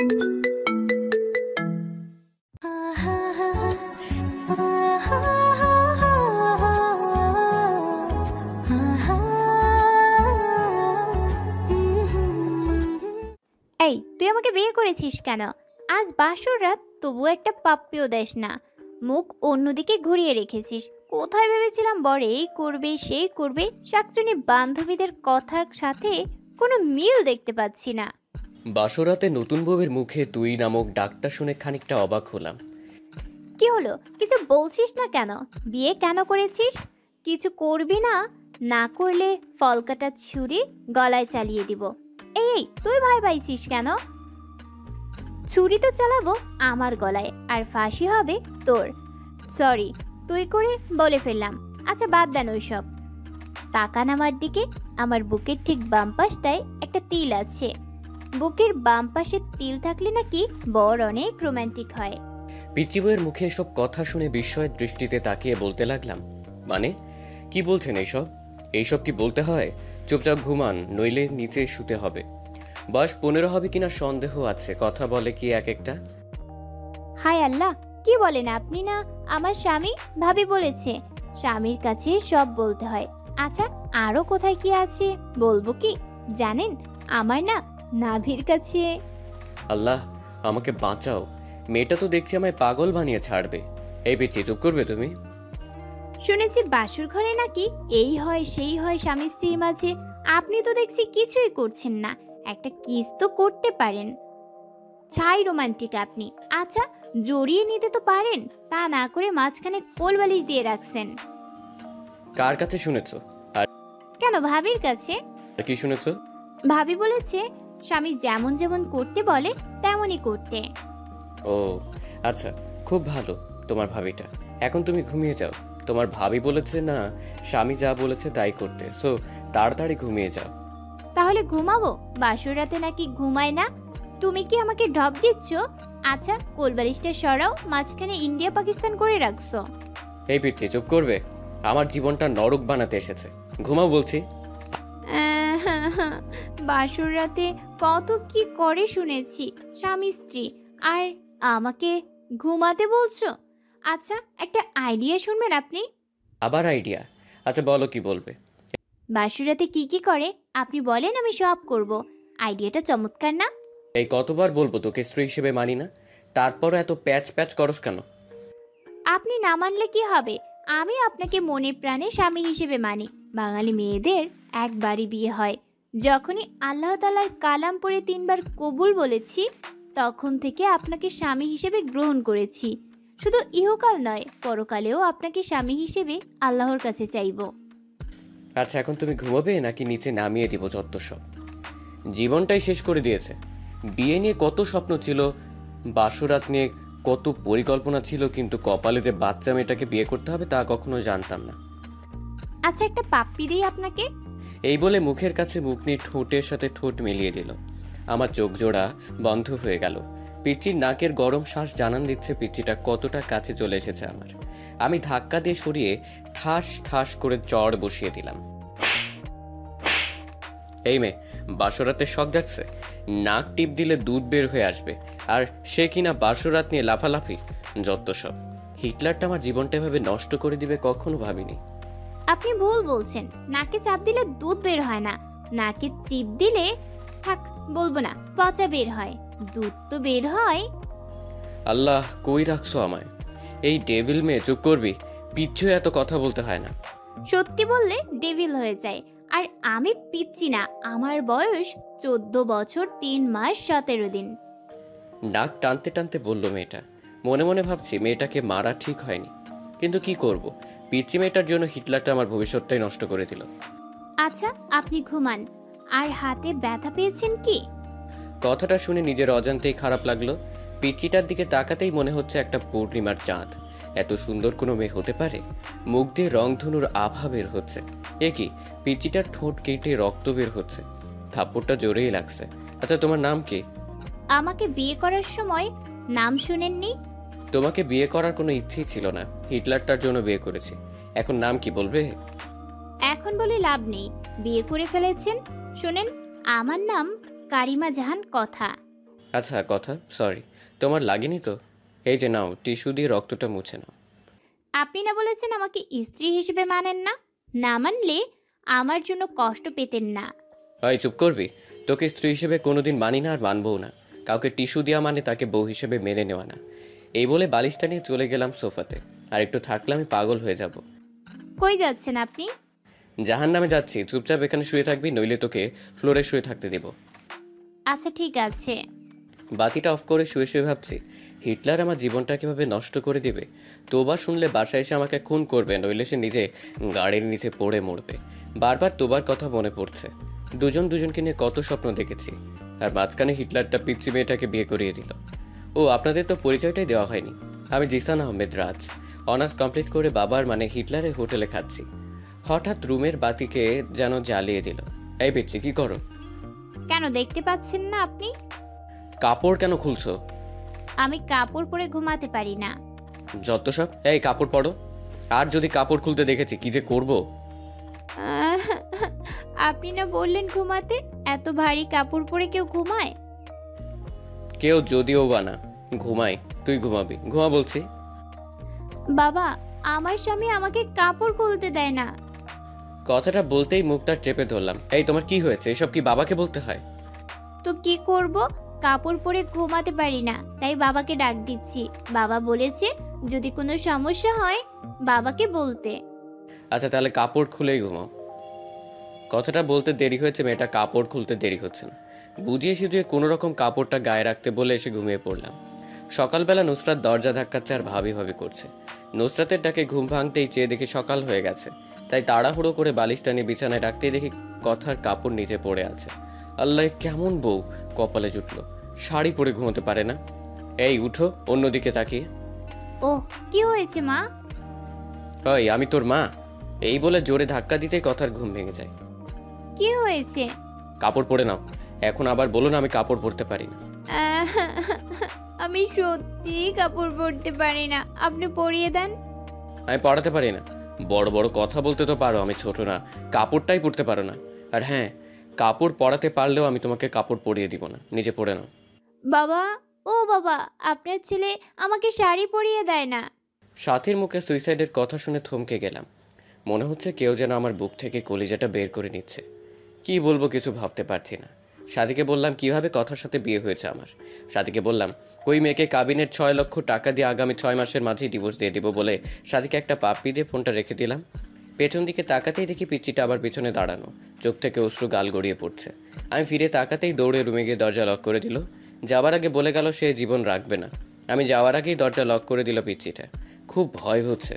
এই তুই আমাকে বিয়ে করেছিস কেন? আজ বাসর রাত, তবু একটা পাপ্পিও দেস না। মুখ অন্যদিকে ঘুরিয়ে রেখেছিস। কোথায় ভেবেছিলাম বর এই করবে সেই করবে, শাকচুনি বান্ধবীদের কথার সাথে কোনো মিল দেখতে পাচ্ছি না। বাসরাতে নতুন বউয়ের মুখে তুই নামক ডাকটা শুনে খানিকটা অবাক হলাম। কি হলো, কিছু বলছিস না কেন? বিয়ে কেন করেছিস? কিছু করবি না? না করলে ফল কাটা ছুরি গলায় চালিয়ে দিব। এই তুই ভয় পাইছিস কেন? ছুরি তো চালাবো আমার গলায়, আর ফাঁসি হবে তোর। সরি, তুই করে বলে ফেললাম। আচ্ছা বাদ দেন ওইসব, তাকান আমার দিকে। আমার বুকের ঠিক বাম পাশটায় একটা তিল আছে। বুকের বাম পাশে তিল থাকলে নাকি বর অনেক রোমান্টিক হয়। পিচ্চি বউয়ের মুখে এসব কথা শুনে বিস্ময়ের দৃষ্টিতে তাকিয়ে বলতে লাগলাম, মানে কি বলছেন এইসব? এইসব কি বলতে হয়? চুপচাপ ঘুমান, নইলে নিচে শুতে হবে। বয়স 15 হবে কিনা সন্দেহ আছে, কথা বলে কি এক একটা। হায় আল্লাহ, কি বলেন আপনি? না আমার স্বামী, ভাবি বলেছে স্বামীর কাছে সব বলতে হয়। আচ্ছা আরো কোথায় কি আছে বলবো কি জানেন? আমার না নাভির কাছে। আল্লাহ আমাকে বাঁচাও, মেয়েটা তো দেখছি আমায় পাগল বানিয়ে ছাড়বে। এই পিচ্চি চুপ করবে তুমি? শুনেছি বাসুর ঘরে নাকি এই হয় সেই হয় স্বামী স্ত্রীর মাঝে। আপনি তো দেখছি কিছুই করছেন না, একটা কিস তো করতে পারেন। ছাই রোমান্টিক আপনি। আচ্ছা জড়িয়ে নিতে তো পারেন, তা না করে মাঝখানে কোলবালিশ দিয়ে রাখছেন। কার কাছে শুনেছো? আর কেন, ভাবির কাছে। কি শুনেছো? ভাবি বলেছে স্বামী যেমন যেমন করতে বলে তেমনই করতে। ও আচ্ছা, খুব ভালো তোমার ভাবিটা। এখন তুমি ঘুমিয়ে যাও। তোমার ভাবি বলেছে না স্বামী যা বলেছে তাই করতে, সো তাড়াতাড়ি ঘুমিয়ে যাও। তাহলে ঘুমাবো? বাসর রাতে নাকি ঘুমায় না? তুমি কি আমাকে ঢপ দিচ্ছ? আচ্ছা কোলবালিশটা সরাও, মাঝখানে ইন্ডিয়া পাকিস্তান করে রাখছো। এই পিচ্চি চুপ করবে? আমার জীবনটা নরক বানাতে এসেছে, ঘুমাও বলছি। বাসর রাতে কত কি করে শুনেছি স্বামী স্ত্রী, আর আমাকে ঘুমাতে বলছো? আচ্ছা একটা আইডিয়া শুনবেন আপনি? আবার আইডিয়া? আচ্ছা বলো কি বলবে। বাসর রাতে কি কি করে আপনি বলেন, আমি সব করব। আইডিয়াটা চমৎকার না? এই কতবার বলবো তোকে স্ত্রী হিসেবে মানি না, তারপরও এত প্যাচ প্যাচ করস কেন? আপনি না মানলে কি হবে? আমি আপনাকে মনে প্রাণে স্বামী হিসেবে মানি। বাঙালি মেয়েদের একবারই বিয়ে হয়। যখনই আল্লাহ তাআলার কালাম পড়ে 3বার কবুল বলেছি, তখন থেকে আপনাকে স্বামী হিসেবে গ্রহণ করেছি। শুধু ইহকাল নয়, পরকালেও আপনাকে স্বামী হিসেবে আল্লাহর কাছে চাইব। আচ্ছা এখন তুমি ঘুমাবে নাকি নিচে নামিয়ে দিব যত সব? জীবনটাই শেষ করে দিয়েছে। বিয়ে নিয়ে কত স্বপ্ন ছিল, বাসরাত নিয়ে কত পরিকল্পনা ছিল, কিন্তু কপালে যে বাচ্চা মেয়েটাকে বিয়ে করতে হবে তা কখনো জানতাম না। আচ্ছা একটা পাপ্পি দিই আপনাকে। এই বলে মুখের কাছে মুখ নিয়ে ঠোঁটের সাথে ঠোঁট মিলিয়ে দিল। আমার চোখ জোড়া বন্ধ হয়ে গেল। পিচ্চির নাকের গরম শ্বাস জানান দিচ্ছে পিচ্চিটা কতটা কাছে চলে এসেছে আমার। আমি ধাক্কা দিয়ে সরিয়ে ঠাস ঠাস করে চড় বসিয়ে দিলাম। এই মেয়ে, বাসরাতে শখ যাচ্ছে, নাক টিপ দিলে দুধ বের হয়ে আসবে, আর সে কিনা বাসরাত নিয়ে লাফালাফি, যত সব। হিটলারটা আমার জীবনটা এভাবে নষ্ট করে দিবে কখনো ভাবিনি। আপনি ভুল বলছেন, নাকে চাপ দিলে দুধ বের হয় না, নাকে টিপ দিলে, থাক বলবো না, পচা বের হয়। দুধ তো বের হয়। আল্লাহ কই রাখছো আমায়? এই ডেভিল মেয়ে, চুপ করবি? পিচ্ছু এত কথা বলতে হয় না। সত্যি বললে ডেভিল হয়ে যায়। আর আমি পিচ্ছি না, আমার বয়স 14 বছর 3 মাস 17 দিন। নাক টানতে টানতে বলল মেয়েটা। মনে মনে ভাবছি মেয়েটাকে মারা ঠিক হয়নি, কিন্তু কি করব, পিচ্চি মেয়েটার জন্য হিটলারটা আমার ভবিষ্যৎটাই নষ্ট করে দিল। আচ্ছা আপনি ঘুমান। আর হাতে ব্যথা পেয়েছেন কি? কথাটা শুনে নিজের অজান্তেই খারাপ লাগলো। পিচ্চিটার দিকে তাকাতেই মনে হচ্ছে একটা পূর্ণিমার চাঁদ। এত সুন্দর কোনো মেয়ে হতে পারে? মুখ দিয়ে রংধনুর আভা বের হচ্ছে। এ কি, পিচ্চিটার ঠোঁট কেটে রক্ত বের হচ্ছে। থাপ্পড়টা জোরেই লাগছে। আচ্ছা তোমার নাম কি? আমাকে বিয়ে করার সময় নাম শুনেননি? তোমাকে বিয়ে করার কোনো ইচ্ছেই ছিল না, হিটলারটার জন্য বিয়ে করেছি। এখন নাম কি বলবে? এখন বলে লাভ নেই, বিয়ে করে ফেলেছেন। শুনেন, আমার নাম কারিমা জাহান কথা। আচ্ছা কথা, সরি। তোমার লাগেনি তো? এই যে নাও, টিস্যু দিয়ে রক্তটা মুছে নাও। আপনি না বলেছেন আমাকে স্ত্রী হিসেবে মানেন না? না মানলে আমার জন্য কষ্ট পেতেন না। হয় চুপ করবি? তোকে স্ত্রী হিসেবে কোনোদিন মানি না, আর মানবও না। কাউকে টিস্যু দেওয়া মানে তাকে বউ হিসেবে মেনে নেওয়া না। এই বলে বালিশটা নিয়ে চলে গেলাম সোফাতে। আর একটু থাকলে আমি পাগল হয়ে যাব। কই যাচ্ছেন আপনি? জাহান নামে যাচ্ছি, চুপচাপ এখানে শুয়ে থাকবি, নইলে তোকে ফ্লোরে শুয়ে থাকতে দেব। আচ্ছা ঠিক আছে। বাতিটা অফ করে শুয়ে শুয়ে ভাবছি, হিটলার আমার জীবনটা কীভাবে নষ্ট করে দেবে। তোবা শুনলে বাসায় এসে আমাকে খুন করবে, নইলে সে নিজে গাড়ির নিচে পড়ে মরবে। বারবার তোবার কথা মনে পড়ছে। দুজন দুজনকে নিয়ে কত স্বপ্ন দেখেছি। আর মাঝখানে হিটলারটা পিচ্চি মেয়েটাকে বিয়ে করিয়ে দিল। ও আপনাদের তো পরিচয়টাই দেওয়া হয়নি। আমি জিসান আহমেদ রাজ। অনার্স কমপ্লিট করে বাবার মানে হিটলারের হোটেলে খাচ্ছি। হঠাৎ রুমের বাতিকে যেন জ্বালিয়ে দিল। এই পিচ্চি, কি করো? কেন দেখতে পাচ্ছেন না আপনি? কাপড় কেন খুলছো? আমি কাপড় পরে ঘুমাতে পারি না। যত সব। এই কাপড় পরো। আর যদি কাপড় খুলতে দেখেছি কি যে করব। আহ, আপনি না বললেন ঘুমাতে? এত ভারী কাপড় পরে কেউ ঘুমায়? কেউ যদিও বা না ঘুমাই, তুই ঘুমাবি, ঘুমা বলছি। বাবা, আমার স্বামী আমাকে কাপড় খুলতে দেয় না। কথাটা বলতেই মুখটা চেপে ধরলাম। এই তোমার কি হয়েছে? এসব কি বাবাকে বলতে হয়? তো কি করব? কাপড় পরে ঘুমাতে পারি না, তাই বাবাকে ডাক দিচ্ছি। বাবা বলেছে যদি কোনো সমস্যা হয় বাবাকে বলতে। আচ্ছা তাহলে কাপড় খুলেই ঘুমাও। কথাটা বলতে দেরি হয়েছে, মেয়েটা কাপড় খুলতে দেরি হচ্ছে না। বুঝিয়ে সুঝিয়ে কোনো রকম কাপড়টা গায়ে রাখতে বলে এসে ঘুমিয়ে পড়লাম। সকালবেলা নুসরাত দরজা ধাক্কাচ্ছে আর ভাবি ভাবি করছে। নুসরাতের ডাকে ঘুম ভাঙতেই চেয়ে দেখি সকাল হয়ে গেছে। তাই তাড়াহুড়ো করে বালিশটা নিয়ে বিছানায় রাখতেই দেখি কথার কাপড় নিচে পড়ে আছে। আল্লাহ, কেমন বউ কপালে জুটলো, শাড়ি পরে ঘুমোতে পারে না। এই উঠো, অন্যদিকে তাকিয়ে। ওহ, কি হয়েছে মা? ওই আমি তোর মা? এই বলে জোরে ধাক্কা দিতেই কথার ঘুম ভেঙে যায়। কি হয়েছে? কাপড় পরে নাও। এখন আবার বলো না আমি কাপড় পরতে পারি না। আহ, আমি সত্যি কাপড় পরতে পারি না, আপনি পরিয়ে দেন। আমি পড়াতে পারি না? বড় বড় কথা বলতে তো পারো, আমি ছোট না। কাপড়টাই পরতে পারো না। আর হ্যাঁ, কাপড় পরাতে পারলেও আমি তোমাকে কাপড় পরিয়ে দিব না, নিজে পরে নাও। বাবা, ও বাবা, আপনার ছেলে আমাকে শাড়ি পরিয়ে দেয় না। সাথীর মুখে সুইসাইডের কথা শুনে থমকে গেলাম। মনে হচ্ছে কেউ যেন আমার বুক থেকে কলিজাটা বের করে নিচ্ছে। কি বলবো কিছু ভাবতে পারছি না। সাথীকে বললাম কিভাবে কথার সাথে বিয়ে হয়েছে আমার। সাথীকে বললাম ওই মেয়েকে কাবিনের 6 লক্ষ টাকা দিয়ে আগামী 6 মাসের মাঝেই ডিভোর্স দিয়ে দিব বলে সাথীকে একটা পাপ্পি দিয়ে ফোনটা রেখে দিলাম। পেছন দিকে তাকাতেই দেখি পিচ্চিটা আবার পিছনে দাঁড়ানো, চোখ থেকে অশ্রু গাল গড়িয়ে পড়ছে। আমি ফিরে তাকাতেই দৌড়ে রুমে গিয়ে দরজা লক করে দিল। যাওয়ার আগে বলে গেল সে জীবন রাখবে না। আমি যাওয়ার আগেই দরজা লক করে দিল পিচ্চিটা। খুব ভয় হচ্ছে।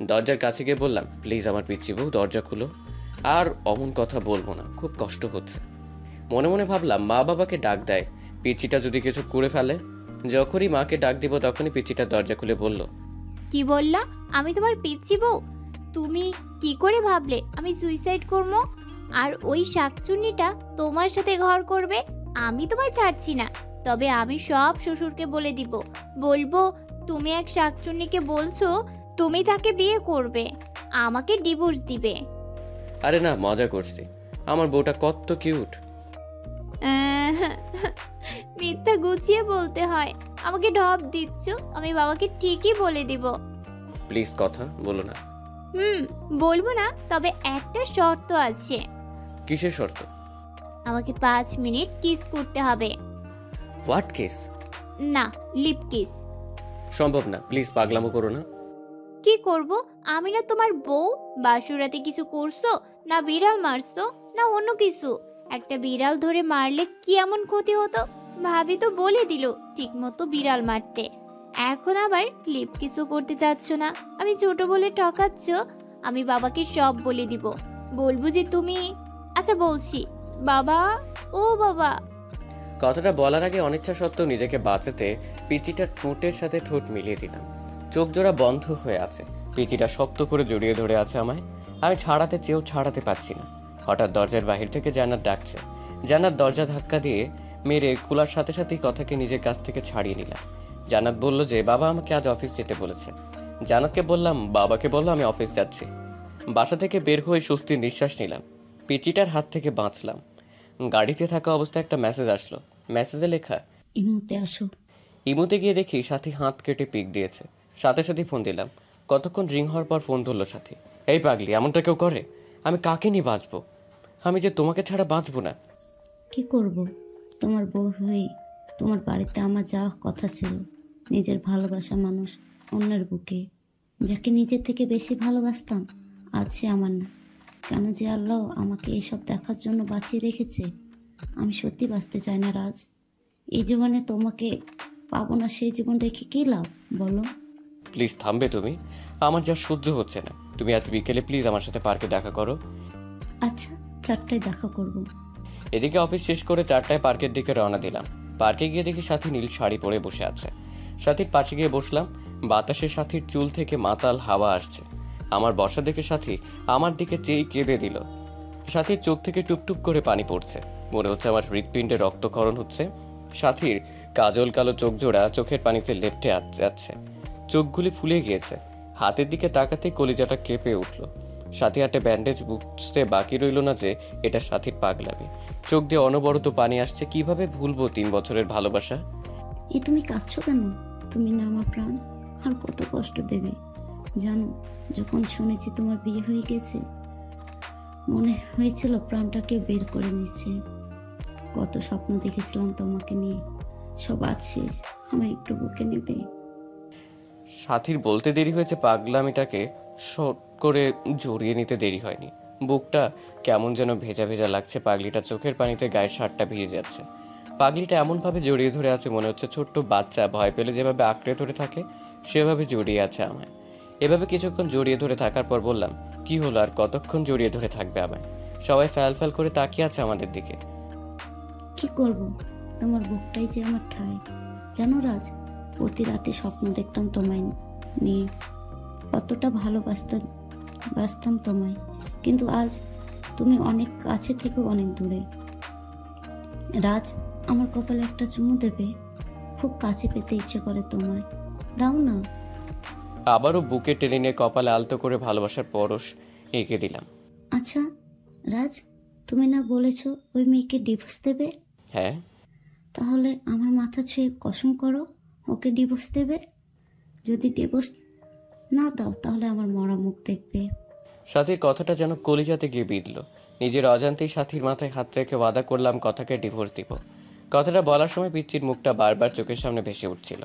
দরজার কাছে গিয়ে বললাম প্লিজ আমার পিচ্চি বউ দরজা খুলো। আর অমন কথা বলবো না, খুব কষ্ট হচ্ছে। মনে মনে ভাবলাম মা বাবাকে ডাক দেয়, পিচ্চিটা যদি কিছু করে ফেলে। যখনই মাকে ডাক দিব তখনই পিচ্চিটা দরজা খুলে বলল, কি বললা? আমি তোমার পিচ্চি বউ? তুমি কি করে ভাবলে আমি সুইসাইড করবো? আর ওই শাকচুন্নিটা তোমার সাথে ঘর করবে? আমি তোমায় ছাড়ছি না। তবে আমি সব শ্বশুরকে বলে দিব। বলবো তুমি এক শাকচুন্নিকে বলছো তুমি তাকে বিয়ে করবে, আমাকে ডিভোর্স দিবে। আরে না, মজা করছি। আমার বউটা কত কিউট। আহ, মিথ্যা গুছিয়ে বলতে হয়। আমাকে ঢপ দিচ্ছ, আমি বাবাকে ঠিকই বলে দিব। প্লিজ কথা বলো না। বলবো না, তবে একটা শর্ত আছে। কিসের শর্ত? আমাকে 5 মিনিট কিস করতে হবে। What kiss? না, লিপ কিস। সম্ভব না, প্লিজ পাগলামো করো না। কি করব? আমি না তোমার বউ? বাসুরাতে কিছু করছো? না বিড়াল মারছো? না অন্য কিছু? একটা বিড়াল ধরে মারলে কি এমন ক্ষতি হতো? ভাবি তো বলে দিল ঠিক মতো বিড়াল মারতে। এখন আবার লিপ কিসও করতে চাচ্ছ না? আমি ছোট বলে ঠকাচ্ছ? আমি বাবাকে সব বলে দিব। বলবো যে তুমি... আচ্ছা বলছি। বাবা, ও বাবা। কথাটা বলার আগে অনিচ্ছা সত্ত্বেও নিজেকে বাঁচাতে পিচিটার ঠোঁটের সাথে ঠোঁট মিলিয়ে দিলাম। চোখ জোড়া বন্ধ হয়ে আছে। পিচিটা শক্ত করে জড়িয়ে ধরে আছে আমায়। আমি ছাড়াতে চেয়েও ছাড়াতে পারছি না। হঠাৎ দরজার বাহির থেকে জান্নাত ডাকছে। জান্নাত দরজা ধাক্কা দিয়ে মেরে খোলার সাথে সাথেই কথাকে নিজের কাছ থেকে ছাড়িয়ে নিলাম। জান্নাত বলল যে বাবা আমাকে আজ অফিস যেতে বলেছে। জান্নাতকে বললাম বাবাকে বললো আমি অফিস যাচ্ছি। বাসা থেকে বের হয়ে স্বস্তির নিঃশ্বাস নিলাম। পিচিটার হাত থেকে বাঁচলাম। গাড়িতে থাকা অবস্থায় একটা মেসেজ আসলো। মেসেজে লেখা, ইমুতে আসো। ইমুতে গিয়ে দেখি সাথী হাত কেটে পিক দিয়েছে। সাথে সাথে ফোন দিলাম। কতক্ষণ রিং হওয়ার পর ফোন ধরলো সাথী। এই পাগলি, এমনটা কেউ করে? আমি কাকে নিয়ে বাঁচবো? আমি যে তোমাকে ছাড়া বাঁচবো না। কি করব? তোমার বউ হয়ে তোমার বাড়িতে আমার যাওয়ার কথা ছিল। নিজের ভালোবাসা মানুষ অন্যের বুকে, যাকে নিজের থেকে বেশি ভালোবাসতাম, আজ সে আমার না। কেন যে আল্লাহ আমাকে এইসব দেখার জন্য বাঁচিয়ে রেখেছে? আমি সত্যি বাঁচতে চাই না রাজ। এই জীবনে তোমাকে পাবো না, সেই জীবন রেখে কী লাভ বলো? প্লিজ থামবে তুমি? আমার যা সহ্য হচ্ছে না। তুমি আজ বিকেলে প্লিজ আমার সাথে পার্কে দেখা করো। আচ্ছা, 4টায় দেখা করব। এদিকে অফিস শেষ করে 4টায় পার্কের দিকে রওনা দিলাম। পার্কে গিয়ে দেখি সাথী নীল শাড়ি পরে বসে আছে। সাথীর পাশে গিয়ে বসলাম। বাতাসে সাথীর চুল থেকে মাতাল হাওয়া আসছে। আমার বসা দেখে সাথী আমার দিকে চেয়ে কেঁদে দিল। সাথীর চোখ থেকে টুপটুপ করে পানি পড়ছে। মনে হচ্ছে আমার হৃৎপিণ্ডে রক্তক্ষরণ হচ্ছে। সাথীর কাজল কালো চোখ জোড়া চোখের পানিতে লেপ্টে যাচ্ছে। চোখগুলি ফুলে গিয়েছে। হাতের দিকে তাকাতেই কলিজাটা কেঁপে উঠল। সাথী হাতে ব্যান্ডেজ, বুঝতে বাকি রইল না যে এটা সাথীর পাগলামি। চোখ দিয়ে অনবরত পানি আসছে। কিভাবে ভুলবো 3 বছরের ভালোবাসা? তুমি কাঁদছো কেন? তুমি না আমার প্রাণ, আর কত কষ্ট দেবে জানো? যখন শুনেছি তোমার বিয়ে হয়ে গেছে, মনে হয়েছিল প্রাণটাকে বের করে নিচ্ছে। কত স্বপ্ন দেখেছিলাম তোমাকে নিয়ে, সব আজ শেষ। আমায় একটু বুকে নেবে? সাথীর বলতে দেরি হয়েছে, পাগলামিটাকে শট করে জড়িয়ে নিতে দেরি হয়নি। বুকটা কেমন যেন ভেজা ভেজা লাগছে। পাগলিটা চোখের পানিতে গায়ের শার্টটা ভিজে যাচ্ছে। পাগলিটা এমনভাবে জড়িয়ে ধরে আছে, মনে হচ্ছে ছোট্ট বাচ্চা ভয় পেলে যেভাবে আঁকড়ে ধরে থাকে সেভাবে জড়িয়ে আছে আমায়। এভাবে কিছুক্ষণ জড়িয়ে ধরে থাকার পর বললাম, কি হলো, আর কতক্ষণ জড়িয়ে ধরে থাকবে আমায়? সবাই ফ্যাল ফ্যাল করে তাকিয়ে আছে আমাদের দিকে। কি করব? তোমার বুকটাই যে আমার ঠাঁই। জানো রাজ, প্রতি রাতে স্বপ্ন দেখতাম তোমায় নিয়ে, কতটা ভালোবাসতাম তোমায়। কিন্তু আজ তুমি অনেক কাছে থেকে অনেক দূরে। রাজ, আমার কপালে একটা চুমু দেবে? খুব কাছে পেতে ইচ্ছে করে তোমায়, দাও না। আবারও বুকে টেনে নিয়ে কপালে আলতো করে ভালোবাসার পরশ এঁকে দিলাম। আচ্ছা রাজ, তুমি না বলেছো ওই মেয়েকে ডিভোর্স দেবে? হ্যাঁ। তাহলে আমার মাথা ছুঁয়ে কসম করো ওকে ডিভোর্স দেবে। যদি ডিভোর্স না দাও তাহলে আমার মরা মুখ দেখবে। সাথীর কথাটা যেন কলিজাতে গিয়ে বিঁধল। নিজের অজান্তেই সাথীর মাথায় হাত রেখে ওয়াদা করলাম কথাকে ডিভোর্স দিব। কথাটা বলার সময় পিচ্চির মুখটা বারবার চোখের সামনে ভেসে উঠছিল।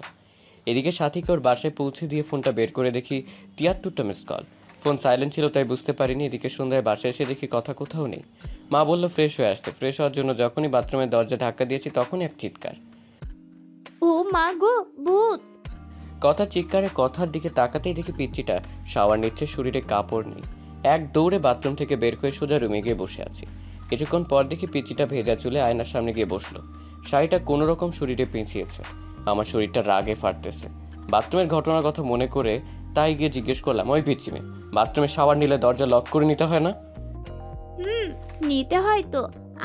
এদিকে সাথীকে ওর বাসায় পৌঁছে দিয়ে ফোনটা বের করে দেখি 73টা মিস কল। ফোন সাইলেন্ট ছিল তাই বুঝতে পারিনি। এদিকে সন্ধ্যায় বাসায় এসে দেখি কথা কোথাও নেই। মা বলল ফ্রেশ হয়ে আসতে। ফ্রেশ হওয়ার জন্য যখনই বাথরুমের দরজা ধাক্কা দিয়েছি তখনই এক চিৎকার। ও মা গো, ভূত! কথার দিকে তাকাতেই দেখি পিচ্চিটা শাওয়ার নিচ্ছে, শরীরে কাপড় নেই। এক দৌড়ে বাথরুম থেকে বের হয়ে সোজা রুমে গিয়ে বসে আছি। কিছুক্ষণ পর দেখি পিচ্চিটা ভেজা চুলে আয়নার সামনে গিয়ে বসলো। শাড়িটা কোনো রকম শরীরে পেঁচিয়েছে। আমার শরীরটা রাগে ফাটতেছে। বাথরুমের ঘটনার কথা মনে করে তাই গিয়ে জিজ্ঞেস করলাম, ওই পিচ্চি মেয়ে, বাথরুমে শাওয়ার নিলে দরজা লক করে নিতে হয় না? নিতে হয় তো।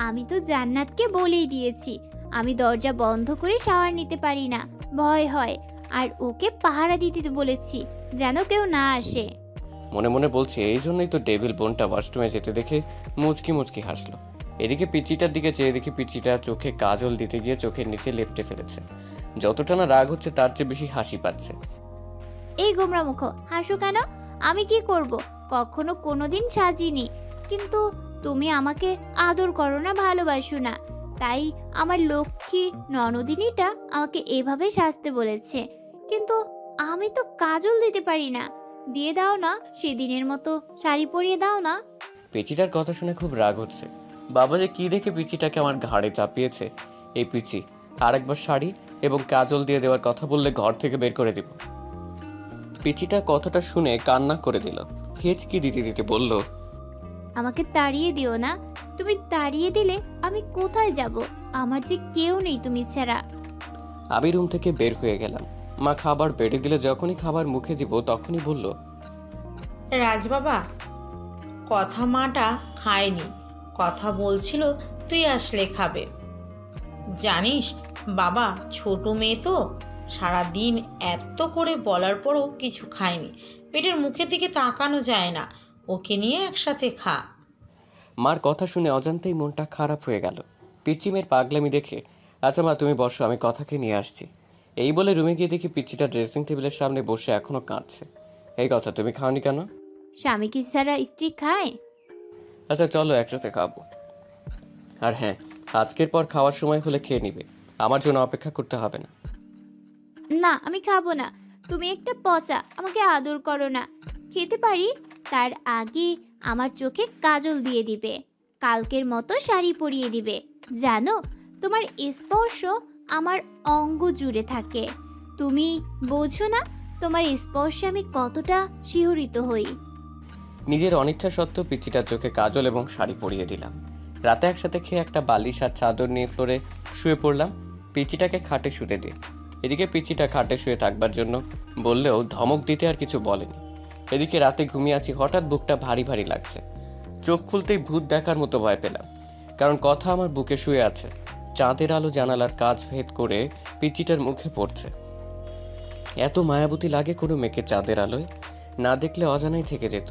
আমি তো জান্নাতকে বলেই দিয়েছি আমি দরজা বন্ধ করে শাওয়ার নিতে পারি না, ভয় হয়। আর ওকে পাহারা দিতে বলেছি যেন কেউ না আসে। মনে মনে বলছি, এই জন্যই তো ডেভিল বোনটা ওয়াশরুমে যেতে দেখে মুচকি মুচকি হাসলো। এদিকে পিচ্চিটার দিকে চেয়ে দেখি পিচ্চিটা চোখে কাজল দিতে গিয়ে চোখের নিচে লেপ্টে ফেলেছে। যতটা না রাগ হচ্ছে তার চেয়ে বেশি হাসি পাচ্ছে। এই গোমরা মুখ, হাসো কেন? আমি কি করব? কখনো কোনোদিন সাজিনি। কিন্তু তুমি আমাকে আদর করো না, ভালোবাসো না, তাই আমার লক্ষ্মী ননদিনীটা আমাকে এভাবে সাজতে বলেছে। কিন্তু আমি তো কাজল দিতে পারি না। দিয়ে দাও না, সেদিনের মতো শাড়ি পরিয়ে দাও না। পিচিটার কথা শুনে খুব রাগ হচ্ছে। বাবা যে কি দেখে পিচিটাকে আমার ঘাড়ে চাপিয়েছে। এই পিচি আরেকবার শাড়ি এবং কাজল দিয়ে দেওয়ার কথা বললে ঘর থেকে বের করে দিব। পিচিটা কথাটা শুনে কান্না করে দিল। হেঁচকি দিতে দিতে বলল, আমাকে তাড়িয়ে দিও না। তুমি তাড়িয়ে দিলে আমি কোথায় যাব? আমার যে কেউ নেই তুমি ছাড়া। আমি রুম থেকে বের হয়ে গেলাম। মা খাবার বেড়ে দিলে যখনই খাবার মুখে দিব তখনই বলল, রাজ বাবা, কথা মাটা খায়নি, কথা বলছিল তুই আসলে খাবে। জানিস বাবা, ছোট মেয়ে তো, সারাদিন এত করে বলার পরও কিছু খায়নি। পেটের মুখের দিকে তাকানো যায় না। ওকে নিয়ে একসাথে খা। মার কথা শুনে অজান্তেই মনটা খারাপ হয়ে গেল। পিচ্চিমের পাগলামি দেখে আচ্ছা মা, তুমি বসো, আমি কথাকে নিয়ে আসছি। এই বলে রুমে গিয়ে দেখি পিচ্চিটা ড্রেসিং টেবিলের সামনে বসে এখনো কাঁদছে। এই কথা, তুমি খাওনি কেন? স্বামী কি ছাড়া স্ত্রী খায়? আচ্ছা চলো একসাথে খাবো। আর হ্যাঁ, আজকের পর খাওয়ার সময় হলে খেয়ে নিবে, আমার জন্য অপেক্ষা করতে হবে না। না, আমি খাবো না। তুমি একটা পচা, আমাকে আদর করো না। খেতে পারি, তার আগে আমার চোখে কাজল দিয়ে দিবে, কালকের মতো শাড়ি পরিয়ে দিবে। জানো, তোমার স্পর্শ আমার অঙ্গ জুড়ে থাকে। তুমি বোঝো না, তোমার স্পর্শে আমি কতটা শিহরিত হই। নিজের অনিচ্ছা সত্ত্বেও পিচ্চিটার চোখে কাজল এবং শাড়ি পরিয়ে দিলাম। রাতে একসাথে খেয়ে একটা বালিশ আর চাদর নিয়ে ফ্লোরে শুয়ে পড়লাম, পিচ্চিটাকে খাটে শুতে দিই। এদিকে পিচ্চিটা খাটে শুয়ে থাকবার জন্য বললেও ধমক দিতে আর কিছু বলেনি। এদিকে রাতে ঘুমিয়ে আছি, হঠাৎ বুকটা ভারী ভারী লাগছে। চোখ খুলতেই ভূত দেখার মতো ভয় পেলাম, কারণ কথা আমার বুকে শুয়ে আছে। চাঁদের আলো জানালার কাজ ভেদ করে পিচ্চিটার মুখে পড়ছে। এত মায়াবতী লাগে কোনো মেয়েকে চাঁদের আলোয়, না দেখলে অজানাই থেকে যেত।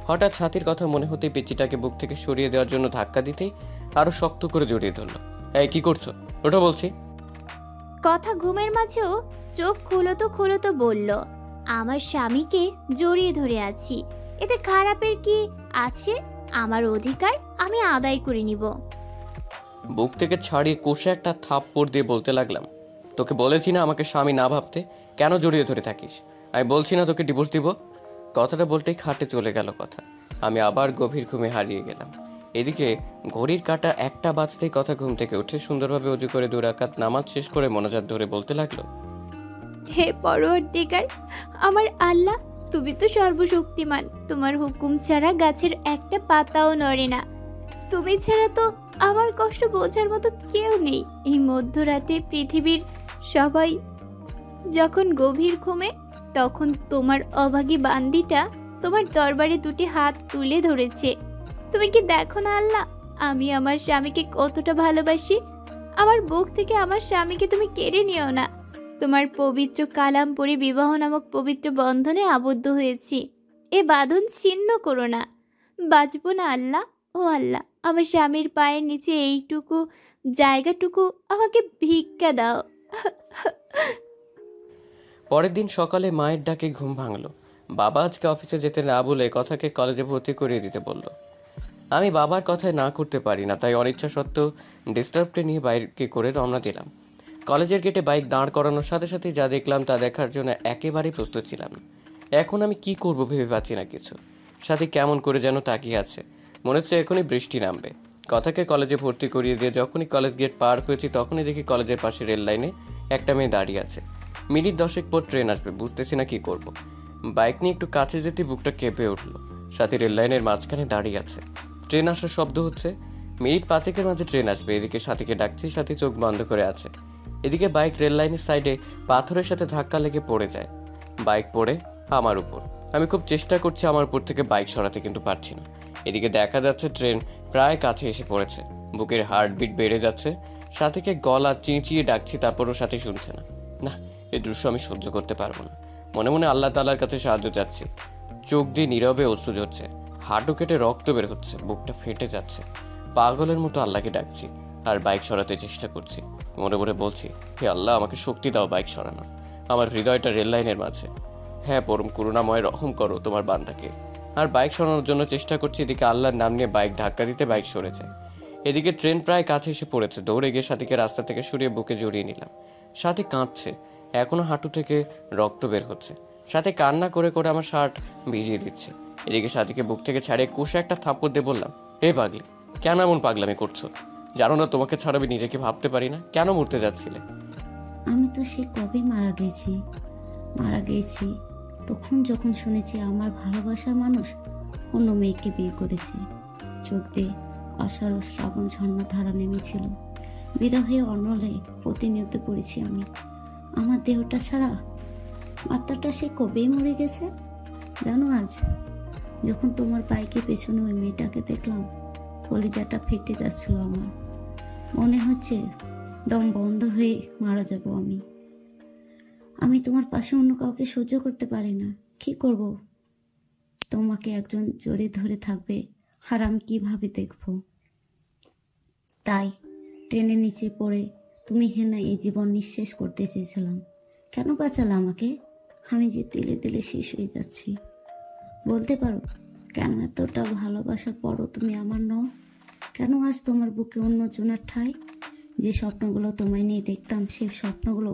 হঠাৎ ছাতির কথা মনে হতেই পিচ্চিটাকে বুক থেকে সরিয়ে দেওয়ার জন্য ধাক্কা দিতেই আরো শক্ত করে জড়িয়ে ধরলো। এই কি করছো, ওটা বলছি। কথা ঘুমের মাঝেও চোখ খুলো তো বলল, আমার স্বামীকে জড়িয়ে ধরে আছি, এতে খারাপের কি আছে? আমার অধিকার আমি আদায় করে নিব। বুক থেকে ছাড়িয়ে কষে একটা থাপ্পড় দিয়ে বলতে লাগলাম, তোকে বলেছি না আমাকে স্বামী না ভাবতে, কেন জড়িয়ে ধরে থাকিস? আমি বলছি না তোকে ডিভোর্স দিব। কথাটা বলতেই খাটে চলে গেল কথা। আমি আবার গভীর ঘুমে হারিয়ে গেলাম। এদিকে ঘড়ির কাঁটা 1টা বাজতেই কথা ঘুম থেকে উঠে সুন্দরভাবে উজু করে 2 রাকাত নামাজ শেষ করে মনোজাত ধরে বলতে লাগলো, হে পরওয়ারদিগার, আমার আল্লাহ, তুমি তো সর্বশক্তিমান। তোমার হুকুম ছাড়া গাছের একটা পাতাও নড়ে না। তুমি ছাড়া তো আমার কষ্ট বোঝার মতো কেউ নেই। এই মধ্যরাতে পৃথিবীর সবাই যখন গভীর ঘুমে, তখন তোমার অভাগী বান্দিটা তোমার দরবারে 2টি হাত তুলে ধরেছে। তুমি কি দেখো না আল্লাহ, আমি আমার স্বামীকে কতটা ভালোবাসি? আমার বুক থেকে আমার স্বামীকে তুমি কেড়ে নিও না। তোমার পবিত্র কালাম পড়ে বিবাহ নামক পবিত্র বন্ধনে আবদ্ধ হয়েছি, এ বাঁধন ছিন্ন করো না। বাঁচবো না আল্লাহ। ও আল্লাহ, আমার স্বামীর পায়ের নিচে এইটুকু জায়গাটুকু আমাকে ভিক্ষা দাও। পরের দিন সকালে মায়ের ডাকে ঘুম ভাঙলো। বাবা আজকে অফিসে যেতে না বলে কথাকে কলেজে ভর্তি করিয়ে দিতে বলল। আমি বাবার কথায় না করতে পারি না, তাই অনিচ্ছা সত্ত্বেও ডিস্টার্বকে নিয়ে বাইকে করে রওনা দিলাম। কলেজের গেটে বাইক দাঁড় করানোর সাথে সাথে যা দেখলাম তা দেখার জন্য একেবারেই প্রস্তুত ছিলাম না। এখন আমি কি করব ভেবে পাচ্ছি না কিছু। সাথে কেমন করে যেন তাকিয়ে আছে, মনে হচ্ছে এখনই বৃষ্টি নামবে। কথাকে কলেজে ভর্তি করিয়ে দিয়ে যখনই কলেজ গেট পার হয়েছি তখনই দেখি কলেজের পাশে রেল লাইনে একটা মেয়ে দাঁড়িয়ে আছে। মিনিট 10 পর ট্রেন আসবে, বুঝতেছি না কি করব। বাইক নিয়ে একটু কাছে যেতে বুকটা কেঁপে উঠলো। সাথে রেল লাইনের মাঝখানে দাঁড়িয়ে আছে, ট্রেন আসার শব্দ হচ্ছে। মিনিট 5 মাঝে ট্রেন আসবে, এদিকে সাথীকে ডাকছি, সাথী চোখ বন্ধ করে আছে। এদিকে বাইক রেল লাইনের সাইডে পাথরের সাথে ধাক্কা লেগে পড়ে যায়। বাইক পড়ে আমার উপর। আমি খুব চেষ্টা করছি আমার উপর থেকে বাইক সরাতে, কিন্তু পারছি না। এদিকে দেখা যাচ্ছে ট্রেন প্রায় কাছে এসে পড়েছে। বুকের হার্টবিট বেড়ে যাচ্ছে। সাথীকে গলা চেঁচিয়ে ডাকছি, তারপরও সাথী শুনছে না। না, এই দৃশ্য আমি সহ্য করতে পারবো না। মনে মনে আল্লাহ তাআলার কাছে সাহায্য চাচ্ছি। চোখ দিয়ে নীরবে অশ্রু ঝরছে, হাঁটু কেটে রক্ত বের হচ্ছে, বুকটা ফেটে যাচ্ছে। পাগলের মতো আল্লাহকে ডাকছি আর বাইক সরাতে চেষ্টা করছি। মনে মনে বলছি, হে আল্লাহ, আমাকে শক্তি দাও বাইক সরানোর। আমার হৃদয়টা রেল লাইনের মাঝে। হ্যাঁ পরম করুণাময়, রহম করো তোমার বান্দাকে। আর বাইক সরানোর জন্য চেষ্টা করছি। এদিকে আল্লাহর নাম নিয়ে বাইক ধাক্কা দিতে বাইক সরে যায়। এদিকে ট্রেন প্রায় কাছে এসে পড়েছে। দৌড়ে গিয়ে সাথীকে রাস্তা থেকে সরিয়ে বুকে জড়িয়ে নিলাম। সাথী কাঁদছে, এখনো হাঁটু থেকে রক্ত বের হচ্ছে। সাথে কান্না করে করে আমার শার্ট ভিজিয়ে দিচ্ছে। এদিকে সাথীকে বুক থেকে ছাড়িয়ে কষে একটা থাপ্পড় দিয়ে বললাম, হে পাগলি, কেন এমন পাগলামি করছো? জানো না তোমাকে ছাড়া আমি নিজেকে ভাবতে পারি না? কেন মরতে যাচ্ছিলে? আমি তো সে কবে মারা গেছি তখন যখন শুনেছি আমার ভালোবাসার মানুষ অন্য মেয়েকে বিয়ে করেছে। চোখ দিয়ে আষাঢ় ও শ্রাবণ ঝর্ণা ধারা নেমেছিল। বিরহে অনলে প্রতিনিয়ত পড়েছি আমি। আমার দেহটা ছাড়া আত্মাটা সে কবেই মরে গেছে। জানো, আজ যখন তোমার বাইকের পেছনে ওই মেয়েটাকে দেখলাম, কলিজাটা ফেটে যাচ্ছিল আমার। মনে হচ্ছে দম বন্ধ হয়ে মারা যাব আমি তোমার পাশে অন্য কাউকে সহ্য করতে পারি না। কি করব? তোমাকে একজন জড়িয়ে ধরে থাকবে আর আমি কিভাবে দেখব? তাই ট্রেনের নিচে পড়ে তুমি হেনা এই জীবন নিঃশেষ করতে চেয়েছিলাম। কেন বাঁচালে আমাকে? আমি যে দিলে দিলে শেষ হয়ে যাচ্ছি। বলতে পারো কেন এতটা ভালোবাসার পরও তুমি আমার নও? কেন আজ তোমার বুকে অন্য জনের ঠাঁই? যে স্বপ্নগুলো তোমায় নিয়ে দেখতাম, সেই স্বপ্নগুলো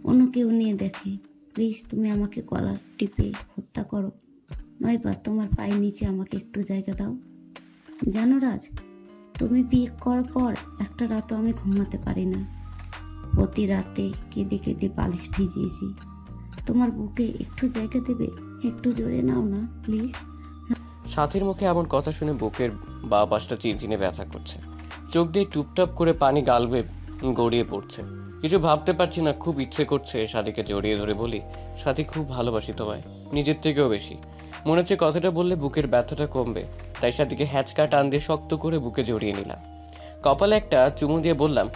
অন্য কেউ নিয়ে দেখে। প্লিজ তুমি আমাকে গলা টিপে হত্যা করো, নয়বা তোমার পায়ের নিচে আমাকে একটু জায়গা দাও। জানো রাজ, তুমি বিয়ে করার পর একটা রাতও আমি ঘুমাতে পারি না। প্রতি রাতে কেঁদে কেঁদে বালিশ ভিজিয়েছি। তোমার বুকে একটু জায়গা দেবে? একটু জোরে নাও না প্লিজ। সাথীর মুখে এমন কথা শুনে বুকের বা পাশটা চিনচিনে ব্যথা করছে। চোখ দিয়ে টুপটাপ করে পানি গালবে গড়িয়ে পড়ছে। কিছু ভাবতে পারছি না, খুব ইচ্ছে করছে সাথীকে জড়িয়ে ধরে বলি, সাথী খুব ভালোবাসি তোমায়, নিজের থেকেও বেশি। মনে হচ্ছে কথাটা বললে বুকের ব্যথাটা কমবে, তাই সাথীকে হ্যাচকা টান দিয়ে শক্ত করে বুকে জড়িয়ে নিলাম। কপালে একটা চুমু দিয়ে বললাম,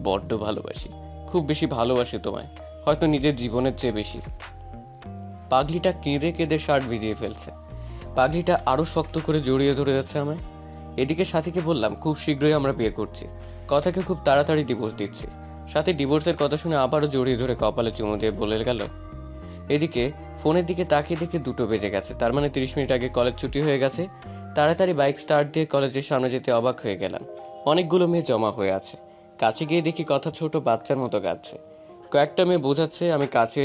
বড্ড ভালোবাসি, খুব বেশি ভালোবাসি তোমায়, হয়তো নিজের জীবনের চেয়ে বেশি। পাগলিটা কেঁদে কেঁদে শার্ট ভিজিয়ে ফেলছে। পাগলিটা আরো শক্ত করে জড়িয়ে ধরে যাচ্ছে আমায়। এদিকে সাথীকে বললাম, খুব শীঘ্রই আমরা বিয়ে করছি, কথাকে খুব তাড়াতাড়ি ডিভোর্স দিচ্ছি। সাথী ডিভোর্সের কথা শুনে আবারও জড়িয়ে ধরে কপালে চুমু দিয়ে বলে গেল। এদিকে ফোনের দিকে তাকিয়ে দেখে 2টো বেজে গেছে, তার মানে 30 মিনিট আগে কলেজ ছুটি হয়ে গেছে। তাড়াতাড়ি বাইক স্টার্ট দিয়ে কলেজের সামনে যেতে অবাক হয়ে গেলাম। অনেকগুলো মেয়ে জমা হয়ে আছে। কাছে গিয়ে দেখি কথা ছোট বাচ্চার মতো গাচ্ছে। কয়েকটা মেয়ে বোঝাচ্ছে, আমি কাছে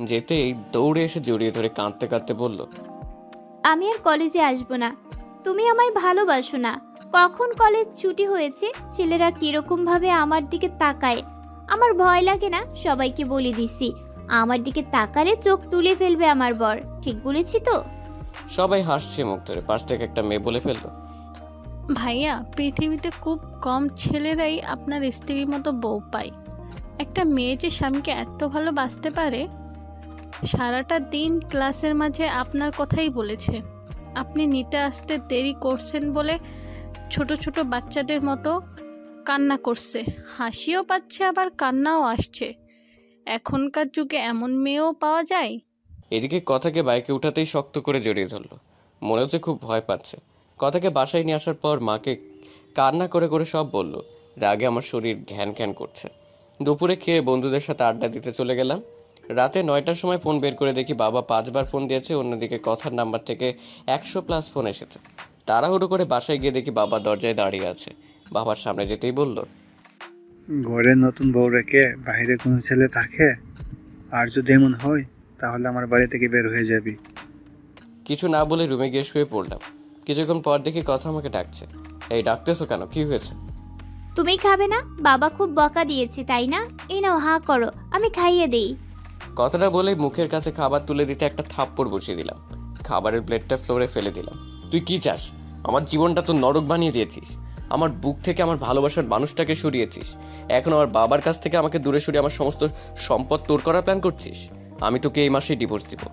যেতেই দৌড়ে এসে জড়িয়ে ধরে কাঁদতে কাঁদতে বলল, আমি আর কলেজে আসবো না। তুমি আমায় ভালোবাসো না। কখন কলেজ ছুটি হয়েছে, ছেলেরা কিরকম ভাবে আমার দিকে তাকায়, আমার ভয় লাগে না? সবাইকে বলে দিছি, আমার দিকে তাকালে চোখ তুলে ফেলবে আমার বর। ঠিক বলেছি তো? সবাই হাসছে মুখ ধরে। পাশ থেকে একটা মেয়ে বলে ফেললো, ভাইয়া, পৃথিবীতে খুব কম ছেলেরাই আপনার স্ত্রীর মতো বউ পায়। একটা মেয়ে যে স্বামীকে এত ভালোবাসতে পারে। সারাটা দিন ক্লাসের মাঝে আপনার কথাই বলেছে। আপনি নিতে আসতে দেরি করছেন বলে ছোট ছোট বাচ্চাদের মতো কান্না করছে, হাসিও পাচ্ছে আবার কান্নাও আসছে। এখনকার যুগে এমন মেয়েও পাওয়া যায়। এদিকে কথাকে বাইকে উঠাতেই শক্ত করে জড়িয়ে ধরলো। মনে হচ্ছে খুব ভয় পাচ্ছে। কথাকে বাসায় নিয়ে আসার পর মাকে কান্না করে করে সব বলল। রাগে আমার শরীর ঘ্যান ঘ্যান করছে। দুপুরে খেয়ে বন্ধুদের সাথে আড্ডা দিতে চলে গেলাম। রাতে 9টার সময় ফোন বের করে দেখি বাবা 5বার ফোন দিয়েছে। অন্যদিকে কথার নাম্বার থেকে 100+ ফোন এসেছে। তাড়াহুড়ো করে বাসায় গিয়ে দেখি বাবা দরজায় দাঁড়িয়ে আছে। বাবার সামনে যেতেই বলল, ঘরে নতুন বউ রেখে বাইরে কোনো ছেলে থাকে? আর যদি এমন হয় তাহলে আমার বাড়ি থেকে বের হয়ে যাবি। কিছু না বলে রুমে গিয়ে শুয়ে পড়লাম। কিছুক্ষণ পর দেখি কথা আমাকে ডাকছে। এই ডাকতেছো কেন, কি হয়েছে? তুমি খাবে না? বাবা খুব বকা দিয়েছে তাই না? এই নাও, হা করো, আমি খাইয়ে দেই। কথাটা বলে মুখের কাছে খাবার তুলে দিতে একটা থাপ্পড় বসিয়ে দিলাম। খাবারের প্লেটটা ফ্লোরে ফেলে দিলাম। তুই কি চাস? আমার জীবনটা তো নরক বানিয়ে দিয়েছিস। আমার বুক থেকে আমার ভালোবাসার মানুষটাকে সরিয়েছিস। এখন আমার বাবার কাছ থেকে আমাকে দূরে সরিয়ে আমার সমস্ত সম্পদ তোর করার প্ল্যান করছিস। আমি তোকে এই মাসেই ডিভোর্স দিব।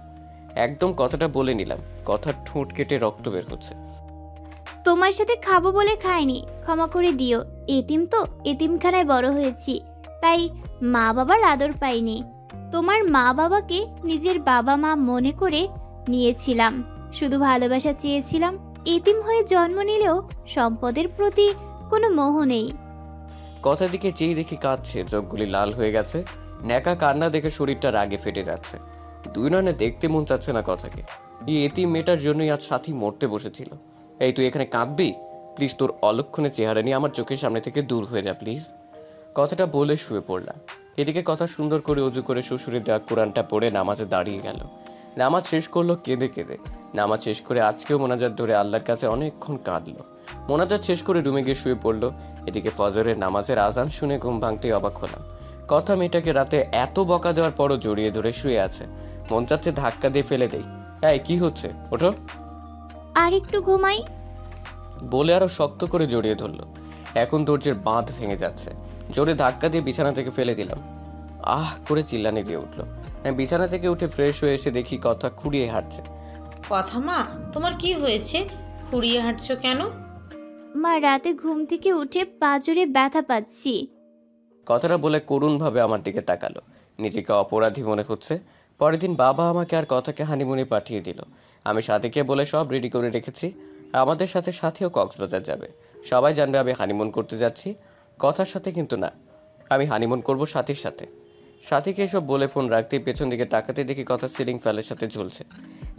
একদম কথাটা বলে নিলাম। কথার ঠোঁট কেটে রক্ত বের হচ্ছে। তোমার সাথে খাবো বলে খাইনি, ক্ষমা করে দিও। এতিম তো, এতিমখানায় বড় হয়েছি, তাই মা বাবার আদর পাইনি। তোমার মা বাবাকে নিজের বাবা মা মনে করে নিয়েছিলাম, শুধু ভালোবাসা চেয়েছিলাম। এতিম হয়ে জন্ম নিলেও সম্পদের প্রতি কোনো মোহ নেই। কথা দিকে চেয়ে দেখি কাঁদছে, চোখগুলি লাল হয়ে গেছে। ন্যাকা কান্না দেখে শরীরটা রাগে ফেটে যাচ্ছে। দুই নয়নে দেখতে মন চাচ্ছে না কথাকে। এই এতিম মেয়েটার জন্যই আজ সাথী মরতে বসেছিল। এই তুই এখানে কাঁদবি? প্লিজ তোর অলক্ষণে চেহারা নিয়ে আমার চোখের সামনে থেকে দূর হয়ে যা প্লিজ। কথাটা বলে শুয়ে পড়লাম। এদিকে কথা সুন্দর করে অজু করে শ্বশুরের দেওয়া কোরআনটা পড়ে নামাজে দাঁড়িয়ে গেল। নামাজ শেষ করলো কেঁদে কেঁদে। নামাজ শেষ করে আজকেও মোনাজাত ধরে আল্লাহর কাছে অনেকক্ষণ কাঁদলো। মোনাজাত শেষ করে রুমে গিয়ে শুয়ে পড়লো। এদিকে ফজরের নামাজের আজান শুনে ঘুম ভাঙতেই অবাক হলাম। কথা মেয়েটাকে রাতে এত বকা দেওয়ার পরও জড়িয়ে ধরে শুয়ে আছে। মন চাচ্ছে ধাক্কা দিয়ে ফেলে দেই। এই কি হচ্ছে, ওঠো। আর একটু ঘুমাই বলে আরো শক্ত করে জড়িয়ে ধরলো। এখন ধৈর্যের বাঁধ ভেঙে যাচ্ছে। জোরে ধাক্কা দিয়ে বিছানা থেকে ফেলে দিলাম। আহ করে চিল্লানি দিয়ে উঠলো। আমি বিছানা থেকে উঠে ফ্রেশ হয়ে এসে দেখি কথা খুঁড়িয়ে হাঁটছে। কথা মা, তোমার কি হয়েছে? খুঁড়িয়ে হাঁটছো কেন? মা, রাতে ঘুম থেকে উঠে পাঁজরে ব্যথা পাচ্ছি। কথাটা বলে করুণভাবে আমার দিকে তাকালো। নিজেকে অপরাধী মনে হচ্ছে। পরের দিন বাবা আমাকে আর কথাকে হানিমুনে পাঠিয়ে দিল। আমি সাথীকে বলে সব রেডি করে রেখেছি। আমাদের সাথে সাথেও কক্সবাজার যাবে। সবাই জানবে আমি হানিমুন করতে যাচ্ছি, কথার সাথে কিন্তু না। আমি হানিমুন করব সাথীর সাথে। সাথীকে এসব বলে ফোন রাখতেই পেছন দিকে তাকাতে দেখি কথা সিলিং ফ্যানের সাথে ঝুলছে।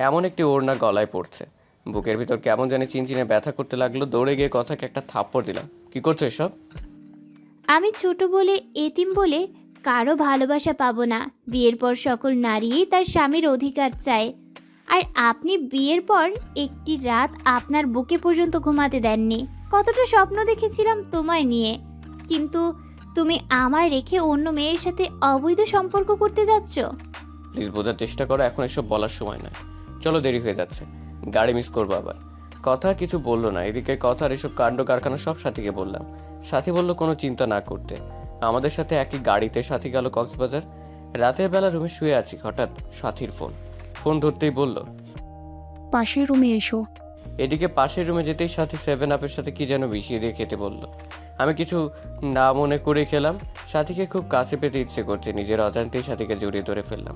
এমন একটি ওড়না গলায় পড়ছে। বুকের ভিতর কেমন জানি চিনচিনে ব্যথা করতে লাগলো। দৌড়ে গিয়ে কথাকে একটা থাপ্পড় দিলাম। কি করছো এসব? আমি ছোট বলে এতিম বলে কারো ভালোবাসা পাবো না। বিয়ের পর সকল নারীই তার স্বামীর অধিকার চায়। আর আপনি বিয়ের পর একটি রাত আপনার বুকে পর্যন্ত ঘুমাতে দেননি। কতটা স্বপ্ন দেখেছিলাম তোমায় নিয়ে, কিন্তু তুমি আমায় রেখে অন্য মেয়ের সাথে অবৈধ সম্পর্ক করতে যাচ্ছ। প্লিজ বোঝার চেষ্টা করো, এখন এসব বলার সময় নয়। চলো, দেরি হয়ে যাচ্ছে, গাড়ি মিস করবো আবার। কথা আর কিছু বললো না। এদিকে কথার এসব কাণ্ড কারখানা সব সাথীকে বললাম। সাথী বলল কোনো চিন্তা না করতে। আমাদের সাথে একই গাড়িতে সাথী গেল কক্সবাজার। রাতের বেলা রুমে শুয়ে আছি, হঠাৎ সাথীর ফোন ধরতেই বলল, পাশের রুমে এসো। এদিকে পাশের রুমে যেতেই সাথী 7 আপের সাথে কি যেন মিশিয়ে দিয়ে খেতে বলল। আমি কিছু না মনে করে খেলাম। সাথীকে খুব কাছে পেতে ইচ্ছে করছে। নিজের অজান্তেই সাথীকে জড়িয়ে ধরে ফেললাম।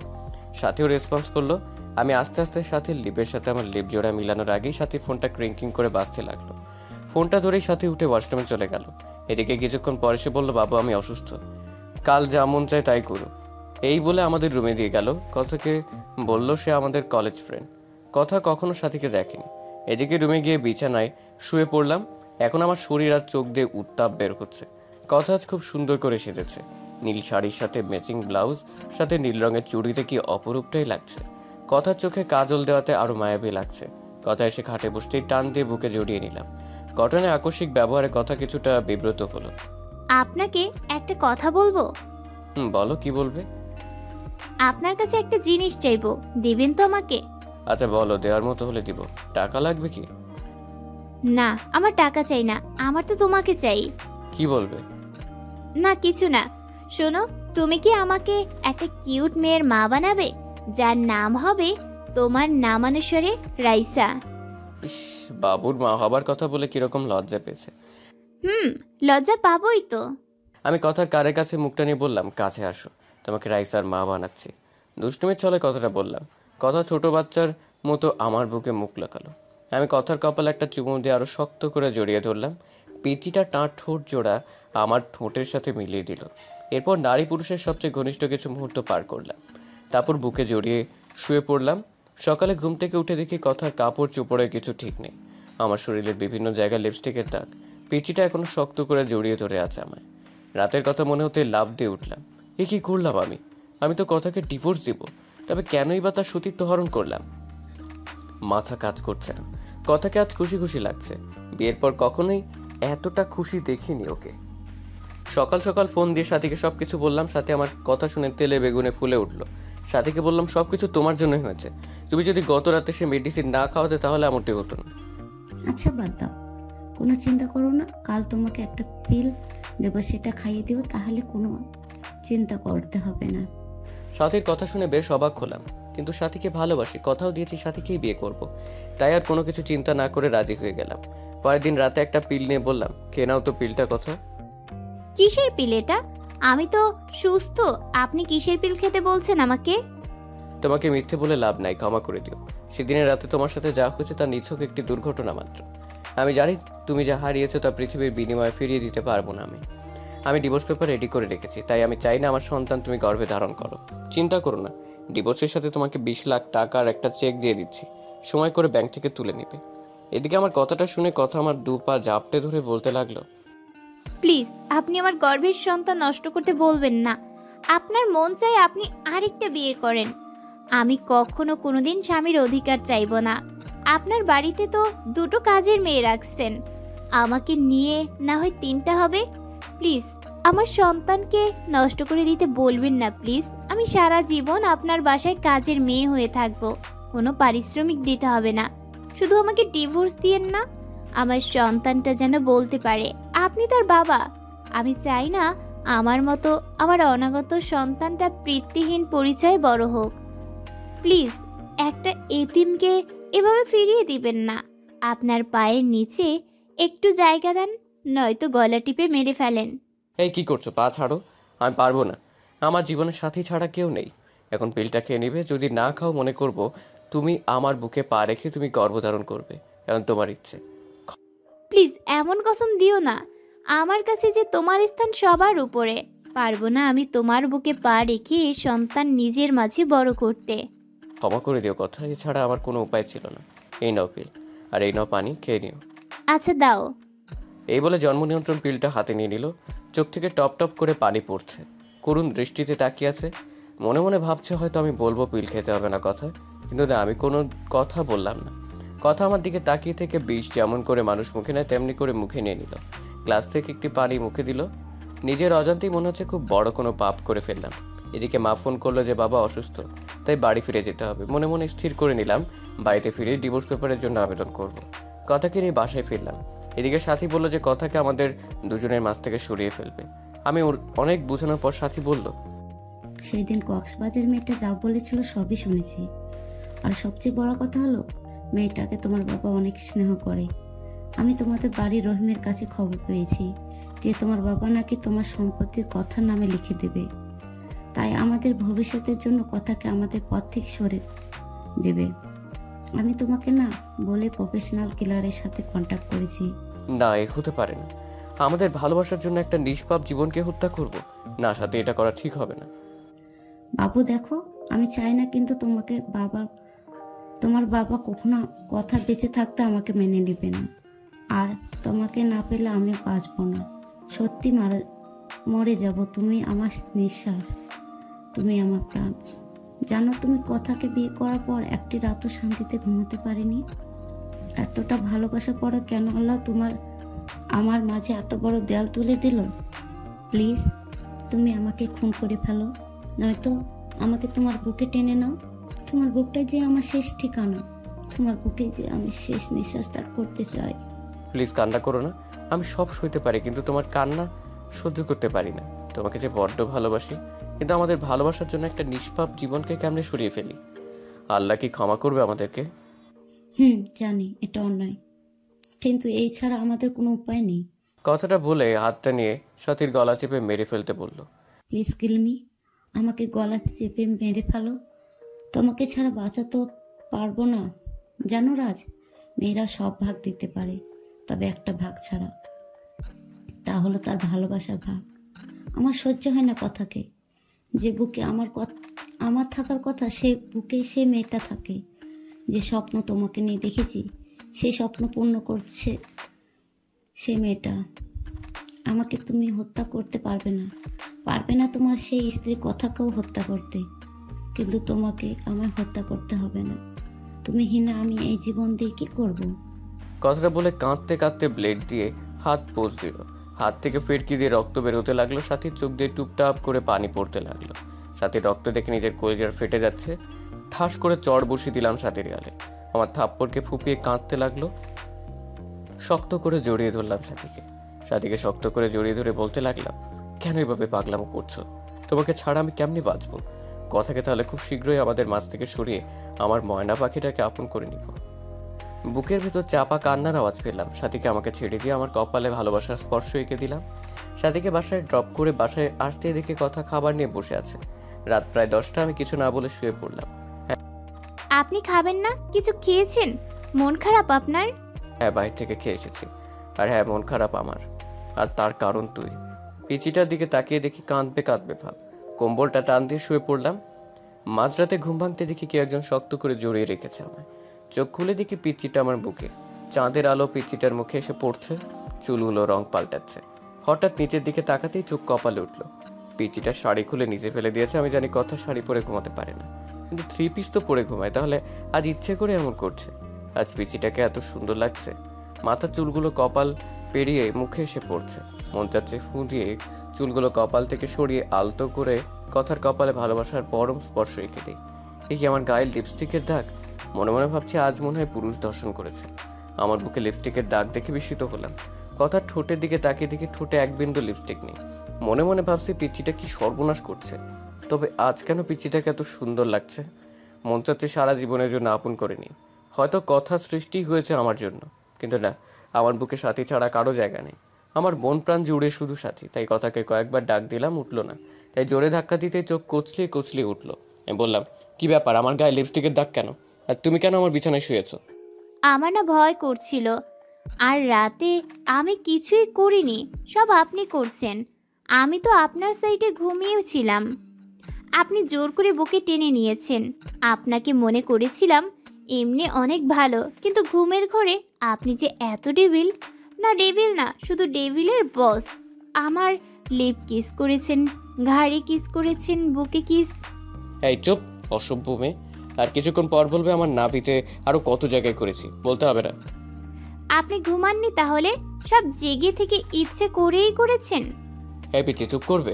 সাথীও রেসপন্স করলো। আমি আস্তে আস্তে সাথীর লিপের সাথে আমার লিপ জোড়া মিলানোর আগেই সাথীর ফোনটা ক্রিঙ্কিং করে বাজতে লাগলো। ফোনটা ধরেই সাথী উঠে ওয়াশরুমে চলে গেল। এদিকে কিছুক্ষণ পরে সে বলল, বাবু আমি অসুস্থ, কাল যা মন চায় তাই করো। এই বলে আমাদের রুমে দিয়ে গেল। কথাকে বলল সে আমাদের কলেজ ফ্রেন্ড। কথা কখনো সাথীকে দেখেনি। এদিকে রুমে গিয়ে বিছানায় শুয়ে পড়লাম। এখন আমার শরীর আর চোখ দিয়ে উত্তাপ বের হচ্ছে। কথা আজ খুব সুন্দর করে সেজেছে। নীল শাড়ির সাথে ম্যাচিং ব্লাউজ, সাথে নীল রঙের চুড়িতে কি অপরূপটাই লাগছে। কথার চোখে কাজল দেওয়াতে আরো মায়াবী লাগছে। কথা এসে খাটে বসতেই টান দিয়ে বুকে জড়িয়ে নিলাম। ঘটনায় আকস্মিক ব্যবহারে কথা কিছুটা বিব্রত হলো। আপনাকে একটা কথা বলবো। বলো, কি বলবে? আপনার কাছে একটা জিনিস চাইবো, দিবেন তো আমাকে? আচ্ছা বলো, দেওয়ার মতো হলে দিব। টাকা লাগবে কি? না, আমার টাকা চাই না, আমার তো তোমাকে চাই। কি বলবে? না কিছু না। শোনো, তুমি কি আমাকে একটা কিউট মেয়ের মা বানাবে, যার নাম হবে তোমার নামানুসারে রাইসা? ইস, বাবুর মা হবার কথা বলে কিরকম লজ্জা পেয়েছে। লজ্জা পাবোই তো। আমি কথার কারের কাছে মুখটা নিয়ে বললাম, কাছে আসো, তোমাকে রাইসার মা বানাচ্ছি। দুষ্টুমির ছলে কথাটা বললাম। কথা ছোট বাচ্চার মতো আমার বুকে মুখ লাগালো। আমি কথার কপালে একটা চুমু দিয়ে আরো শক্ত করে জড়িয়ে ধরলাম। পিচিটা টাঁট ঠোঁট জোড়া আমার ঠোঁটের সাথে মিলিয়ে দিল। এরপর নারী পুরুষের সবচেয়ে ঘনিষ্ঠ কিছু মুহূর্ত পার করলাম। তারপর বুকে জড়িয়ে শুয়ে পড়লাম। সকালে ঘুম থেকে উঠে দেখি কথার কাপড় চোপড়ে কিছু ঠিক নেই। আমার শরীরের বিভিন্ন জায়গায় লিপস্টিকের দাগ। পিচিটা এখনো শক্ত করে জড়িয়ে ধরে আছে আমায়। রাতের কথা মনে হতে লাফ দিয়ে উঠলাম। এ কি করলাম আমি তো কথাকে ডিভোর্স দিব, তবে কেনই বা তার সতীত্ব হরণ করলাম? মাথা কাজ করছে না। কথাকে আজ খুশি খুশি লাগছে। বিয়ের পর কখনোই এতটা খুশি দেখিনি ওকে। সকাল সকাল ফোন দিয়ে সাথীকে সবকিছু বললাম। সাথে আমার কথা শুনে তেলে বেগুনে ফুলে উঠলো। সাথীকে বললাম, সবকিছু তোমার জন্যই হয়েছে। তুমি যদি গত রাতে সে মেডিসিন না খাওয়াতে তাহলে এমনটি হতো না। আচ্ছা বাদ দাও, কোনো চিন্তা করো না। কাল তোমাকে একটা পিল দেবো, সেটা খাইয়ে দিও, তাহলে কোনো চিন্তা করতে হবে না। সাথীর কথা শুনে বেশ অবাক হলাম, কিন্তু সাথীকে ভালোবাসি, কথাও দিয়েছি সাথীকেই বিয়ে করব। তাই আর কোনো কিছু চিন্তা না করে রাজি হয়ে গেলাম। পরের দিন রাতে একটা পিল নিয়ে বললাম, খেয়ে নাও তো পিলটা। কথা, কিসের পিল এটা? আমি তো সুস্থ, আপনি কিসের পিল খেতে বলছেন আমাকে? তোমাকে মিথ্যে বলে লাভ নাই, ক্ষমা করে দিও। সেদিনের রাতে তোমার সাথে যা হয়েছে তা নিছক একটি দুর্ঘটনা মাত্র। আমি জানি তুমি যা হারিয়েছো তা পৃথিবীর বিনিময়ে ফিরিয়ে দিতে পারবো না। আমি ডিভোর্স পেপার রেডি করে রেখেছি, তাই আমি চাই না আমার সন্তান তুমি গর্ভে ধারণ করো। চিন্তা করো না, ডিভোর্সের সাথে তোমাকে 20 লাখ টাকার একটা চেক দিয়ে দিচ্ছি, সময় করে ব্যাংক থেকে তুলে নেবে। এদিকে আমার কথাটা শুনে কথা আমার 2 পা জাপটে ধরে বলতে লাগলো, প্লিজ আপনি আমার গর্ভের সন্তান নষ্ট করতে বলবেন না। আপনার মন চায় আপনি আরেকটা বিয়ে করেন। আমি কখনো কোনোদিন স্বামীর অধিকার চাইব না। আপনার বাড়িতে তো 2টো কাজের মেয়ে রাখছেন, আমাকে নিয়ে না হয় 3টা হবে। প্লিজ আমার সন্তানকে নষ্ট করে দিতে বলবেন না প্লিজ। আমি সারা জীবন আপনার বাসায় কাজের মেয়ে হয়ে থাকব, কোনো পারিশ্রমিক দিতে হবে না। শুধু আমাকে ডিভোর্স দিয়েন না। আমার সন্তানটা যেন বলতে পারে আপনি তার বাবা। আমি চাই না আমার মতো আমার অনাগত সন্তানটা পিতৃহীন পরিচয়ে বড় হোক। প্লিজ একটা এতিমকে এভাবে ফিরিয়ে দিবেন না। আপনার পায়ের নিচে একটু জায়গা দেন, নয়তো গলা টিপে মেরে ফেলেন। এই কি করছো? পা ছাড়ো। আমি পারবো না, আমার জীবনের সাথী ছাড়া কেউ নেই। এখন পিলটা খেয়ে নিবে, যদি না খাও মনে করব তুমি আমার বুকে পা রেখে তুমি গর্ভধারণ করবে। এখন তোমার ইচ্ছে। প্লিজ এমন কসম দিও না। আমার কাছে যে তোমার স্থান সবার উপরে। পারবো না আমি তোমার বুকে পা রেখে সন্তান নিজের মাঝে বড় করতে। ক্ষমা করে দিও কথা, এছাড়া আমার কোনো উপায় ছিল না। এই নাও পিল, আর এই নাও পানি, খেয়ে নিও। আচ্ছা দাও। এই বলে জন্ম নিয়ন্ত্রণ পিলটা হাতে নিয়ে নিল। চোখ থেকে টপ টপ করে পানি পড়ছে। করুণ দৃষ্টিতে তাকিয়ে আছে। মনে মনে ভাবছে হয়তো আমি বলবো পিল খেতে হবে না কথা, কিন্তু না, আমি কোনো কথা বললাম না। কথা আমার দিকে তাকিয়ে থেকে বিষ যেমন করে মানুষ মুখে নেয় তেমনি করে মুখে নিয়ে নিল। গ্লাস থেকে একটি পানি মুখে দিল। নিজের অজান্তেই মনে হচ্ছে খুব বড় কোনো পাপ করে ফেললাম। এদিকে মা ফোন করলো যে বাবা অসুস্থ, তাই বাড়ি ফিরে যেতে হবে। মনে মনে স্থির করে নিলাম বাড়িতে ফিরে ডিভোর্স পেপারের জন্য আবেদন করব। কথাকে নিয়ে বাসায় ফিরলাম। এদিকে সাথী বলল যে কথাকে আমাদের দুজনের মাঝ থেকে সরিয়ে ফেলবে। আমি ওর অনেক বোঝানোর পর সাথী বলল, সেই দিন কক্সবাজার মেয়েটা যা বলেছিল সবই শুনেছি। আর সবচেয়ে বড় কথা হলো, মেয়েটাকে তোমার বাবা অনেক স্নেহ করে। আমি তোমাদের বাড়ির রহিমের কাছে খবর পেয়েছি যে তোমার বাবা নাকি তোমার সম্পত্তির কথার নামে লিখে দেবে। তাই আমাদের ভবিষ্যতের জন্য কথাকে আমাদের পথ থেকে সরে দেবে। আমি তোমাকে না বলে প্রফেশনাল কিলারের সাথে কন্ট্যাক্ট করেছি। না, এ হতে পারে না। আমাদের ভালোবাসার জন্য একটা নিষ্পাপ জীবনকে হত্যা করব? না সাথে, এটা করা ঠিক হবে না। বাবু দেখো, আমি চাই না, কিন্তু তোমার বাবা কখনো কথা বেঁচে থাকতে আমাকে মেনে নেবে না। আর তোমাকে না পেলে আমি বাঁচবো না। সত্যি মরে যাব। তুমি আমার নিঃশ্বাস, তুমি আমার প্রাণ। জানো, তুমি কথাকে বিয়ে করার পর একটি রাতও শান্তিতে ঘুমাতে পারিনি। এতটা ভালোবাসা পরে কেন আল্লাহ আমার মাঝে এত বড় দেয়াল তুলে দিল? প্লিজ তুমি আমাকে খুন করে ফেলো, নয়তো আমাকে তোমার বুকে টেনে নাও। তোমার বুকটাই যে আমার শেষ ঠিকানা। তোমার বুকে যে আমি শেষ নিঃশ্বাস ত্যাগ করতে চাই। প্লিজ কান্না করো না। আমি সব সইতে পারি, কিন্তু তোমার কান্না সহ্য করতে পারি না। তোমাকে যে বড্ড ভালোবাসি, কিন্তু আমাদের ভালোবাসার জন্য একটা নিষ্পাপ জীবনকে কেমনে সরিয়ে ফেলি? আল্লাহ কি ক্ষমা করবে আমাদেরকে? জানি এটা অন্যায়, কিন্তু এই ছাড়া আমাদের কোনো উপায় নেই। কথাটা বলে হাতটা নিয়ে সাথীর গলা চেপে মেরে ফেলতে বলল। প্লিজ কিলমি, আমাকে গলা চেপে মেরে ফেলো। তোমাকে ছাড়া বাঁচাতে পারবো না। জানো রাজ, মেয়েরা সব ভাগ দিতে পারে, তবে একটা ভাগ ছাড়া, তা হলো তার ভালোবাসার ভাগ। আমার সহ্য হয় না কথাকে। যে বুকে আমার থাকার কথা, সে বুকে সে মেয়েটা থাকে। যে স্বপ্ন তোমাকে নিয়ে দেখেছি, সেই স্বপ্ন পূর্ণ করছে সে মেয়েটা। আমাকে তুমি হত্যা করতে পারবে না তোমার সেই স্ত্রীর কথাকেও হত্যা করতে, কিন্তু তোমাকে আমার হত্যা করতে হবে না। তুমি হীনা, আমি এই জীবন দিয়ে কি করব? কথাটা বলে কাঁদতে কাঁদতে ব্লেড দিয়ে হাত পোঁছ দিল। হাত থেকে ফিরকি দিয়ে রক্ত বেরোতে লাগলো। সাথীর চোখ দিয়ে টুপটাপ করে পানি পড়তে লাগলো। সাথীর রক্ত দেখে নিজের কলিজার ফেটে যাচ্ছে। ঠাস করে চড় বসিয়ে দিলাম সাথীর গালে। আমার থাপ্পড়কে ফুপিয়ে কাঁদতে লাগলো। শক্ত করে জড়িয়ে ধরলাম সাথীকে শক্ত করে জড়িয়ে ধরে বলতে লাগলাম, কেন এভাবে পাগলামো করছো? তোমাকে ছাড়া আমি কেমনি বাঁচবো? কথাকে তাহলে খুব শীঘ্রই আমাদের মাঝ থেকে সরিয়ে আমার ময়না পাখিটাকে আপন করে নিব। বুকের ভেতর চাপা কান্নার আওয়াজ পেলাম। সাথীকে আমাকে ছেড়ে দিয়ে আমার কপালে ভালোবাসার স্পর্শ এঁকে দিলাম। সাথীকে বাসায় ড্রপ করে বাসায় আসতে দেখে কথা খাবার নিয়ে বসে আছে। রাত প্রায় 10টা। আমি কিছু না বলে শুয়ে পড়লাম। আপনি খাবেন না? কিছু খেয়েছেন? মন খারাপ আপনার? হ্যাঁ, বাইরে থেকে খেয়ে এসেছি। আর হ্যাঁ, মন খারাপ আমার। আর তার কারণ তুই। পিচিটার দিকে তাকিয়ে দেখি কাঁদবে ভাব। কম্বলটা টান দিয়ে শুয়ে পড়লাম। মাঝরাতে ঘুম ভাঙতে দেখি কেউ একজন শক্ত করে জড়িয়ে রেখেছে আমায়। চোখ খুলে দেখি পিচিটা আমার বুকে। চাঁদের আলো পিচিটার মুখে এসে পড়ছে। চুলগুলো রং পাল্টাচ্ছে। হঠাৎ নিচের দিকে তাকাতেই চোখ কপালে উঠল। পিচিটা শাড়ি খুলে নিচে ফেলে দিয়েছে। আমি জানি কথা শাড়ি পরে ঘুমাতে পারে না, কিন্তু 3 পিস তো পরে ঘুমায়, তাহলে আজ ইচ্ছে করে এমন করছে। আজ পিচিটাকে এত সুন্দর লাগছে। মাথার চুলগুলো কপাল পেরিয়ে মুখে এসে পড়ছে। মন চাচ্ছে ফু দিয়ে চুলগুলো কপাল থেকে সরিয়ে আলতো করে কথার কপালে ভালোবাসার পরম স্পর্শ এঁকে দিই। এ কি আমার গায়ে লিপস্টিকের দাগ? মনে মনে ভাবছি আজ মনে হয় পুরুষ দর্শন করেছে। আমার বুকে লিপস্টিকের দাগ দেখে বিস্মিত হলাম। কথার ঠোঁটের দিকে তাকিয়ে দেখি ঠোঁটে এক বিন্দু লিপস্টিক নেই। মনে মনে ভাবছি পিচিটা কি সর্বনাশ করছে। তবে আজ কেন পিচিটাকে এত সুন্দর লাগছে? মন চাচ্ছে সারা জীবনের জন্য আপন করে নিই। হয়তো কথা সৃষ্টি হয়েছে আমার জন্য, কিন্তু না, আমার বুকে সাথী ছাড়া কারো জায়গা নেই। আমার মন প্রাণ জুড়ে শুধু সাথী। তাই কথাকে কয়েকবার ডাক দিলাম, উঠলো না। তাই জোরে ধাক্কা দিতে চোখ কচলিয়ে উঠলো। আমি বললাম, কি ব্যাপার, আমার গায়ে লিপস্টিকের দাগ কেন? আর তুমি কেন আমার বিছানায় শুয়েছো? আমার না ভয় করছিল। আর রাতে আমি কিছুই করিনি, সব আপনি করছেন। আমি তো আপনার সাইডে ঘুমিয়েছিলাম, আপনি জোর করে বুকে টেনে নিয়েছেন। আপনাকে মনে করেছিলাম এমনি অনেক ভালো, কিন্তু ঘুমের ঘরে আপনি যে এত ডেভিল। না ডেভিল না, শুধু ডেভিলের বস। আমার লিপ কিস করেছেন, ঘাড়ে কিস করেছেন, বুকে কিস। এই চুপ, অসভ্য মেয়ে। আর কিছুক্ষণ পর বলবে আমার নাভিতে আরো কত জায়গায় করেছি, বলতে হবে না। আপনি ঘুমাননি তাহলে? সব জেগে থেকে ইচ্ছে করেই করেছেন। এই পিচি চুপ করবে?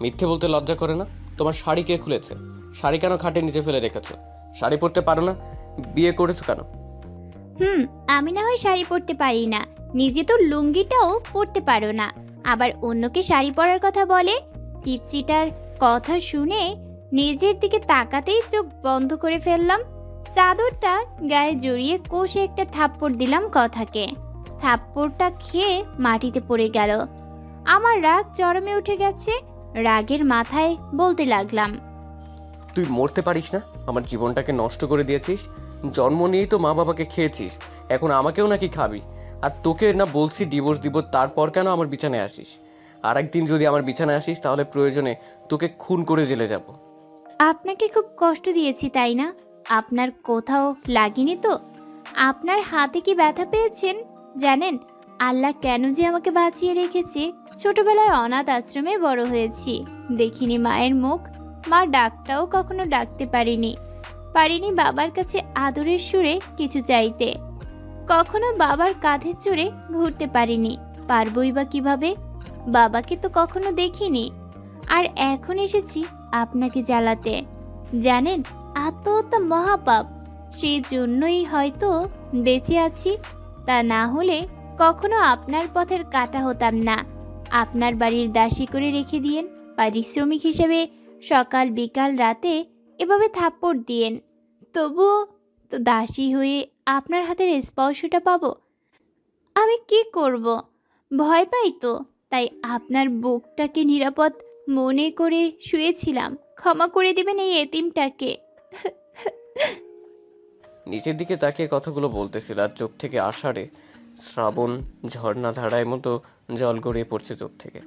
মিথ্যে বলতে লজ্জা করে না? তোমার শাড়ি কে খুলেছে? শাড়ি কেন খাটের নিচে ফেলে রেখেছো? শাড়ি পরতে পারো না? বিয়ে করেছো কেন? আমি না হয় শাড়ি পরতে পারি না, নিজে তো লুঙ্গিটাও পরতে পারো না, আবার অন্যকে শাড়ি পরার কথা বলে। পিচ্চিটার কথা শুনে নিজের দিকে তাকাতেই চোখ বন্ধ করে ফেললাম। চাদরটা গায়ে জড়িয়ে কষে একটা থাপ্পড় দিলাম কথাকে। থাপ্পড়টা খেয়ে মাটিতে পড়ে গেল। আমার রাগ চরমে উঠে গেছে। রাগের মাথায় বলতে লাগলাম, তুই মরতে পারিস না? আমার জীবনটাকে নষ্ট করে দিয়েছিস। জন্ম নিয়েই তো মা বাবাকে খেয়েছিস, এখন আমাকেও নাকি খাবি? আর তোকে না বলছি ডিভোর্স দিব, তারপর কেন আমার বিছানায় আসিস? আর একদিন যদি আমার বিছানায় আসিস তাহলে প্রয়োজনে তোকে খুন করে জেলে যাব। আপনাকে খুব কষ্ট দিয়েছি তাই না? আপনার কোথাও লাগেনি তো? আপনার হাতে কি ব্যথা পেয়েছেন? জানেন আল্লাহ কেন যে আমাকে বাঁচিয়ে রেখেছে? ছোটবেলায় অনাথ আশ্রমে বড় হয়েছি, দেখিনি মায়ের মুখ। মা ডাকটাও কখনো ডাকতে পারিনি বাবার কাছে আদরের সুরে কিছু চাইতে। কখনো বাবার কাঁধে চড়ে ঘুরতে পারবই বা কিভাবে? বাবাকে তো কখনো দেখিনি। আর এখন এসেছি আপনাকে জ্বালাতে। জানেন আত্মহত্যা মহাপাপ, সেই জন্যই হয়তো বেঁচে আছি। তা না হলে কখনো আপনার পথের কাটা হতাম না। আপনার বাড়ির দাসী করে রেখে দিয়েন, পারিশ্রমিক হিসেবে সকাল বিকাল রাতে এভাবে থাপ্পড় দিয়েন, তবুও তো দাসী হয়ে আপনার হাতের স্পর্শটা পাবো। আমি কি করব? ভয় পাই তো, তাই আপনার বুকটাকে নিরাপদ মনে করে শুয়েছিলাম। ক্ষমা করে দিবেন এই এতিমটাকে। নিচের দিকে তাকিয়ে কথাগুলো বলতেছিল, আর চোখ থেকে আষাঢ়ে শ্রাবণ ঝর্ণা ধারায় মতো জল গড়িয়ে পড়ছে চোখ থেকে।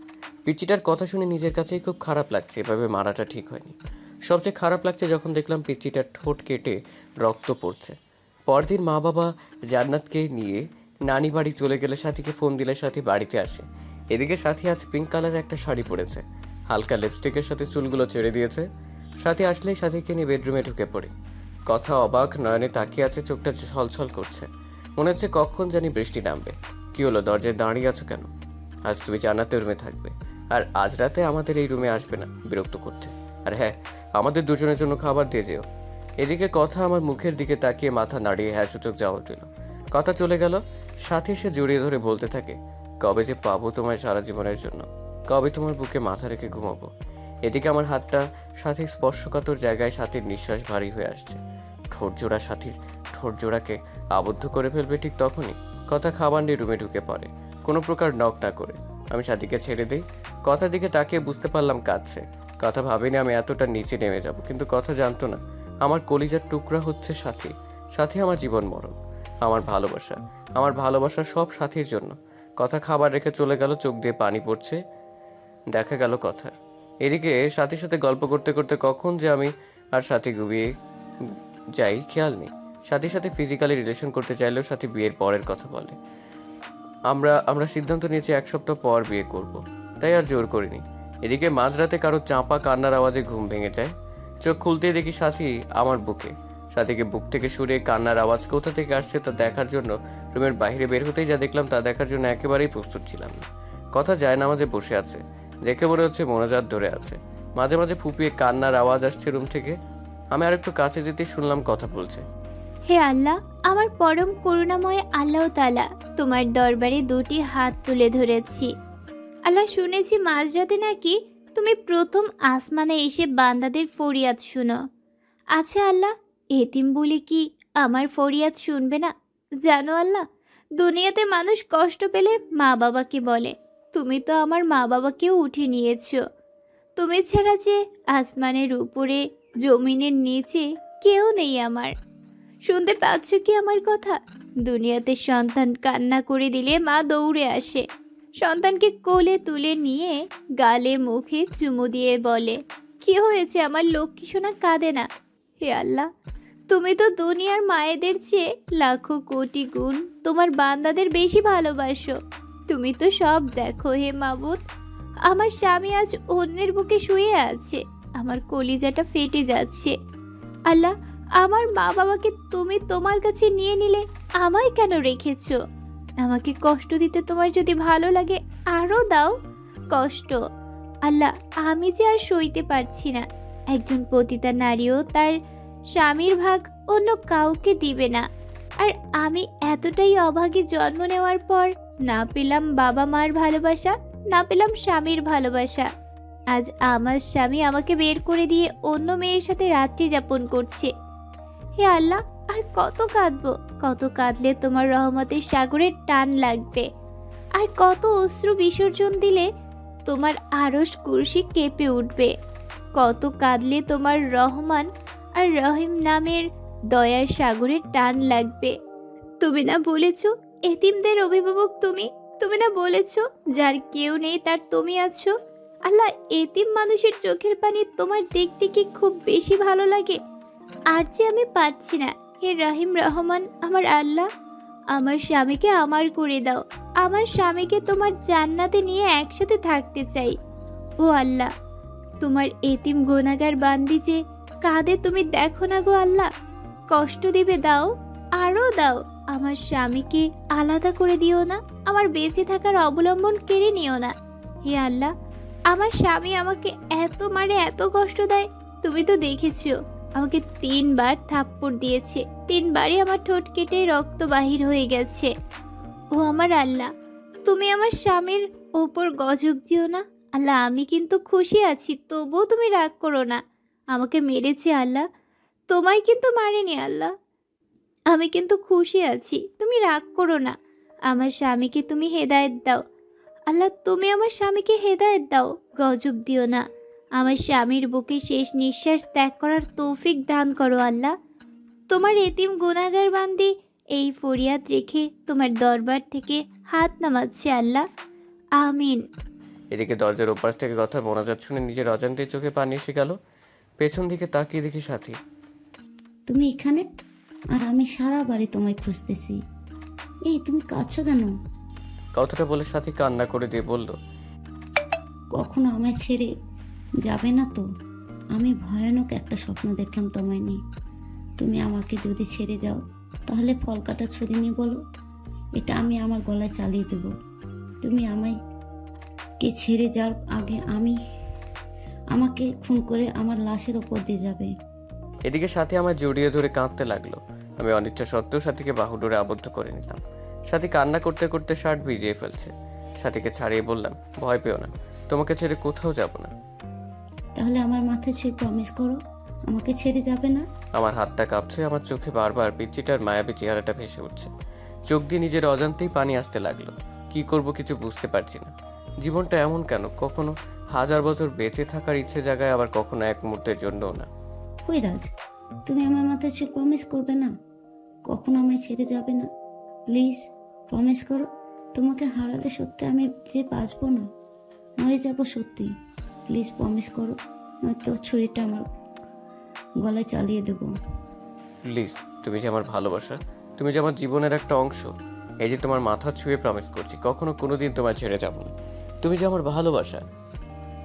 পিচ্চিটার কথা শুনে নিজের কাছেই খুব খারাপ লাগছে। এভাবে মারাটা ঠিক হয়নি। সবচেয়ে খারাপ লাগছে যখন দেখলাম পিচ্চিটার ঠোঁট কেটে রক্ত পড়ছে। পরদিন মা বাবা জান্নাতকে নিয়ে নানি বাড়ি চলে গেলে সাথীকে ফোন দিলে সাথী বাড়িতে আসে। এদিকে সাথী আজ পিঙ্ক কালারের একটা শাড়ি পরেছে, হালকা লিপস্টিকের সাথে চুলগুলো ছেড়ে দিয়েছে। সাথী আসলেই সাথীকে নিয়ে বেডরুমে ঢুকে পড়ে। কথা অবাক নয়নে তাকিয়ে আছে, চোখটা ছলছল করছে, মনে হচ্ছে কখন জানি বৃষ্টি নামবে। কি হলো, দরজায় দাঁড়িয়ে আছো কেন? আজ তুমি জান্নাতের রুমে থাকবে, আর আজ রাতে আমাদের এই রুমে আসবে না বিরক্ত করতে। আর হ্যাঁ, আমাদের দুজনের জন্য খাবার দিয়ে যেও। এদিকে কথা আমার মুখের দিকে তাকিয়ে মাথা নাড়িয়ে হ্যাঁ সূচক জবাব দিল। কথা চলে গেল। সাথে এসে জড়িয়ে ধরে বলতে থাকে, কবে যে পাবো তোমায় সারা জীবনের জন্য, কবে তোমার বুকে মাথা রেখে ঘুমাবো। এদিকে আমার হাতটা সাথী স্পর্শকাতর জায়গায় সাথীর নিঃশ্বাস ভারী হয়ে আসছে। ঠোঁটজোড়া সাথীর ঠোঁটজোড়াকে আবদ্ধ করে ফেলবে ঠিক তখনই কথা খাবার নিয়ে রুমে ঢুকে পড়ে, কোনো প্রকার নক না করে। আমি সাথীকে ছেড়ে দিই। কথার দিকে তাকিয়ে বুঝতে পারলাম কাঁদছে। কথা ভাবিনি আমি এতটা নিচে নেমে যাব, কিন্তু কথা জানতো না আমার কলিজার টুকরা হচ্ছে সাথী। সাথী আমার জীবন মরণ, আমার ভালোবাসা সব সাথীর জন্য। কথা খাবার রেখে চলে গেল, চোখ দিয়ে পানি পড়ছে। দেখা গেল কথার। এদিকে সাথীর সাথে গল্প করতে করতে কখন যে আমি আর সাথী ঘুমিয়ে যাই খেয়াল নেই। সাথীর সাথে ফিজিক্যালি রিলেশন করতে চাইলেও সাথী বিয়ের পরের কথা বলে। আমরা সিদ্ধান্ত নিয়েছি 1 সপ্তাহ পর বিয়ে করব, তাই আর জোর করিনি। এদিকে মাঝরাতে কারো চাপা কান্নার আওয়াজে ঘুম ভেঙে যায়। চোখ খুলতেই দেখি সাথী আমার বুকে। সাথীকে বুক থেকে সরিয়ে কান্নার আওয়াজ কোথা থেকে আসছে তা দেখার জন্য রুমের বাইরে বের হতেই যা দেখলাম তা দেখার জন্য একেবারেই প্রস্তুত ছিলাম না। কথা জায়নামাজে বসে আছে, দেখে মনে হচ্ছে মোনাজাত ধরে আছে। মাঝে মাঝে ফুপিয়ে কান্নার আওয়াজ আসছে রুম থেকে। আমি আর একটু কাছে যেতে শুনলাম কথা বলছে, হে আল্লাহ, আমার পরম করুণাময় আল্লাহ তাআলা, তোমার দরবারে 2টি হাত তুলে ধরেছি। আল্লাহ, শুনেছি মাঝরাতে নাকি তুমি প্রথম আসমানে এসে বান্দাদের ফরিয়াদ শুনো। আচ্ছা আল্লাহ, এতিম বলে কি আমার ফরিয়াদ শুনবে না? জানো আল্লাহ, দুনিয়াতে মানুষ কষ্ট পেলে মা বাবাকে বলে, তুমি তো আমার মা বাবাকেও উঠে নিয়েছো। তুমি ছাড়া যে আসমানের উপরে জমিনের নিচে কেউ নেই আমার। শুনতে পাচ্ছ কি আমার কথা? দুনিয়াতে সন্তান কান্না করে দিলে মা দৌড়ে আসে, সন্তানকে কোলে তুলে নিয়ে গালে মুখে চুমু দিয়ে বলে, কি হয়েছে আমার লক্ষ্মী সোনা, কাঁদে না। হে আল্লাহ, তুমি তো দুনিয়ার মায়েদের চেয়ে লাখো কোটি গুণ তোমার বান্দাদের বেশি ভালোবাসো। তুমি তো সব দেখো হে মাবুদ। আমার স্বামী আজ অন্যের বুকে শুয়ে আছে, আমার কলিজাটা ফেটে যাচ্ছে। আল্লাহ, আমার মা বাবাকে তুমি তোমার কাছে নিয়ে নিলে আমায় কেন রেখেছো? আমাকে কষ্ট দিতে তোমার যদি ভালো লাগে আরও দাও কষ্ট। আল্লাহ, আমি যে আর সইতে পারছি না। একজন পতিতা নারীও তার স্বামীর ভাগ অন্য কাউকে দিবে না। আর আমি এতটাই অভাগী, জন্ম নেওয়ার পর না পেলাম বাবা মার ভালোবাসা, না পেলাম স্বামীর ভালোবাসা। আজ আমার স্বামী আমাকে বের করে দিয়ে অন্য মেয়ের সাথে রাত্রি যাপন করছে। হে আল্লাহ, আর কত কাঁদবো? কত কাঁদলে তোমার রহমতের সাগরের টান লাগবে? আর কত অশ্রু বিসর্জন দিলে তোমার আরশ কুরসি কেঁপে উঠবে? কত কাঁদলে তোমার রহমান আর রহিম নামের দয়ার সাগরের টান লাগবে? তুমি না বলেছ এতিমদের অভিভাবক তুমি? তুমি না বলেছ যার কেউ নেই তার তুমি আছো? আল্লাহ, এতিম মানুষের চোখের পানি তোমার দেখতে কি খুব বেশি ভালো লাগে? আর যে আমি পারছি না। হে রহিম রহমান আমার আল্লাহ, আমার স্বামীকে আমার করে দাও। আমার স্বামীকে তোমার জান্নাতে নিয়ে একসাথে থাকতে চাই। ও আল্লাহ, তোমার এতিম গুনাহগার বান্দি যে কাঁদে তুমি দেখো না গো আল্লাহ। কষ্ট দিবে দাও, আরও দাও। আমার স্বামীকে আলাদা করে দিও না, আমার বেঁচে থাকার অবলম্বন কেড়ে নিও না। হে আল্লাহ, আমার স্বামী আমাকে এত মারে, এত কষ্ট দেয়। তুমি তো দেখেছো, আমাকে 3 বার থাপ্পড় দিয়েছে। 3 বারই আমার ঠোঁট কেটে রক্ত বাহির হয়ে গেছে। ও আমার আল্লাহ, তুমি আমার স্বামীর ওপর গজব দিও না। আল্লাহ, আমি কিন্তু খুশি আছি, তবুও তুমি রাগ করো না। আমাকে মেরেছে আল্লাহ, তোমায় কিন্তু মারেনি আল্লাহ। আমি কিন্তু খুশি আছি, তুমি রাগ করো না। আমার স্বামীকে তুমি হেদায়েত দাও আল্লাহ, তুমি আমার স্বামীকে হেদায়েত দাও, গজব দিও না। আমার স্বামীর বুকে শেষ নিঃশ্বাস ত্যাগ করার তৌফিক দান করো আল্লাহ। তোমার এতিম গুনাহগার বান্দি এই ফরিয়াদ রেখে তোমার দরবার থেকে হাত নামাচ্ছে আল্লাহ, আমিন। এদিকে দরজার ওপাশ থেকে কথা মোনাজাত শুনে নিজের অজান্তে চোখে পানি এসে গেল। পেছন দিকে তাকিয়ে দেখি সাথী। তুমি এখানে? আর আমি সারা বাড়ি তোমায় খুঁজতেছি। এই তুমি কাঁদছো কেন? কথাটা বলে সাথী কান্না করে দিয়ে বলল, কখনো আমায় ছেড়ে যাবে না তো? আমি ভয়ানক একটা স্বপ্ন দেখলাম তোমায় নিয়ে। তুমি আমাকে যদি ছেড়ে যাও তাহলে ফল কাটা ছুরি নিয়ে বলো, এটা আমি আমার গলায় চালিয়ে দেব। তুমি আমাকে ছেড়ে যাওয়ার আগে আমাকে খুন করে আমার লাশের ওপর দিয়ে যাবে। এদিকে সাথী আমায় জড়িয়ে ধরে কাঁদতে লাগলো। আমি অনিচ্ছা সত্ত্বেও সাথীকে বাহুডোরে আবদ্ধ করে নিলাম। সাথী কান্না করতে করতে শার্ট ভিজিয়ে ফেলছে। সাথীকে ছাড়িয়ে বললাম, ভয় পেও না, তোমাকে ছেড়ে কোথাও যাব না। তাহলে আমার মাথায় ছুঁয়ে প্রমিস করো আমাকে ছেড়ে যাবে না। আমার হাতটা কাঁপছে, আমার চোখে বারবার পিচ্চিটার মায়াবী চেহারাটা ভেসে উঠছে। চোখ দিয়ে নিজের অজান্তেই পানি আসতে লাগলো। কি করব কিছু বুঝতে পারছি না। জীবনটা এমন কেন? কখনো 1000 বছর বেঁচে থাকার ইচ্ছে জাগায়, আবার কখনো এক মুহূর্তের জন্যও না। কই রাজ, তুমি আমার মাথায় ছুঁয়ে প্রমিস করবে না? কখনো আমায় ছেড়ে যাবে না? প্লিজ প্রমিস করো। তোমাকে হারালে সত্যি আমি যে বাঁচবো না, মরে যাবো সত্যি। প্লিজ প্রমিস করো, নয়তো ছুরিটা আমার গলায় চালিয়ে দেবো। প্লিজ, তুমি যে আমার ভালোবাসা, তুমি যে আমার জীবনের একটা অংশ। এই যে তোমার মাথা ছুঁয়ে প্রমিস করছি, কখনো কোনোদিন তোমায় ছেড়ে যাব না। তুমি যে আমার ভালোবাসা,